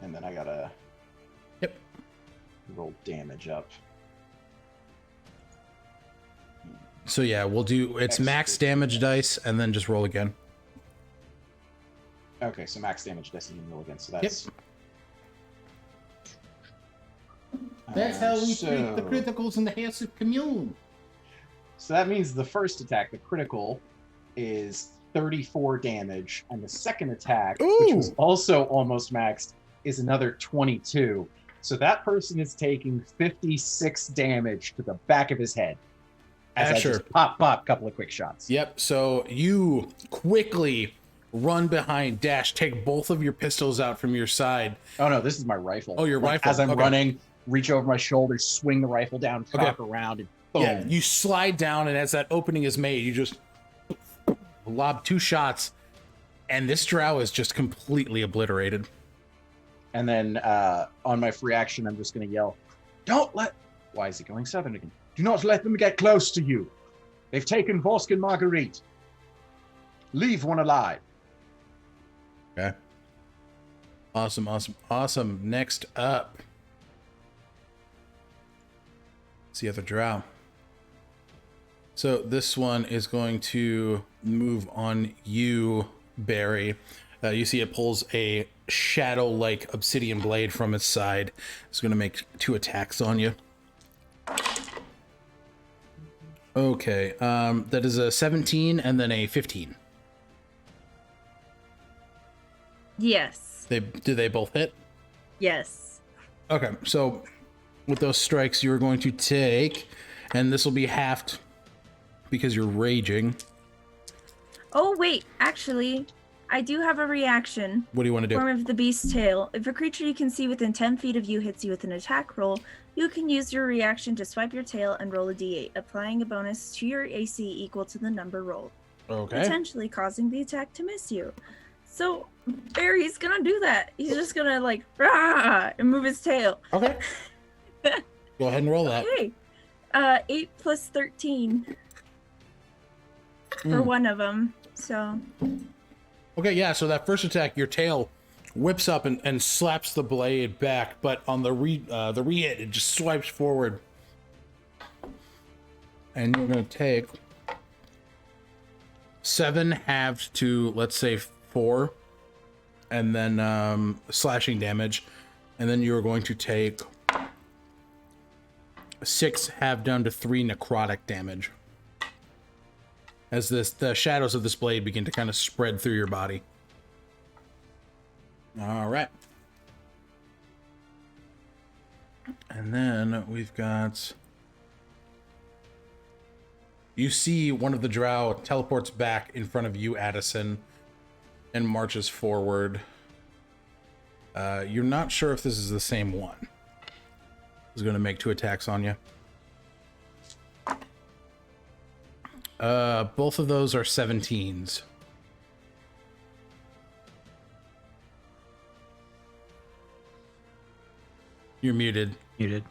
And then I gotta roll damage up. So yeah, we'll do it's max damage dice and then just roll again. Okay, so max damage dice and then roll again. So that's That's how we so- treat the criticals in the House of Commune. So that means the first attack, the critical, is 34 damage, and the second attack, which was also almost maxed, is another 22. So that person is taking 56 damage to the back of his head. As I just pop, couple of quick shots. Yep. So you quickly run behind Dash, take both of your pistols out from your side. Oh no, this is my rifle. Oh, your rifle. As I'm Okay. running, reach over my shoulder, swing the rifle down, cock around, and boom. Yeah, you slide down, and as that opening is made, you just lob 2 shots, and this Drow is just completely obliterated. And then on my free action, I'm just going to yell, "Don't let..." Why is he going 7 again? "Do not let them get close to you. They've taken Vosk and Marguerite. Leave one alive." Okay. Awesome. Next up, it's the other Drow. So this one is going to move on you, Barry. You see it pulls a shadow-like obsidian blade from its side. It's going to make 2 attacks on you. Okay, that is a 17 and then a 15. Yes. Do they both hit? Yes. Okay, so with those strikes, you're going to take, and this will be halved because you're raging. Oh, wait. Actually, I do have a reaction. What do you want to do? Form of the beast's tail. If a creature you can see within 10 feet of you hits you with an attack roll, you can use your reaction to swipe your tail and roll a d8, applying a bonus to your AC equal to the number rolled, Okay. potentially causing the attack to miss you. So Barry's gonna do that. He's just gonna like rah, and move his tail. Okay. Go ahead and roll that. Okay. 8 plus 13 for one of them. So. Okay, yeah. So that first attack, your tail whips up and slaps the blade back, but on the re-hit, it just swipes forward, and you're gonna take 7 halved to, let's say, 4, and then slashing damage, and then you're going to take 6 halved down to 3 necrotic damage as the shadows of this blade begin to kind of spread through your body. All right. And then we've got... You see one of the Drow teleports back in front of you, Addison, and marches forward. You're not sure if this is the same one. He's going to make 2 attacks on you. Both of those are 17s. You're muted. Muted.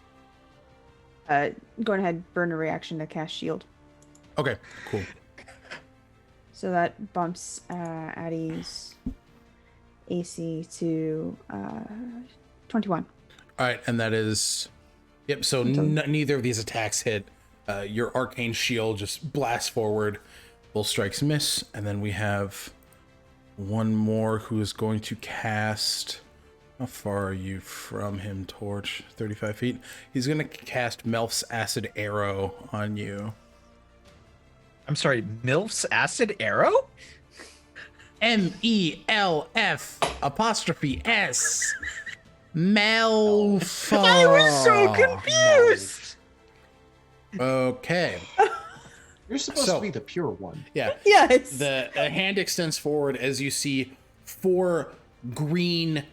Go ahead, burn a reaction to cast shield. Okay, cool. So that bumps Addie's AC to 21. All right, and that is... Yep, so neither of these attacks hit. Your arcane shield just blasts forward. Both strikes miss, and then we have one more who is going to cast... How far are you from him, Torch? 35 feet? He's going to cast Melf's Acid Arrow on you. I'm sorry, MILF's Acid Arrow? MELF apostrophe S. Melf. I was so confused! Okay. You're supposed So- to be the pure one. Yeah. Yes. The hand extends forward as you see 4 green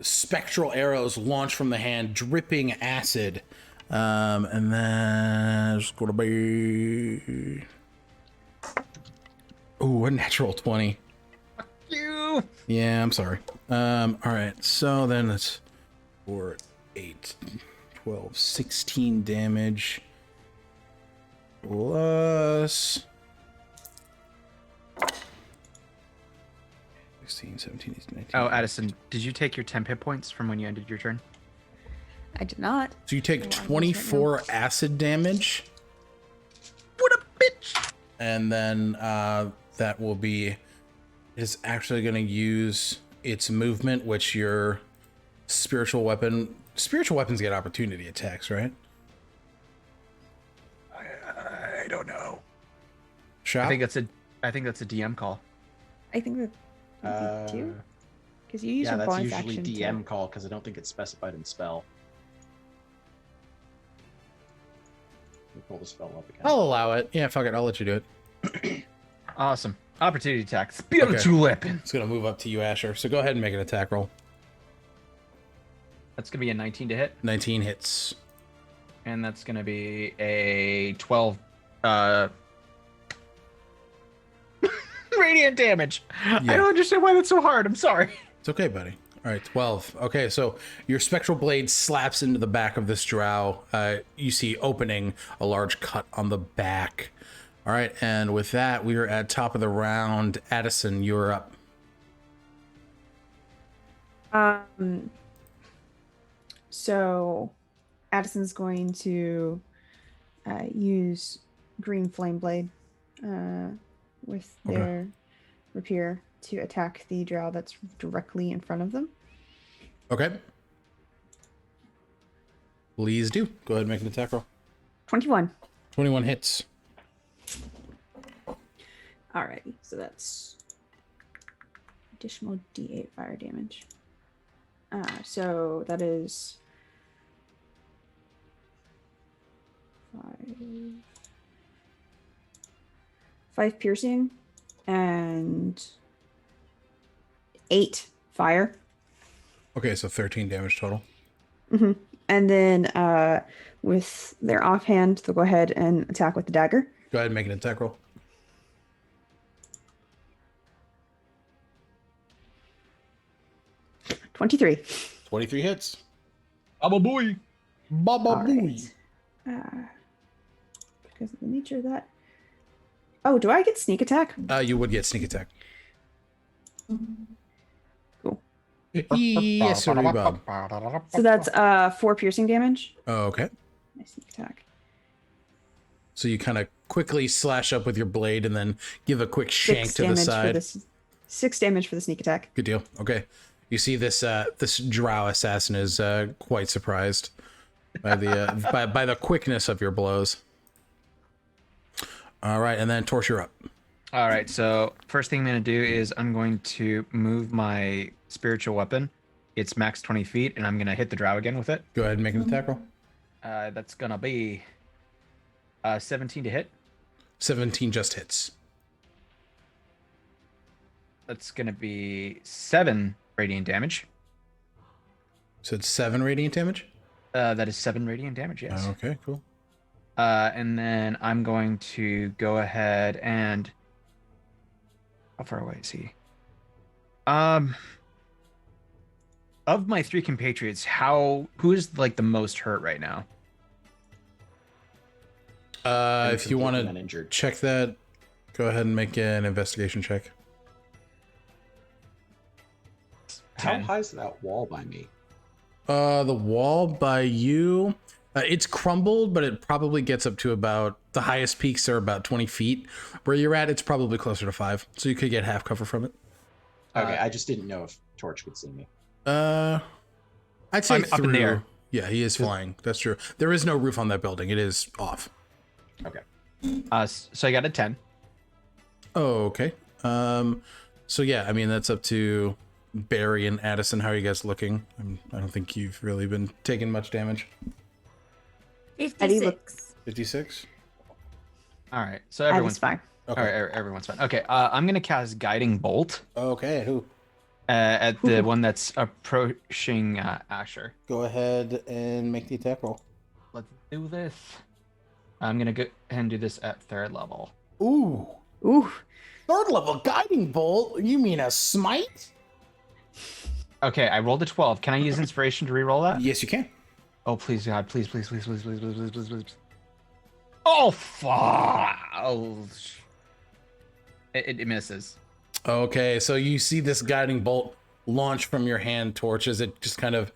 spectral arrows launch from the hand, dripping acid. And then it's going to be... Ooh, a natural 20. You. Yeah, I'm sorry. All right, so then it's 4, 8, 12, 16 damage. Plus 16, 17, 18, 19. Oh, Addison, did you take your 10 hit points from when you ended your turn? I did not. So you take Oh, I just 24 acid damage. What a bitch! And then that will be... Is actually going to use its movement, which your spiritual weapons get opportunity attacks, right? I don't know. Shop? I think that's a DM call. I think that might be 2. Because you use Yeah, your that's bonus usually action DM call because I don't think it's specified in spell. Let me pull the spell up again. I'll allow it. Yeah, fuck it. I'll let you do it. Awesome. Opportunity attack. Speed of Okay. the tulip. It's going to move up to you, Asher. So go ahead and make an attack roll. That's gonna be a 19 to hit, 19 hits. and that's gonna be a 12 radiant damage. Yeah. I don't understand why that's so hard. I'm sorry. It's okay, buddy. All right, 12. Okay, so your spectral blade slaps into the back of this drow. You see opening a large cut on the back. All right, and with that, we are at top of the round. Addison, you're up. So Addison's going to use Green Flame Blade with Okay. their rapier to attack the drow that's directly in front of them. Okay. Please do. Go ahead and make an attack roll. 21. 21 hits. Alrighty, so that's additional D8 fire damage. So that is 5 piercing and 8 fire. Okay, so 13 damage total. Mm-hmm. And then with their offhand, they'll go ahead and attack with the dagger. Go ahead and make an attack roll. 23. 23 hits. Baba boy. Baba All booey. right. Because of the nature of that. Oh, do I get sneak attack? You would get sneak attack. Cool. Yes, sir, Bob. So that's 4 piercing damage. Oh, okay. My sneak attack. So you kind of quickly slash up with your blade and then give a quick 6 shank to the damage side. for this. 6 damage for the sneak attack. Good deal. Okay. You see this this Drow assassin is quite surprised by the by the quickness of your blows. All right, and then Torch, you're up. All right, so first thing I'm going to do is I'm going to move my spiritual weapon. It's max 20 feet, and I'm going to hit the Drow again with it. Go ahead and make an attack roll. That's going to be 17 to hit. 17 just hits. That's going to be 7 radiant damage. So it's 7 radiant damage? That is 7 radiant damage, yes. Okay, cool. And then I'm going to go ahead and... How far away is he? Of my 3 compatriots, who is like the most hurt right now? If you want to uninjured. check that, go ahead and make an investigation check. How 10. high is that wall by me? The wall by you, it's crumbled, but it probably gets up to about, the highest peaks are about 20 feet. Where you're at, it's probably closer to 5, so you could get half cover from it. Okay, I just didn't know if Torch could see me. I'd say I'm up in the air. Yeah, he is flying. That's true. There is no roof on that building. It is off. Okay. So I got a 10. Oh, okay. So yeah, I mean, that's up to Barry and Addison. How are you guys looking? I don't think you've really been taking much damage. 56. 56? All right, so I was everyone's fine. Okay. All right, everyone's fine. Okay, I'm gonna cast Guiding Bolt Okay, who? at the one that's approaching Asher. Go ahead and make the attack roll. Let's do this. I'm gonna go ahead and do this at 3rd level. Ooh. Ooh. 3rd level guiding bolt? You mean a smite? Okay, I rolled a 12. Can I use inspiration to reroll that? Yes, you can. Oh, please, God, please, please, please, please, please, please, please, please, please. Oh, fuck! Oh, it misses. Okay, so you see this guiding bolt launch from your hand, Torch, as it just kind of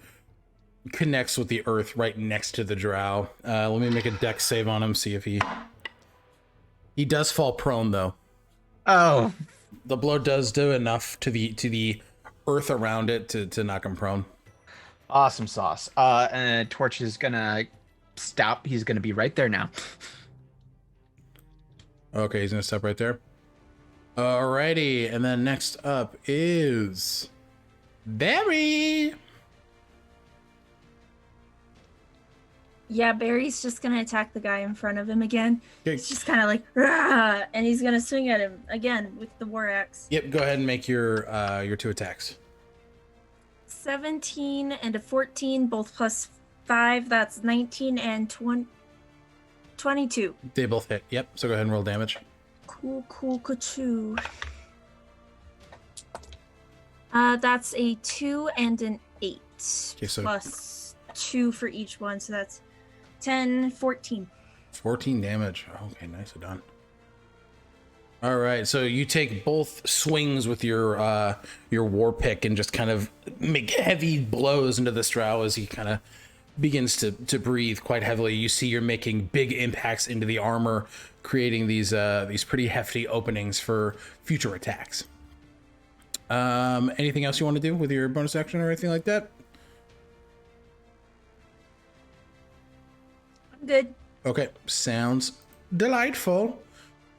connects with the earth right next to the Drow. Let me make a dex save on him, see if he does fall prone though. Oh, The blow does do enough to the earth around it to knock him prone. awesome sauce. And Torch is gonna stop. He's gonna be right there now. Okay, he's gonna stop right there. Alrighty, and then next up is Barry. Yeah, Barry's just gonna attack the guy in front of him again. Okay. It's just kind of like, "Rah!" And he's gonna swing at him again with the war axe. Yep, go ahead and make your 2 attacks. 17 and a 14, both plus 5. That's 19 and 22. They both hit. Yep, so go ahead and roll damage. Cool, two. That's a 2 and an 8. Okay, so- plus 2 for each one, so that's 10, 14. 14 damage. Okay, nicely done. All right, so you take both swings with your war pick and just kind of make heavy blows into this Drow as he kind of begins to breathe quite heavily. You see you're making big impacts into the armor, creating these pretty hefty openings for future attacks. Anything else you want to do with your bonus action or anything like that? I'm good. Okay, sounds delightful.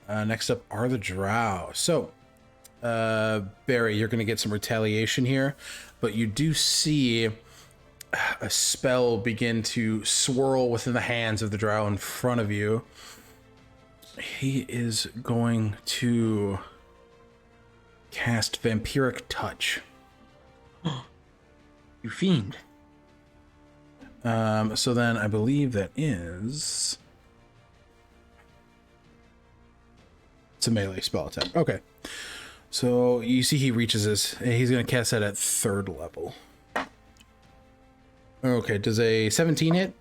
Next up are the Drow. So, Barry, you're going to get some retaliation here, but you do see a spell begin to swirl within the hands of the Drow in front of you. He is going to cast Vampiric Touch. You fiend. So then I believe that is... It's a melee spell attack. Okay. So you see he reaches his... He's going to cast that at 3rd level. Okay, does a 17 hit?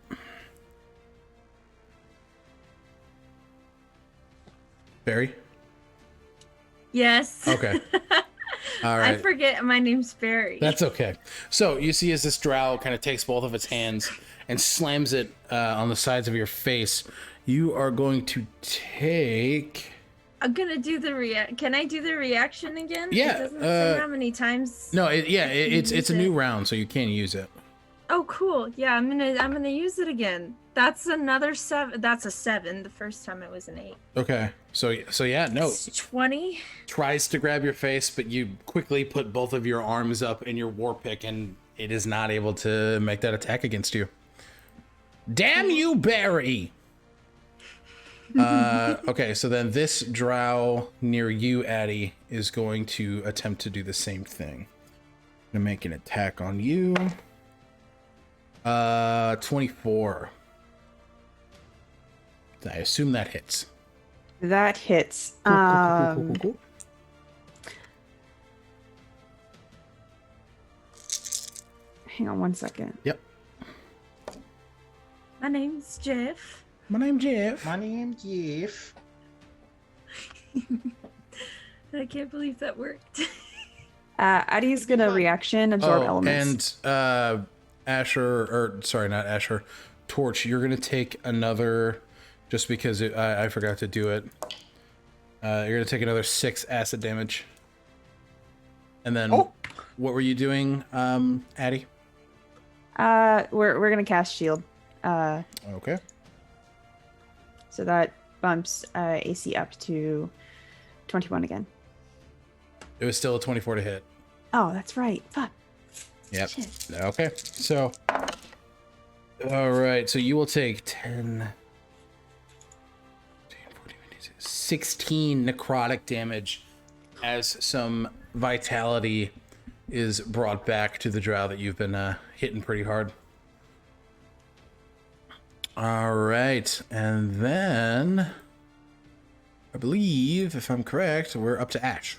Barry? Yes. Okay. All right. I forget my name's Barry. That's okay. So you see as this drow kind of takes both of its hands and slams it on the sides of your face, you are going to take... I'm gonna do the Can I do the reaction again? Yeah, It doesn't say how many times. No, it's use a new it. round, so you can use it. Oh, cool. Yeah, I'm gonna use it again. That's another 7. That's a 7. The first time it was an 8. Okay. So yeah, no. It's 20. Tries to grab your face, but you quickly put both of your arms up in your war pick, and it is not able to make that attack against you. Damn you, Barry! Okay, so then this drow near you, Addie, is going to attempt to do the same thing. Gonna make an attack on you. 24. I assume that hits. That hits. Cool. Hang on 1 second. Yep. My name's Jeff. My name's Jeff. My name's Jeff. I can't believe that worked. Addie's gonna reaction absorb elements. And not Asher, Torch, you're gonna take another, just because I forgot to do it. You're gonna take another 6 acid damage. And then, what were you doing, Addie? We're gonna cast shield. Okay. So that bumps AC up to 21 again. It was still a 24 to hit. Oh, that's right. Fuck. Yep. Shit. Okay. So, all right. So you will take 10, 14, 16 necrotic damage as some vitality is brought back to the drow that you've been hitting pretty hard. All right. And then I believe, if I'm correct, we're up to Ash.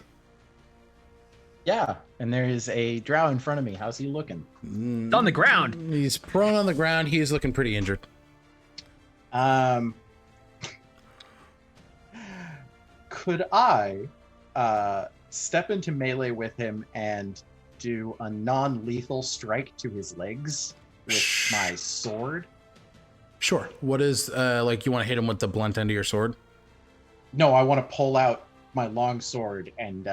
Yeah, and there is a drow in front of me. How's he looking? On the ground. He's prone on the ground. He's looking pretty injured. Could I step into melee with him and do a non-lethal strike to his legs with my sword? Sure. What is, like, you want to hit him with the blunt end of your sword? No, I want to pull out my long sword and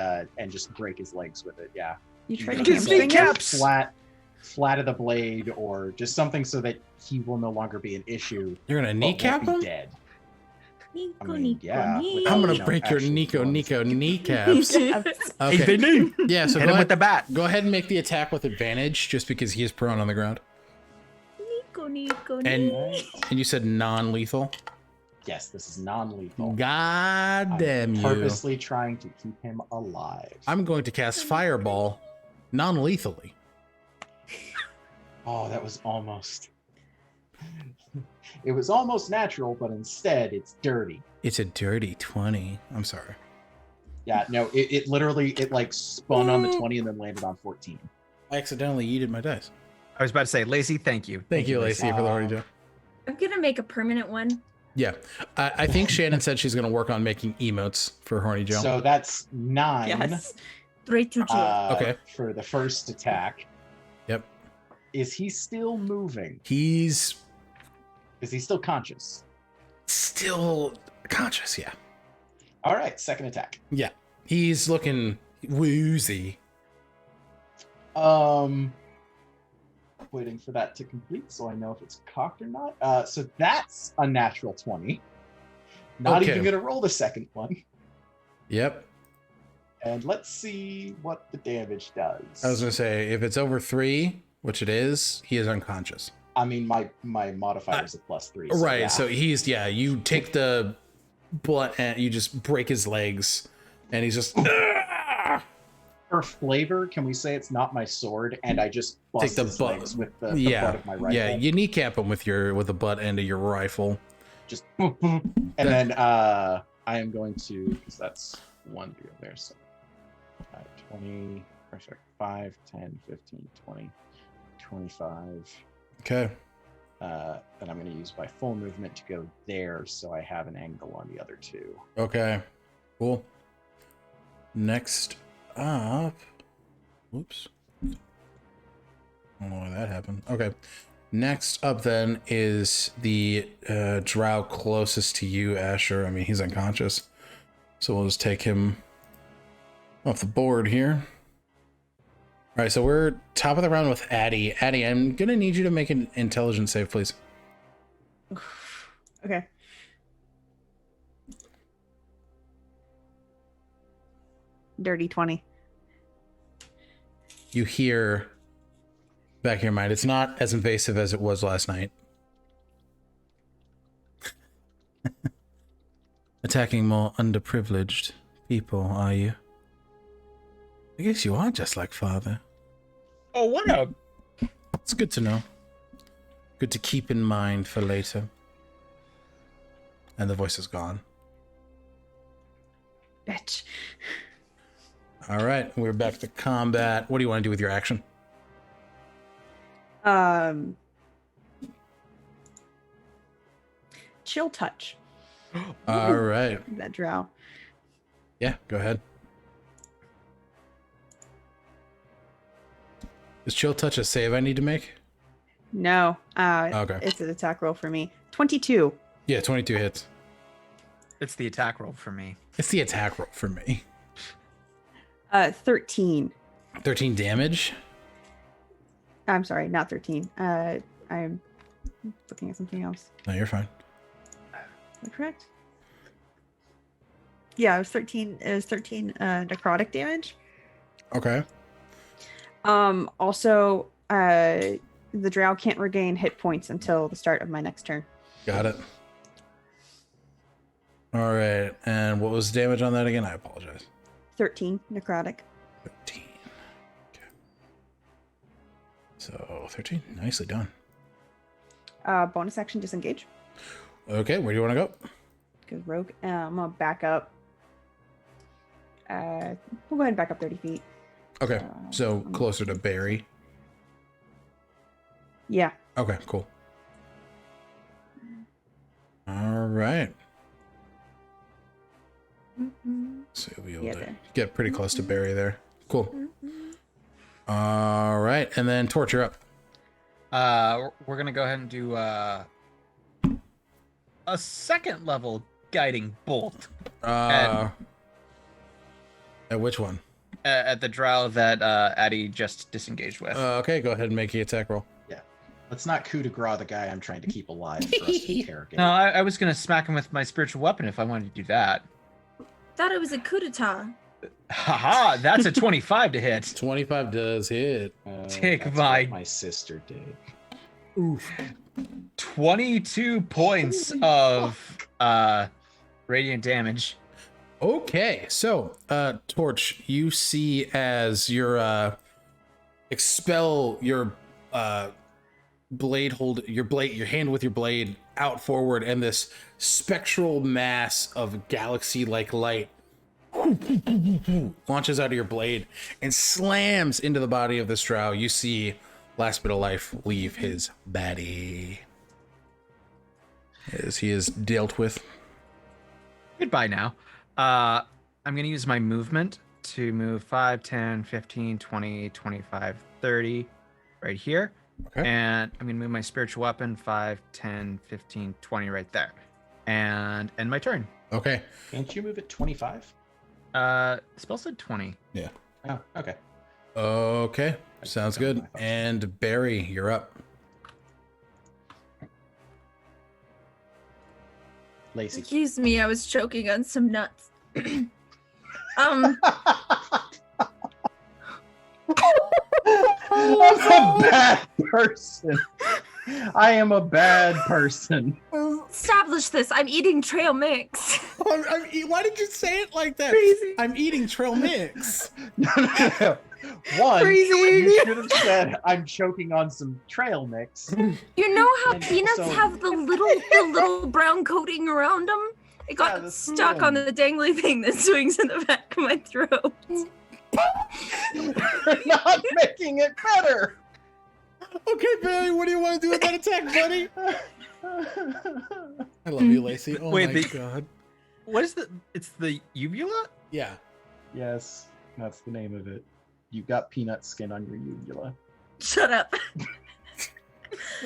just break his legs with it. Yeah. You try to His get his fingers? kneecaps. Flat of the blade, or just something so that he will no longer be an issue. You're going to but kneecap won't him? be dead. Nico, I mean, Nico, yeah, Nico. I'm going You to know, break your actual Nico kneecaps. Hey, they knew. Yeah, so Hit him with the bat. go ahead and make the attack with advantage, just because he is prone on the ground. Nico, Nico, And Nico. and you said non-lethal? Yes, this is non-lethal. God I'm damn you. purposely trying to keep him alive. I'm going to cast Fireball non-lethally. Oh, that was almost. It was almost natural, but instead it's dirty. It's a dirty 20. I'm sorry. Yeah, no, it literally, it like spun on the 20 and then landed on 14. I accidentally yeeted my dice. I was about to say, Lacey, thank you. Thank you, Lacey, for the already job. I'm gonna make a permanent one. Yeah. I think Shannon said she's going to work on making emotes for Horny Joe. So that's 9. Yes. 3 to jail. Okay. For the first attack. Yep. Is he still moving? He's Is he still conscious? still conscious, yeah. All right, second attack. Yeah. He's looking woozy. Waiting for that to complete so I know if it's cocked or not. So that's a natural 20. Not Okay. even gonna roll the second one. Yep. And let's see what the damage does. I was going to say, if it's over 3, which it is, he is unconscious. I mean, my modifier is a +3. So Right. yeah. So he's, you take the blunt and you just break his legs, and he's just for flavor, can we say it's not my sword and I just bust Take the his butt- legs with the butt of my rifle? Yeah, you kneecap him with the butt end of your rifle. Just boop, boop. And then I am going to, because that's 1 deal there, so 20, or sorry, 5, 10, 15, 20, 25. Okay. Then I'm going to use my full movement to go there, so I have an angle on the other two. Okay. Cool. Next up. Whoops. I don't know why that happened. Okay. Next up then is the drow closest to you, Asher. I mean, he's unconscious. So we'll just take him off the board here. All right, so we're top of the round with Addie. Addie, I'm going to need you to make an intelligence save, please. Okay. Dirty 20. You hear back in your mind, it's not as invasive as it was last night. Attacking more underprivileged people, are you? I guess you are just like father. Oh, what a... It's good to know. Good to keep in mind for later. And the voice is gone. Bitch. All right, we're back to combat. What do you want to do with your action? Chill touch. All right. That drow. Yeah, go ahead. Is chill touch a save I need to make? No. Okay. It's an attack roll for me. 22. Yeah, 22 hits. It's the attack roll for me. It's the attack roll for me. 13. 13 damage? I'm sorry, not 13. I'm looking at something else. No, you're fine. Is that correct? Yeah, it was 13. It was 13 necrotic damage. Okay. Also, the drow can't regain hit points until the start of my next turn. Got it. All right. And what was the damage on that again? I apologize. 13 necrotic. 13. Okay. So 13. Nicely done. Bonus action disengage. Okay, where do you want to go? Because rogue. I'm gonna back up. We'll go ahead and back up 30 feet. Okay, so closer to Barry. Yeah. Okay, cool. All right. So you'll be able to get pretty close to Barry there. Cool. All right, and then Torch, you're up. We're gonna go ahead and do a second level guiding bolt At which one? at the drow that Addie just disengaged with. Okay, go ahead and make your attack roll. Yeah. Let's not coup de grace the guy I'm trying to keep alive for us to interrogate. No, I was gonna smack him with my spiritual weapon if I wanted to do that. Thought it was a coup d'etat. Haha, that's a 25 to hit. 25 does hit. Take That's my- what my sister did. Oof. 22 points of radiant damage. Okay, so Torch, you see as your expel your your hand with your blade out forward, and this spectral mass of galaxy-like light launches out of your blade and slams into the body of this drow. You see last bit of life leave his body as he is dealt with. Goodbye now. I'm going to use my movement to move 5, 10, 15, 20, 25, 30 right here. Okay. And I'm going to move my spiritual weapon 5, 10, 15, 20 right there. And end my turn. Okay. Can't you move at 25? Spell said 20. Yeah. Oh, okay. Okay. Sounds don't know good. my thoughts. And Barry, you're up. Lacey. Excuse me, I was choking on some nuts. I'm a bad person. I am a bad person. Establish this. I'm eating trail mix. Why did you say it like that? Crazy. I'm eating trail mix. No. One, Crazy. you should have said I'm choking on some trail mix. You know how And peanuts also- have the little brown coating around them? It Yeah, got the stuck on serum. the dangly thing that swings in the back of my throat. You're not making it better. Okay, Barry, what do you want to do with that attack, buddy? I love you, Lacey. Oh Wait, my god. What is the? It's the uvula. Yeah. Yes, that's the name of it. You've got peanut skin on your uvula. Shut up.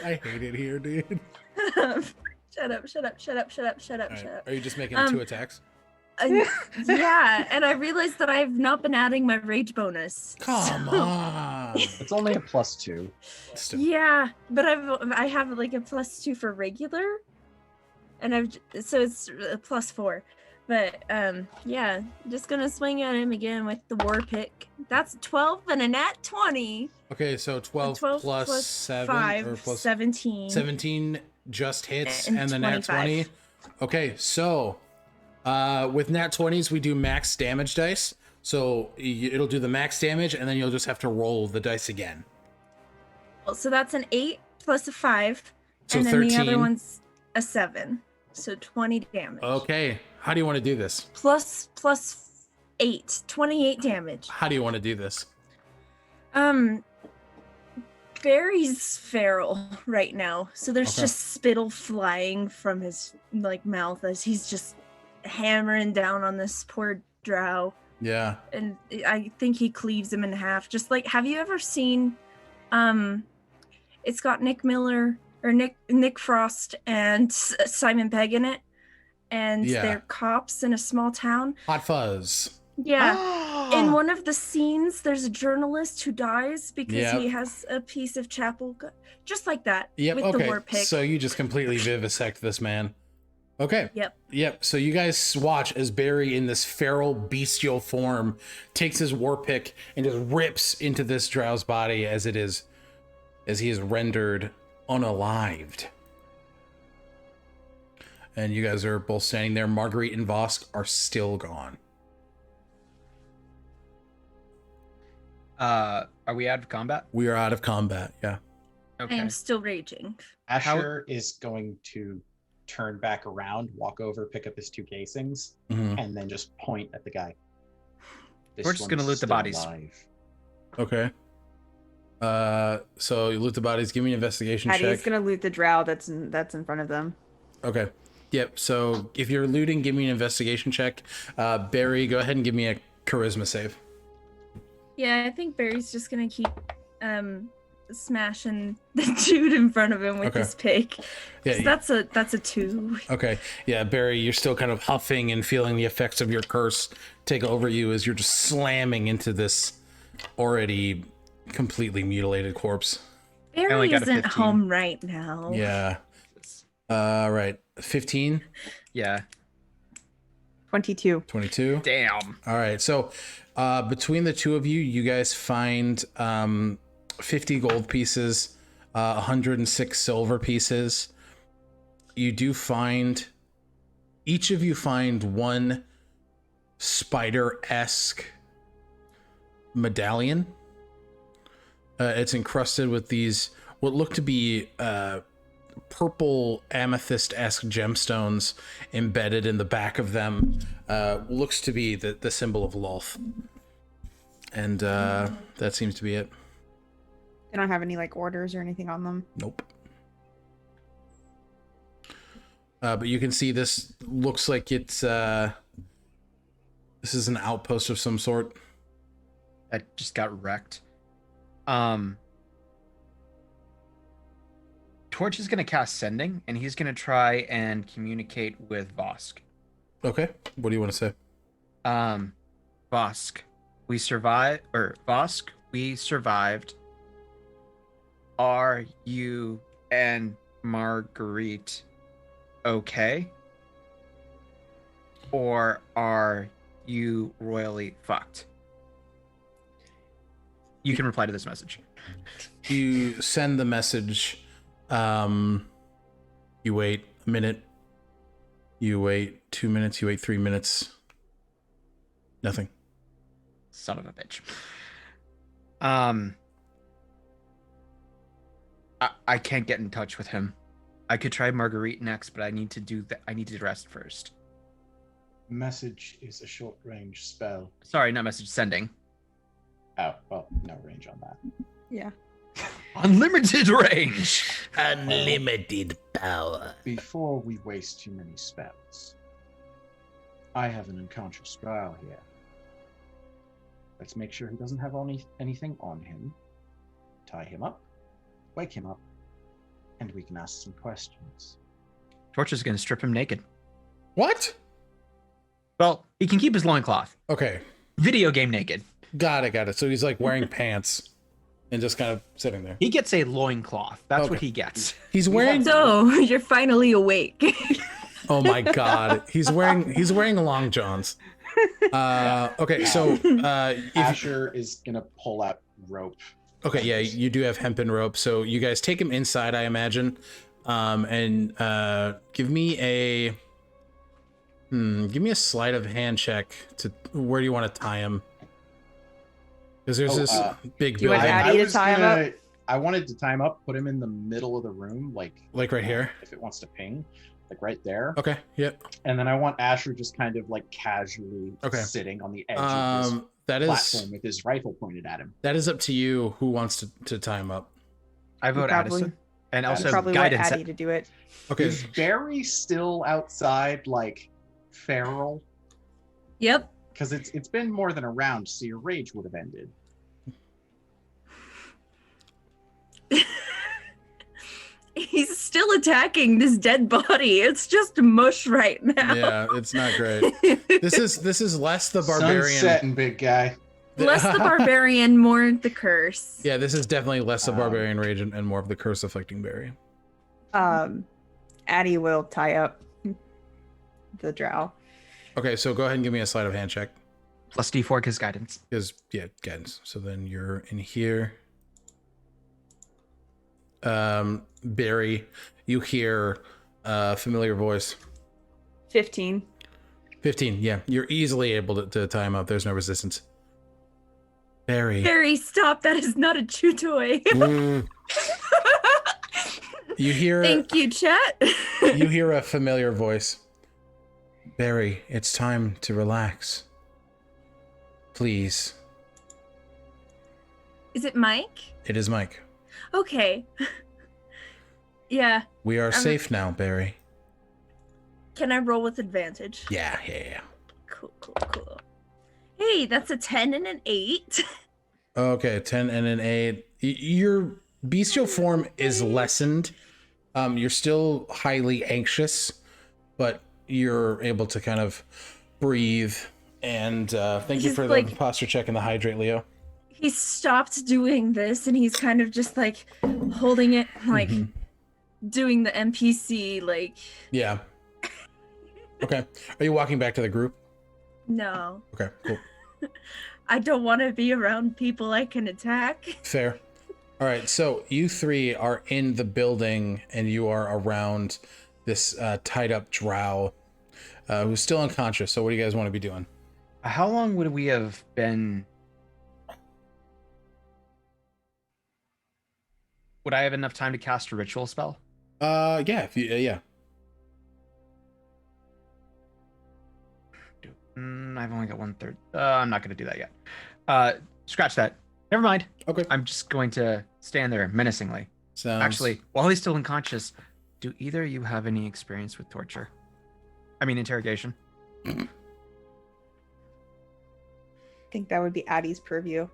I hate it here, dude. Shut up, shut up, shut up, shut up, shut up, All right. shut up. Are you just making 2 attacks? Yeah, and I realized that I've not been adding my rage bonus. Come on. It's only a +2. Still. Yeah, but I have like a +2 for regular, and so it's a +4. But yeah, just gonna swing at him again with the war pick. That's 12 and a nat 20. Okay, so 12 plus 7 5, or plus 17. 17 just hits, And and the nat 20. 25. Okay, so with nat 20s, we do max damage dice. So it'll do the max damage, and then you'll just have to roll the dice again. So that's an 8 plus a 5, So and then the 13. other one's a 7. So 20 damage. Okay, how do you want to do this? Plus 8, 28 damage. How do you want to do this? Barry's feral right now, so there's Okay. just spittle flying from his like mouth as he's just hammering down on this poor drow, Yeah. and I think he cleaves him in half. Just like, have you ever seen it's got Nick Miller or Nick Frost and Simon Pegg in it, and Yeah. they're cops in a small town. Hot Fuzz. Yeah. In one of the scenes, there's a journalist who dies because Yep. he has a piece of chapel, just like that. Yep, with okay. the war pick. So you just completely vivisect this man. Okay. Yep. So you guys watch as Barry, in this feral bestial form, takes his war pick and just rips into this drow's body as he is rendered unalived. And you guys are both standing there. Marguerite and Vosk are still gone. Are we out of combat? We are out of combat. Yeah. I Okay. am still raging. Asher is going to turn back around, walk over, pick up his 2 casings, Mhm. and then just point at the guy. We're just gonna one's loot the still bodies. alive. Okay. So you loot the bodies. Give me an investigation Patty's check. gonna loot the drow that's in front of them. Okay. Yep. So if you're looting, give me an investigation check. Barry, go ahead and give me a charisma save. Yeah, I think Barry's just gonna keep smashing the dude in front of him with Okay. his pick. Yeah. 'Cause that's a 2. Okay. Yeah, Barry, you're still kind of huffing and feeling the effects of your curse take over you as you're just slamming into this already completely mutilated corpse. only Barry got a isn't 15. home right now. Yeah. Right. 15, Yeah. 22. 22. Damn. All right. So between the two of you, you guys find 50 gold pieces, 106 silver pieces. You do find, each of you find one spider-esque medallion. It's encrusted with these, what look to be purple amethyst-esque gemstones embedded in the back of them. Looks to be the symbol of Lolth. And that seems to be it. They don't have any like orders or anything on them. Nope. But you can see this looks like it's this is an outpost of some sort. That just got wrecked. Torch is gonna cast Sending, and he's gonna try and communicate with Vosk. Okay. What do you want to say? Vosk, we survived, or Vosk, we survived. Are you and Marguerite okay? Or are you royally fucked? You can reply to this message. You send the message. You wait a minute. You wait 2 minutes. You wait 3 minutes. Nothing. Son of a bitch. I can't get in touch with him. I could try Marguerite next, but I need to do that. I need to rest first. Message is a short range spell. Sorry, not message, sending. Oh, well, no range on that. Yeah. Unlimited range. Unlimited power. Before we waste too many spells, I have an unconscious Drow here. Let's make sure he doesn't have anything on him. Tie him up, wake him up, and we can ask some questions. Torch is going to strip him naked. What? Well, he can keep his loincloth. Okay. Video game naked. Got it. So he's like wearing pants and just kind of sitting there. He gets a loincloth. That's Okay. what he gets. He's wearing. So you're finally awake. Oh my god. He's wearing long johns. Okay. So Asher is gonna pull out rope. okay. Yeah, you do have hempen rope. So you guys take him inside, I imagine, and give me a sleight of hand check to where do you want to tie him? Because there's this big do you want building, Addie to tie him up? I wanted to tie him up, put him in the middle of the room, like right here. if it wants to ping, like right there. Okay. Yep. And then I want Asher just kind of like casually Okay. sitting on the edge of this That is platform with his rifle pointed at him. that is up to you. Who wants to tie him up? I vote Probably- Addison. And also Probably want guidance. Addie to do it. Okay. Is Barry still outside, like feral? Yep. Because it's been more than a round, so your rage would have ended. He's still attacking this dead body. It's just mush right now. Yeah, it's not great. This is less the barbarian. Sun's setting, big guy. Less the barbarian, more the curse. Yeah, this is definitely less the barbarian rage and more of the curse afflicting Barry. Addie will tie up the Drow. Okay, so go ahead and give me a sleight of hand check. Plus D4 because guidance. Because yeah, guidance. So then you're in here. Barry, you hear a familiar voice. 15. 15, yeah. You're easily able to tie him up. There's no resistance. Barry. Barry, stop. That is not a chew toy. Mm. You hear Thank you, chat. you hear a familiar voice. Barry, it's time to relax. Please. Is it Mike? It is Mike. Okay. Yeah. We are safe now, Barry. Can I roll with advantage? Yeah. Cool. Hey, that's a 10 and an 8. Okay, 10 and an 8. Your bestial form is lessened. You're still highly anxious, but you're able to kind of breathe. And thank you He's for like- the posture check and the hydrate, Leo. He stopped doing this and he's kind of just like holding it, like doing the NPC, like, Yeah. Okay. Are you walking back to the group? no. Okay, cool. I don't want to be around people I can attack. Fair. All right, so you three are in the building and you are around this tied up Drow who's still unconscious. So what do you guys want to be doing? How long would we have been? Would I have enough time to cast a ritual spell? Yeah, if you, yeah. I've only got 1/3. I'm not going to do that yet. Scratch that. Never mind. Okay. I'm just going to stand there menacingly. Sounds... Actually, while he's still unconscious, do either of you have any experience with torture? I mean, interrogation. I think that would be Addie's purview.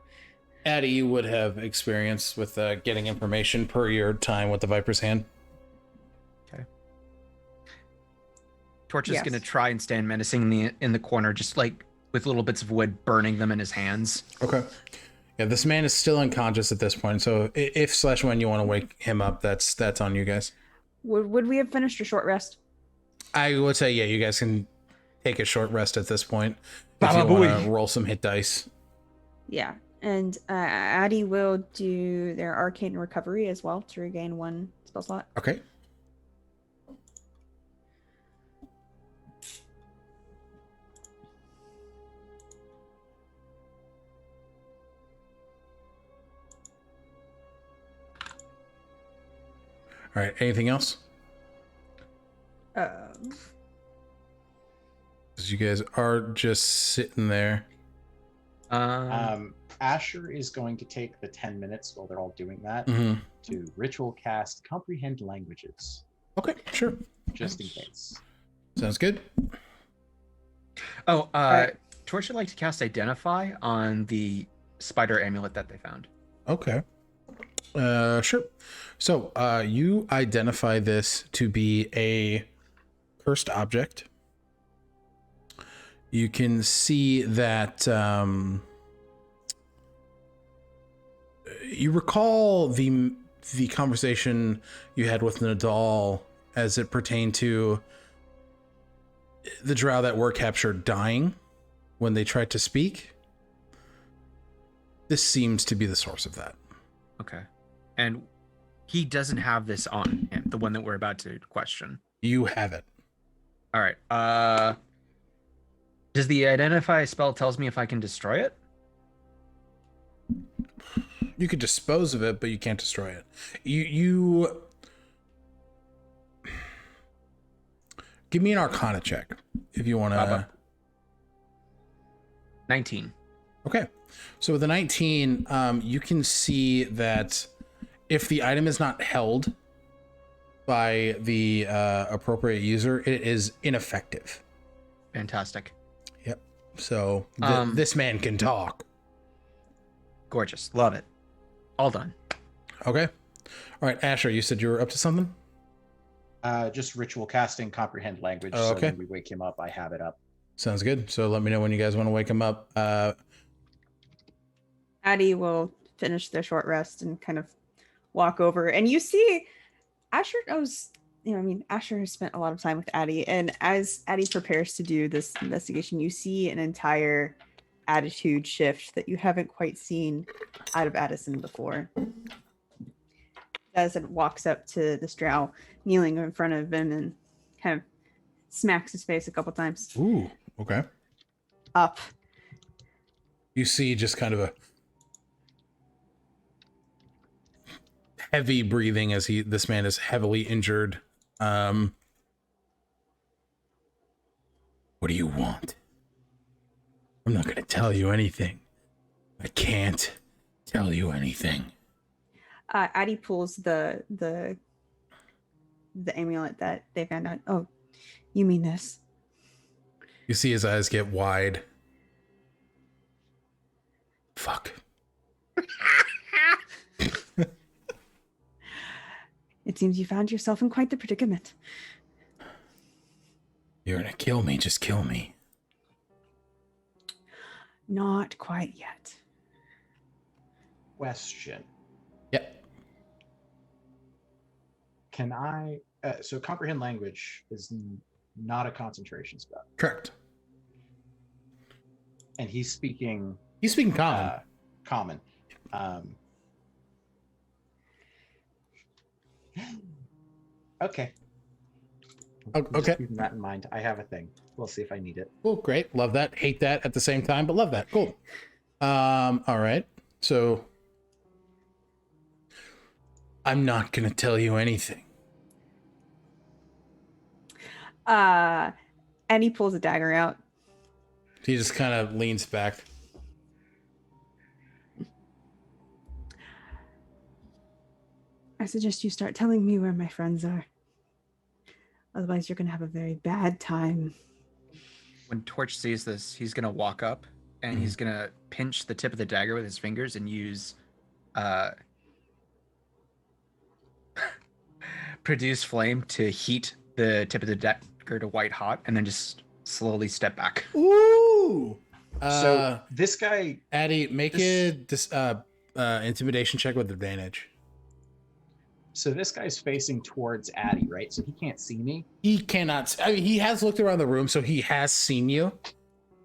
Addie, you would have experience with getting information per your time with the Viper's Hand. Okay. Torch is Yes. going to try and stand menacing in the corner, just like with little bits of wood burning them in his hands. Okay. Yeah, this man is still unconscious at this point, so if/when you want to wake him up, that's on you guys. Would we have finished a short rest? I would say, yeah, you guys can take a short rest at this point if Baba you want booey. to roll some hit dice. Yeah. And Addie will do their arcane recovery as well to regain 1 spell slot. Okay. All right. Anything else? Because you guys are just sitting there. Asher is going to take the 10 minutes while they're all doing that Mm-hmm. to ritual cast comprehend languages, Okay, sure. just in case. Sounds good. Oh, right. Torch would like to cast Identify on the spider amulet that they found. Okay. Sure. So, you identify this to be a cursed object. You can see that you recall the conversation you had with Nadal as it pertained to the drow that were captured dying when they tried to speak. This seems to be the source of that. Okay. And he doesn't have this on him, the one that we're about to question. You have it. All right. Does the Identify spell tells me if I can destroy it? You could dispose of it, but you can't destroy it. You give me an Arcana check if you want to. 19. Okay, so with a 19, you can see that if the item is not held by the appropriate user, it is ineffective. Fantastic. Yep. So this man can talk. Gorgeous. Love it. All done. Okay. All right, Asher, you said you were up to something? Just ritual casting comprehend language. Oh, okay. So when we wake him up, I have it up. Sounds good. So let me know when you guys want to wake him up. Addie will finish their short rest and kind of walk over. And you see Asher knows, Asher has spent a lot of time with Addie. And as Addie prepares to do this investigation, you see an entire attitude shift that you haven't quite seen out of Addison before. Addison walks up to this drow, kneeling in front of him, and kind of smacks his face a couple times. Ooh, okay. Up. You see just kind of a heavy breathing as this man is heavily injured. What do you want? I'm not going to tell you anything. I can't tell you anything. Addie pulls the amulet that they found out. Oh, you mean this? You see his eyes get wide. Fuck. It seems you found yourself in quite the predicament. You're gonna kill me, just kill me. Not quite yet. Question. Yep. Can I... so comprehend language is not a concentration spell. Correct. And he's speaking common. Common. Okay. Okay. Just keeping that in mind. I have a thing. We'll see if I need it. Cool, great. Love that. Hate that at the same time, but love that. Cool. All right. So I'm not gonna tell you anything. And he pulls a dagger out. He just kind of leans back. I suggest you start telling me where my friends are. Otherwise, you're going to have a very bad time. When Torch sees this, he's going to walk up and he's going to pinch the tip of the dagger with his fingers and use produce flame to heat the tip of the dagger to white hot and then just slowly step back. Ooh. So this guy... Addie, make intimidation check with advantage. So this guy's facing towards Addie, right? So he can't see me? He cannot... I mean, he has looked around the room, so he has seen you.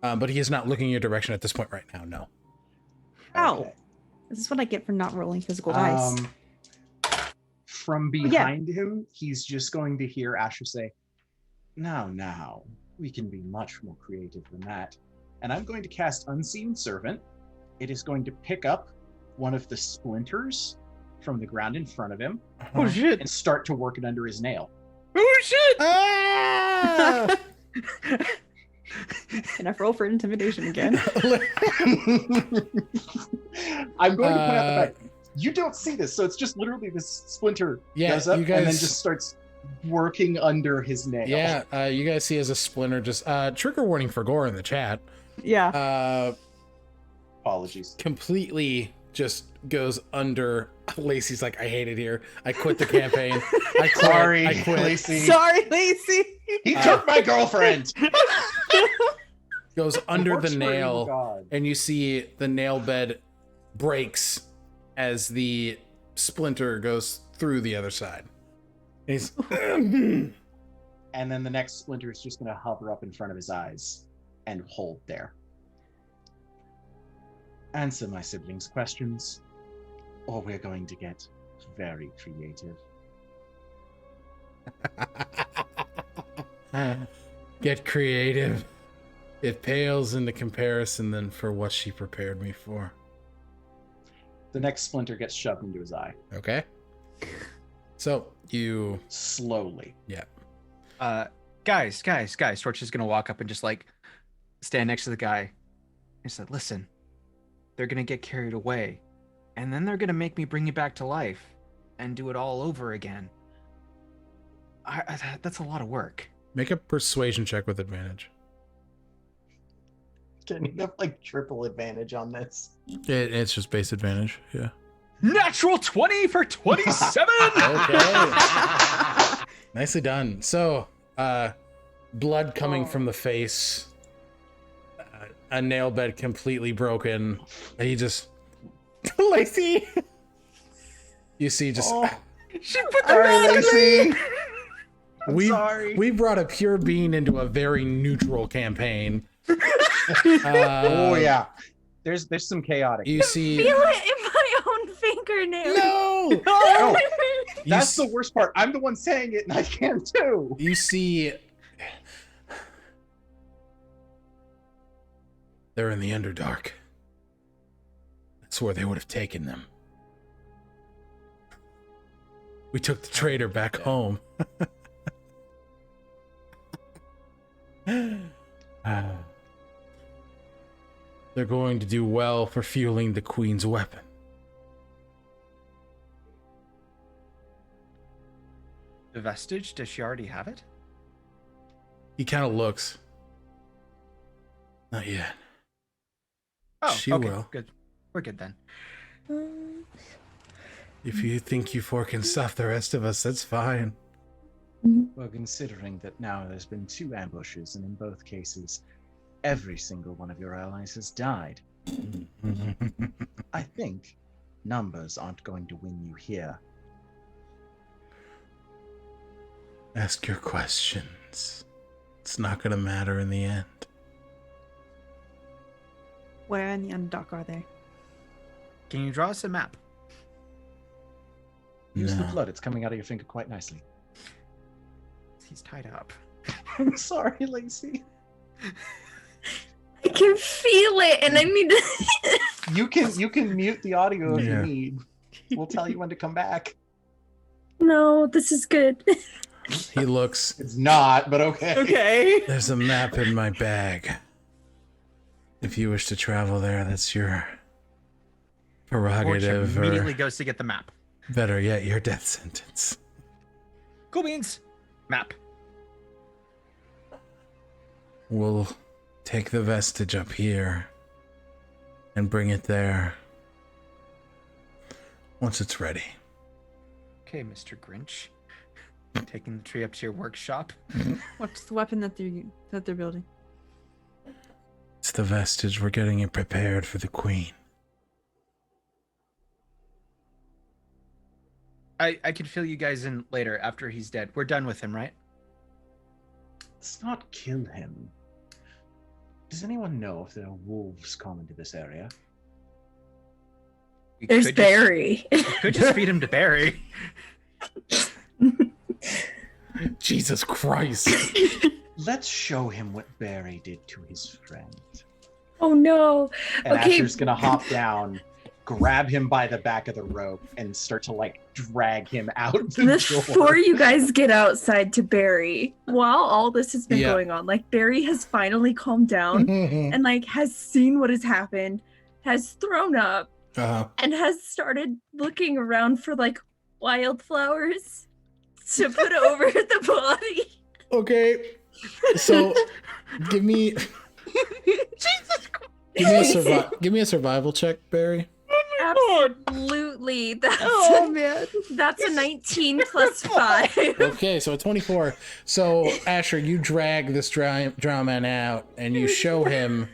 But he is not looking in your direction at this point right now, no. Ow! Okay. This is what I get for not rolling physical dice. From behind him, he's just going to hear Asher say, now, we can be much more creative than that. And I'm going to cast Unseen Servant. It is going to pick up one of the splinters from the ground in front of him. Oh shit! And start to work it under his nail. Oh shit! Ah! Can I roll for intimidation again? I'm going to point out the fact You don't see this, so it's just literally this splinter Yeah, goes up you guys- and then just starts working under his nail. Yeah, you guys see as a splinter just trigger warning for gore in the chat. Yeah. Apologies. Completely just goes under. Lacey's like, I hate it here. I quit the campaign. I quit. Sorry, I quit. Lacey. Sorry, Lacey. He took my girlfriend. Goes under Works the for you, nail, God. and you see the nail bed breaks as the splinter goes through the other side. He's And then the next splinter is just going to hover up in front of his eyes and hold there. Answer my siblings' questions, or we're going to get very creative. Get creative. It pales into comparison then for what she prepared me for. The next splinter gets shoved into his eye. Okay. So you Slowly. Guys, Torch is gonna walk up and just like stand next to the guy. He said, "Listen, they're gonna get carried away, and then they're gonna make me bring you back to life, and do it all over again. That's a lot of work." make a persuasion check with advantage. Can you have like triple advantage on this? It's just base advantage. Yeah. Natural 20 for 27. Okay. Nicely done. So, blood coming from the face, a nail bed completely broken. And he just, Lacey. You see, just She put the Sorry, mask on Lacey. we brought a pure being into a very neutral campaign. Oh yeah. There's some chaotic. You see, Feel it in my own fingernail. no. No, You that's s- the worst part. I'm the one saying it, and I can too. You see, they're in the Underdark. That's where they would have taken them. We took the traitor back home. They're going to do well for fueling the Queen's weapon. The Vestige, does she already have it? He kind of looks. Not yet. Oh, She okay, will. good. We're good then. If you think you four can stuff the rest of us, that's fine. Well, considering that now there's been 2 ambushes, and in both cases, every single one of your allies has died, I think numbers aren't going to win you here. Ask your questions. It's not going to matter in the end. Where in the Underdark are they? Can you draw us a map? Use the No. blood, it's coming out of your finger quite nicely. He's tied up. I'm sorry, Lacey. I can feel it, and I need to. You can mute the audio if Yeah. you need. We'll tell you when to come back. No, this is good. He looks. It's not, but okay. Okay. There's a map in my bag. If you wish to travel there, that's your Torch prerogative, immediately or goes to get the map. better yet, your death sentence. Cool beans. Map. We'll take the vestige up here and bring it there once it's ready. Okay, Mr. Grinch. Taking the tree up to your workshop. What's the weapon that they're building? It's the vestige. We're getting it prepared for the queen. I could fill you guys in later after he's dead. We're done with him, right? Let's not kill him. Does anyone know if there are wolves common to this area? We There's could Barry. we could just feed him to Barry. Jesus Christ. Let's show him what Barry did to his friend. Oh no. And Okay. Asher's gonna hop down, grab him by the back of the rope, and start to like drag him out the Before door. you guys get outside to Barry, while all this has been Yeah. going on, like Barry has finally calmed down and like has seen what has happened, has thrown up, and has started looking around for like wildflowers to put over the body. Okay. So give me give me a survival check, Barry. Absolutely. That's man. that's a 19 plus 5. Okay, so a 24. So Asher, you drag this drow man out and you show him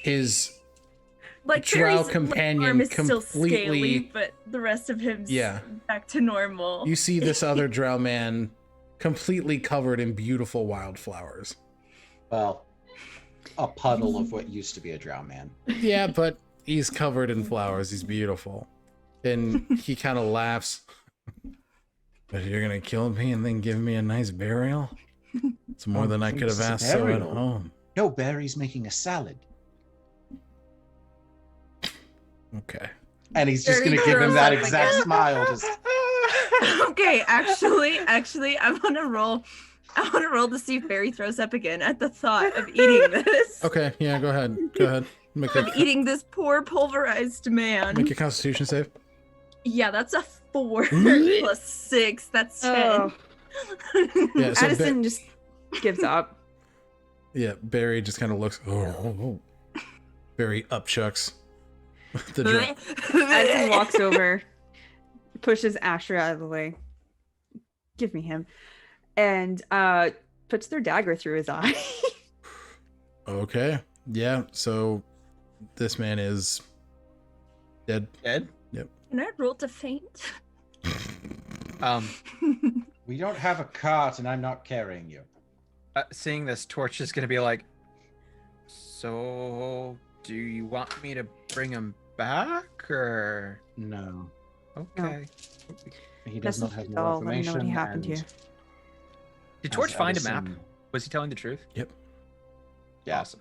his Like drow Barry's companion arm is still completely scaly, but the rest of him's back to normal. You see this other drow man completely covered in beautiful wildflowers. Well, a puddle of what used to be a drow man. Yeah, but he's covered in flowers. He's beautiful. And he kind of laughs. But you're going to kill me and then give me a nice burial? It's more than I could have asked so at home. No, Barry's making a salad. Okay. And he's just Barry going to give him throws that up exact again. smile. Just Okay, actually, I'm gonna roll to see if Barry throws up again at the thought of eating this. Okay, yeah, go ahead. Make Of eating this poor pulverized man. a constitution save. Yeah, that's a 4 plus 6. That's 10. Oh. Yeah, so Addison just gives up. Yeah, Barry just kind of looks. Oh. Barry upchucks the drink. Addison walks over, pushes Asher out of the way. Give me him. And puts their dagger through his eye. Okay. Yeah, so this man is dead. Dead? Can I roll to faint? we don't have a cart and I'm not carrying you. Seeing this, Torch is gonna be like, so do you want me to bring him back or No. okay? He does not have Message more all, let me know information. what happened to you. and Did Torch as find a map? Addison- Was he telling the truth? Yep. Yeah. Awesome.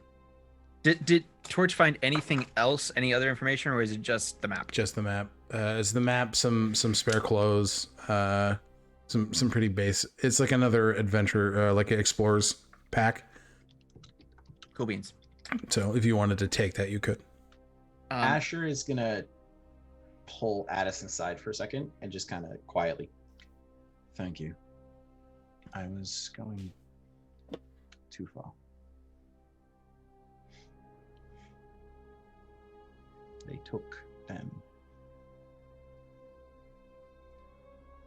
Did Torch find anything else, any other information, or is it just the map? Just the map. Is the map some spare clothes? Some pretty base. It's like another adventure, like an explorer's pack. Cool beans. So if you wanted to take that, you could. Asher is gonna pull Addison aside for a second and just kind of quietly. Thank you. I was going too far. They took them.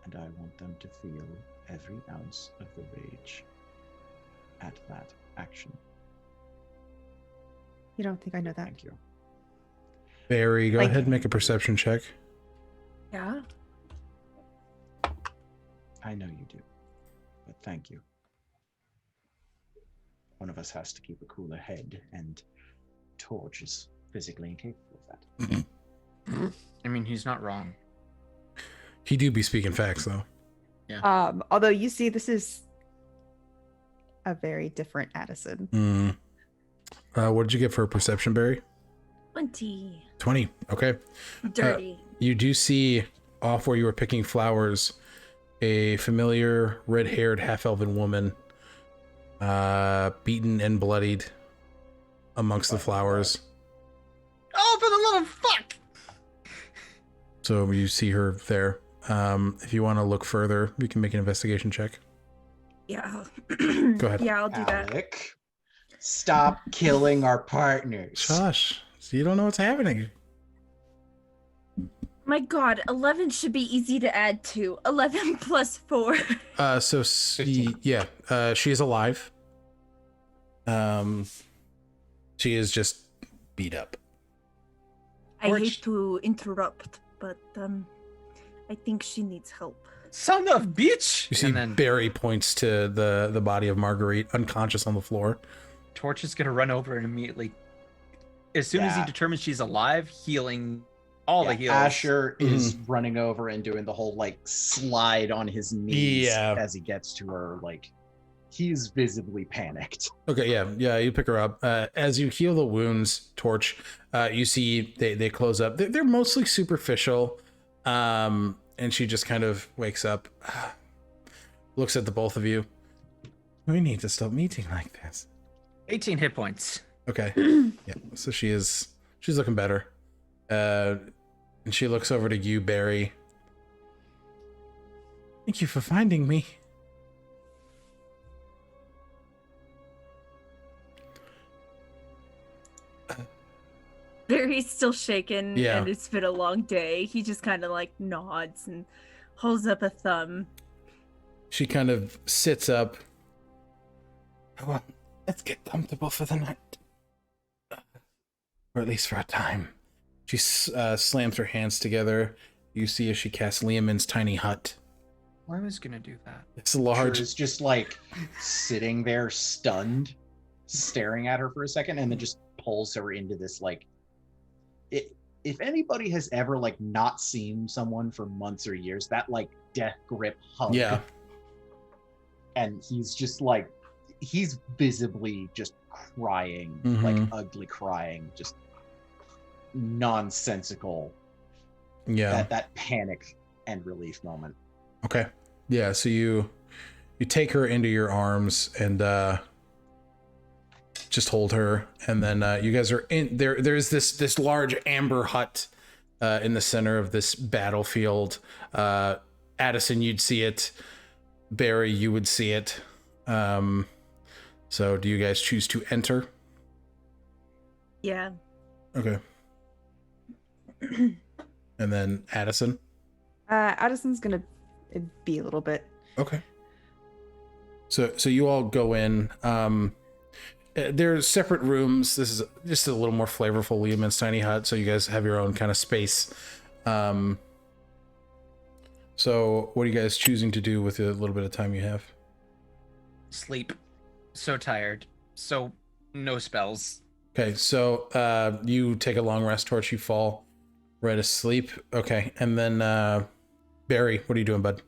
And I want them to feel every ounce of the rage at that action. You don't think I know that? Thank you. Barry, go Like- ahead and make a perception check. Yeah. I know you do, but thank you. One of us has to keep a cooler head, and Torch is physically incapable of that. I mean, he's not wrong. He do be speaking facts though. Although you see, this is a very different Addison. What did you get for a perception, Barry? 20. 20. Okay. Dirty. You do see off where you were picking flowers a familiar red-haired half-elven woman beaten and bloodied amongst the flowers. Oh, for the love of fuck! So you see her there. If you want to look further, you can make an investigation check. Yeah. Go ahead. Yeah, I'll do that. Alec, stop killing our partners. Shush. So you don't know what's happening. My god, 11 should be easy to add to. 11 plus 4. She is alive. She is just beat up. I Torch. hate to interrupt, but I think she needs help. Son of bitch! You see And then Barry points to the body of Marguerite, unconscious on the floor. Torch is gonna run over and immediately, as soon as he Yeah. determines she's alive, healing all the heals. Asher is running over and doing the whole like slide on his knees Yeah. as he gets to her. Like he's visibly panicked. Okay, yeah, you pick her up. As you heal the wounds, Torch, you see they close up. They're mostly superficial, and she just kind of wakes up, looks at the both of you. We need to stop meeting like this. 18 hit points. Okay, yeah. So she's looking better. And she looks over to you, Barry. Thank you for finding me. Barry's still shaken, Yeah. and it's been a long day. He just kind of like nods and holds up a thumb. She kind of sits up. Well, let's get comfortable for the night. Or at least for a time. She slams her hands together. You see as she casts Liamon's tiny hut. I was gonna do that. It's large. Is just like sitting there stunned, staring at her for a second, and then just pulls her into this like if anybody has ever like not seen someone for months or years, that like death grip hug. Yeah. And he's just like he's visibly just crying, like ugly crying, just nonsensical. Yeah. That panic and relief moment. Okay. Yeah, so you take her into your arms and just hold her, and then you guys are in there. There's this large amber hut in the center of this battlefield. Addison, you'd see it. Barry, you would see it. So do you guys choose to enter? Yeah. Okay. And then Addison? Addison's gonna be a little bit. Okay. So you all go in. There's separate rooms. This is just a little more flavorful Liamon's tiny hut, so you guys have your own kind of space. So what are you guys choosing to do with the little bit of time you have? Sleep. So tired. So no spells. Okay, so you take a long rest, Torch, you fall right asleep. Okay, and then Barry, what are you doing, bud?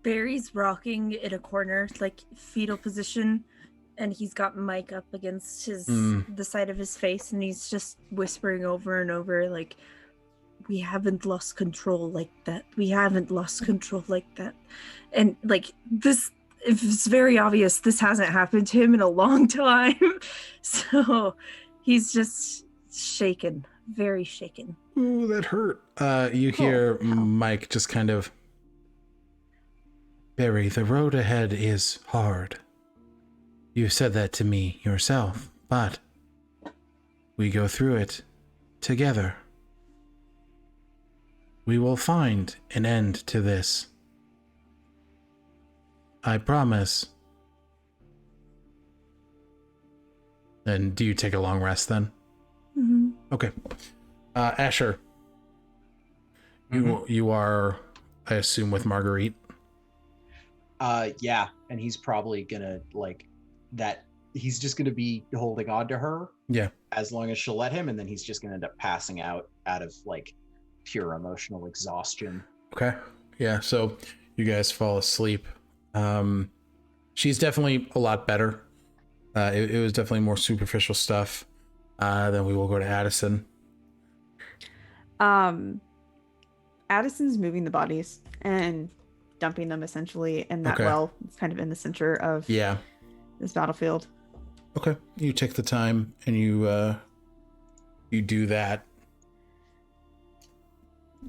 Barry's rocking in a corner, like fetal position, and he's got Mike up against his the side of his face, and he's just whispering over and over, like, "We haven't lost control like that. We haven't lost control like that." And like this, it's very obvious this hasn't happened to him in a long time. So he's just shaken, very shaken. Ooh, that hurt. You hear Mike just kind of, Barry, the road ahead is hard. You said that to me yourself, but we go through it together. We will find an end to this. I promise. And do you take a long rest then? Mm-hmm. Okay. Asher, you are, I assume, with Marguerite. Yeah, and he's probably gonna like that. He's just gonna be holding on to her. Yeah. As long as she'll let him, and then he's just gonna end up passing out of like pure emotional exhaustion. Okay. Yeah. So you guys fall asleep. She's definitely a lot better. It was definitely more superficial stuff. Then we will go to Addison. Addison's moving the bodies and dumping them essentially in that well. It's kind of in the center of this battlefield. Okay. You take the time and you do that.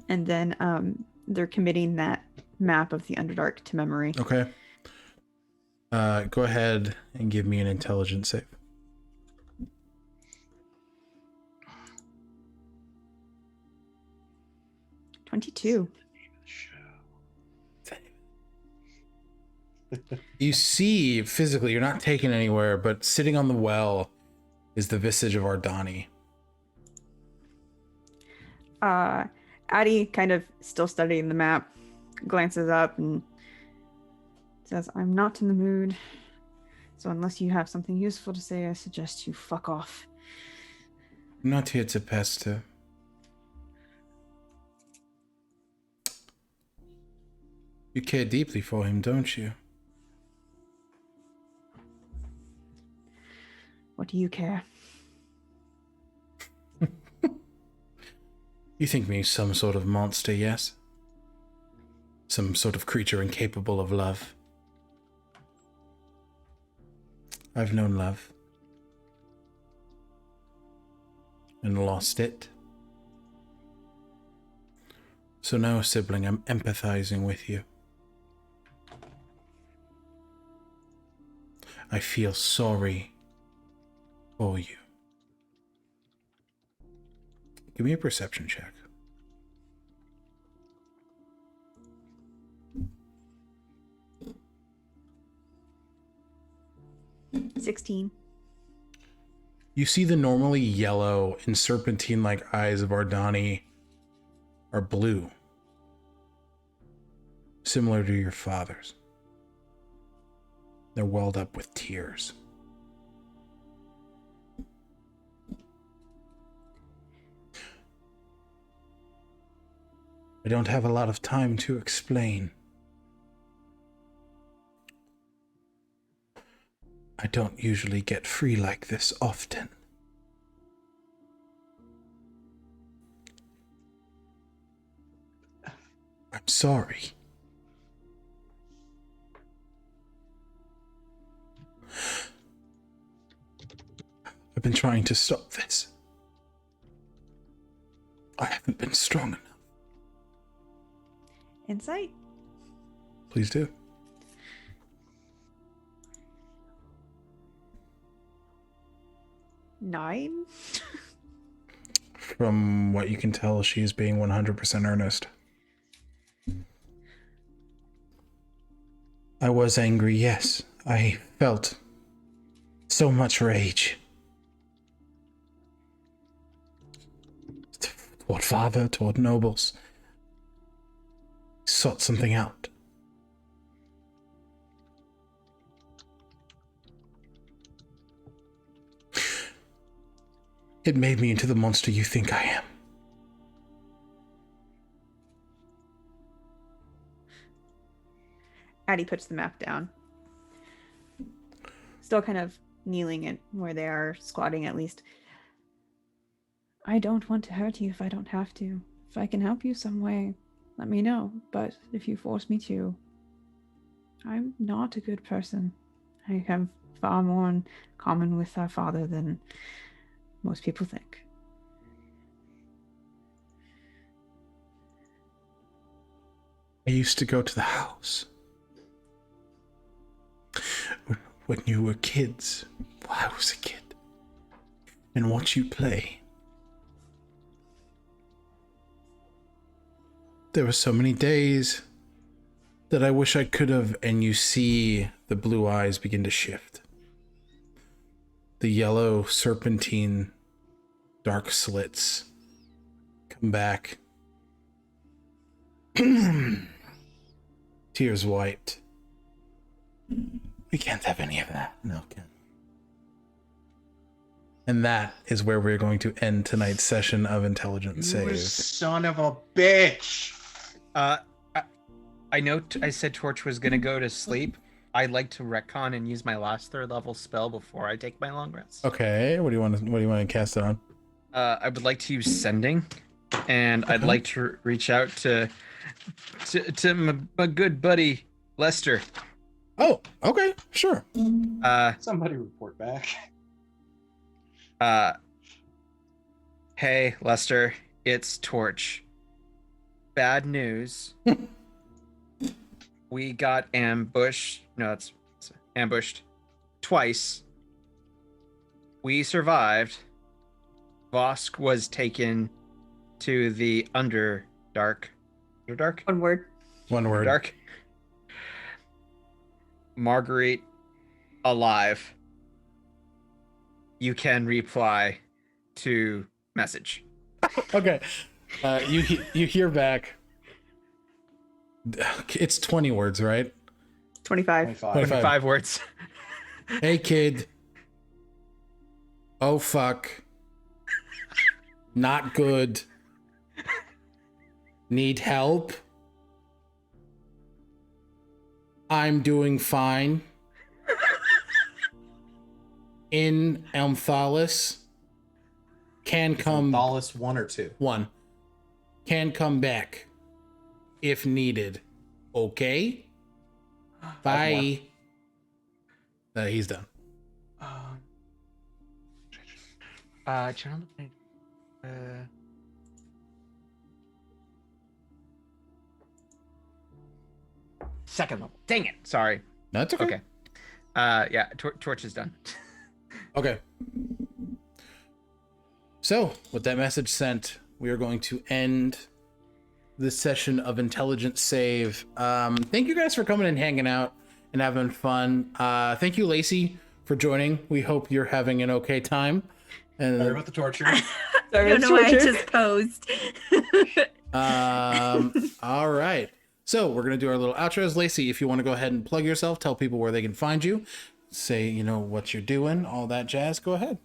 And then they're committing that map of the Underdark to memory. Okay. Go ahead and give me an intelligence save. $22. You see physically, you're not taken anywhere, but sitting on the well is the Vestige of Ardani. Addie, kind of still studying the map, glances up and says, "I'm not in the mood. So unless you have something useful to say, I suggest you fuck off." I'm not here to pester. You care deeply for him, don't you? What do you care? You think me some sort of monster, yes? Some sort of creature incapable of love. I've known love. And lost it. So no, sibling, I'm empathizing with you. I feel sorry for you. Give me a perception check. $16. You see the normally yellow and serpentine-like eyes of Ardani are blue, similar to your father's. They're welled up with tears. I don't have a lot of time to explain. I don't usually get free like this often. I'm sorry. I've been trying to stop this. I haven't been strong enough. Insight? Please do. Nine? From what you can tell, she is being 100% earnest. I was angry, yes. I felt so much rage. Toward father, toward nobles. Sought something out. It made me into the monster you think I am. Addie puts the map down. Still kind of kneeling at where they are, squatting at least. I don't want to hurt you if I don't have to. If I can help you some way, let me know. But if you force me to, I'm not a good person. I have far more in common with our father than most people think. I used to go to the house. When you were kids, while I was a kid, and watch you play. There were so many days that I wish I could have, and you see the blue eyes begin to shift. The yellow serpentine dark slits come back. Tears wiped. We can't have any of that. No, Ken. And that is where we're going to end tonight's session of Intelligent You Save. son of a bitch! I know I said Torch was gonna go to sleep. I'd like to retcon and use my last 3rd level spell before I take my long rest. Okay, what do you want to cast it on? I would like to use Sending, and I'd like to reach out to my good buddy Lester. Oh, okay, sure. Somebody report back. Hey Lester, it's Torch. Bad news. We got ambushed. No, it's ambushed twice. We survived. Vosk was taken to the Underdark. One word. One word. Dark. Marguerite alive. You can reply to message. Okay. You hear back. It's 20 words, right? 25. 25 words. Hey, kid. Oh, fuck. Not good. Need help? I'm doing fine. In Elmthalis. Can come. Thalas 1 or 2. 1. Can come back if needed. Okay? Bye. He's done. Channel. Second level. Dang it. Sorry. That's okay. Okay. Yeah, torch is done. Okay. So, with that message sent, we are going to end this session of Intelligence Save. Thank you guys for coming and hanging out and having fun. Thank you, Lacey, for joining. We hope you're having an okay time. And Sorry about the torture. I don't know why I just posed. all right. So we're going to do our little outros. Lacey, if you want to go ahead and plug yourself, tell people where they can find you, say, you know, what you're doing, all that jazz, go ahead.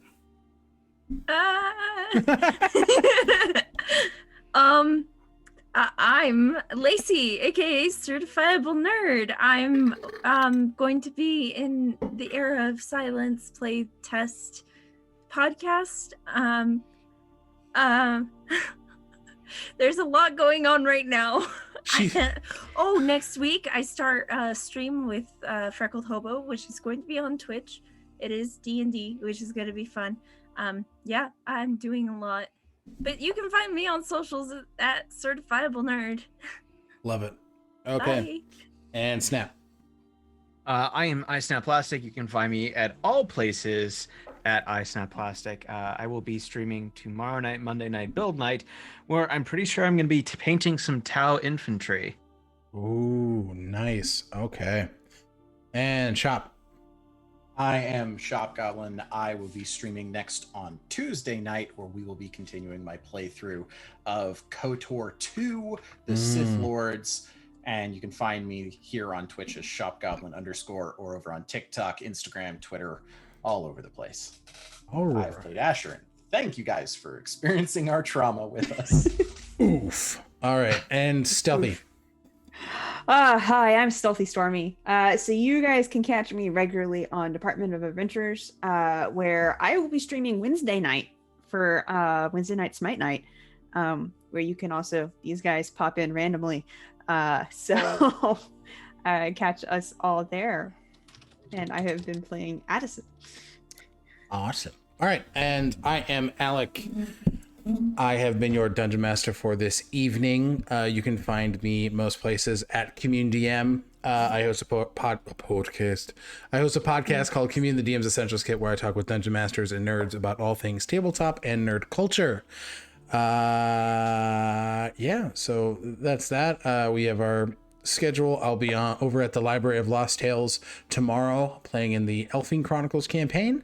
I'm Lacey, aka CertifiableNerd. I'm going to be in the Era of Silence play test podcast. There's a lot going on right now. Next week I start a stream with Freckled Hobo, which is going to be on Twitch. It is D&D, which is going to be fun. Yeah, I'm doing a lot. But you can find me on socials at CertifiableNerd. Love it. Okay. Bye. And Snap. I am iSnapPlastic. You can find me at all places at iSnapPlastic. I will be streaming tomorrow night, Monday night build night, where I'm pretty sure I'm going to be painting some Tau infantry. Ooh, nice. Okay. And Shop. I am Shop Goblin. I will be streaming next on Tuesday night, where we will be continuing my playthrough of KOTOR 2, the Sith Lords. And you can find me here on Twitch as _shopgoblin_ or over on TikTok, Instagram, Twitter, all over the place. All right. I've played Asher, and thank you guys for experiencing our trauma with us. Oof. All right. And Stealthy. Hi, I'm StealthyStormy. So you guys can catch me regularly on Department of Adventures, where I will be streaming Wednesday night for Wednesday night Smite Night, where you can also, these guys pop in randomly. So catch us all there. And I have been playing Addison. Awesome. All right. And I am Alec. I have been your dungeon master for this evening. You can find me most places at Commune DM. I host a podcast. I host a podcast called Commune, the DM's Essentials Kit, where I talk with dungeon masters and nerds about all things tabletop and nerd culture. Yeah, so that's that. We have our schedule. I'll be over at the Library of Lost Tales tomorrow, playing in the Elfing Chronicles campaign.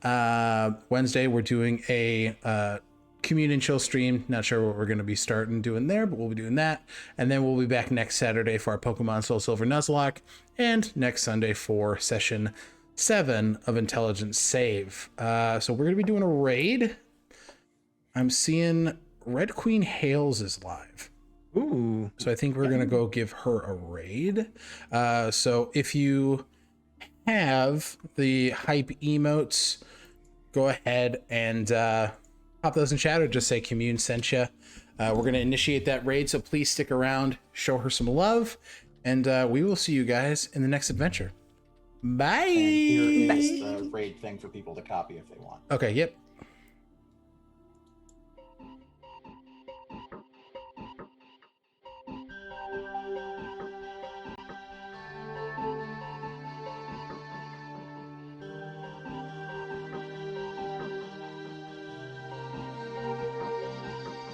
Wednesday, we're doing a Commune and Chill stream. Not sure what we're going to be starting doing there, but we'll be doing that. And then we'll be back next Saturday for our Pokemon Soul Silver Nuzlocke, and next Sunday for session 7 of Intelligence Save. So we're going to be doing a raid. I'm seeing Red Queen Hales is live. Ooh. So I think we're going to go give her a raid. So if you have the hype emotes, go ahead and pop those in chat or just say Commune sent you. We're going to initiate that raid, so please stick around, show her some love, and we will see you guys in the next adventure. Bye! And here is the raid thing for people to copy if they want. Okay, yep.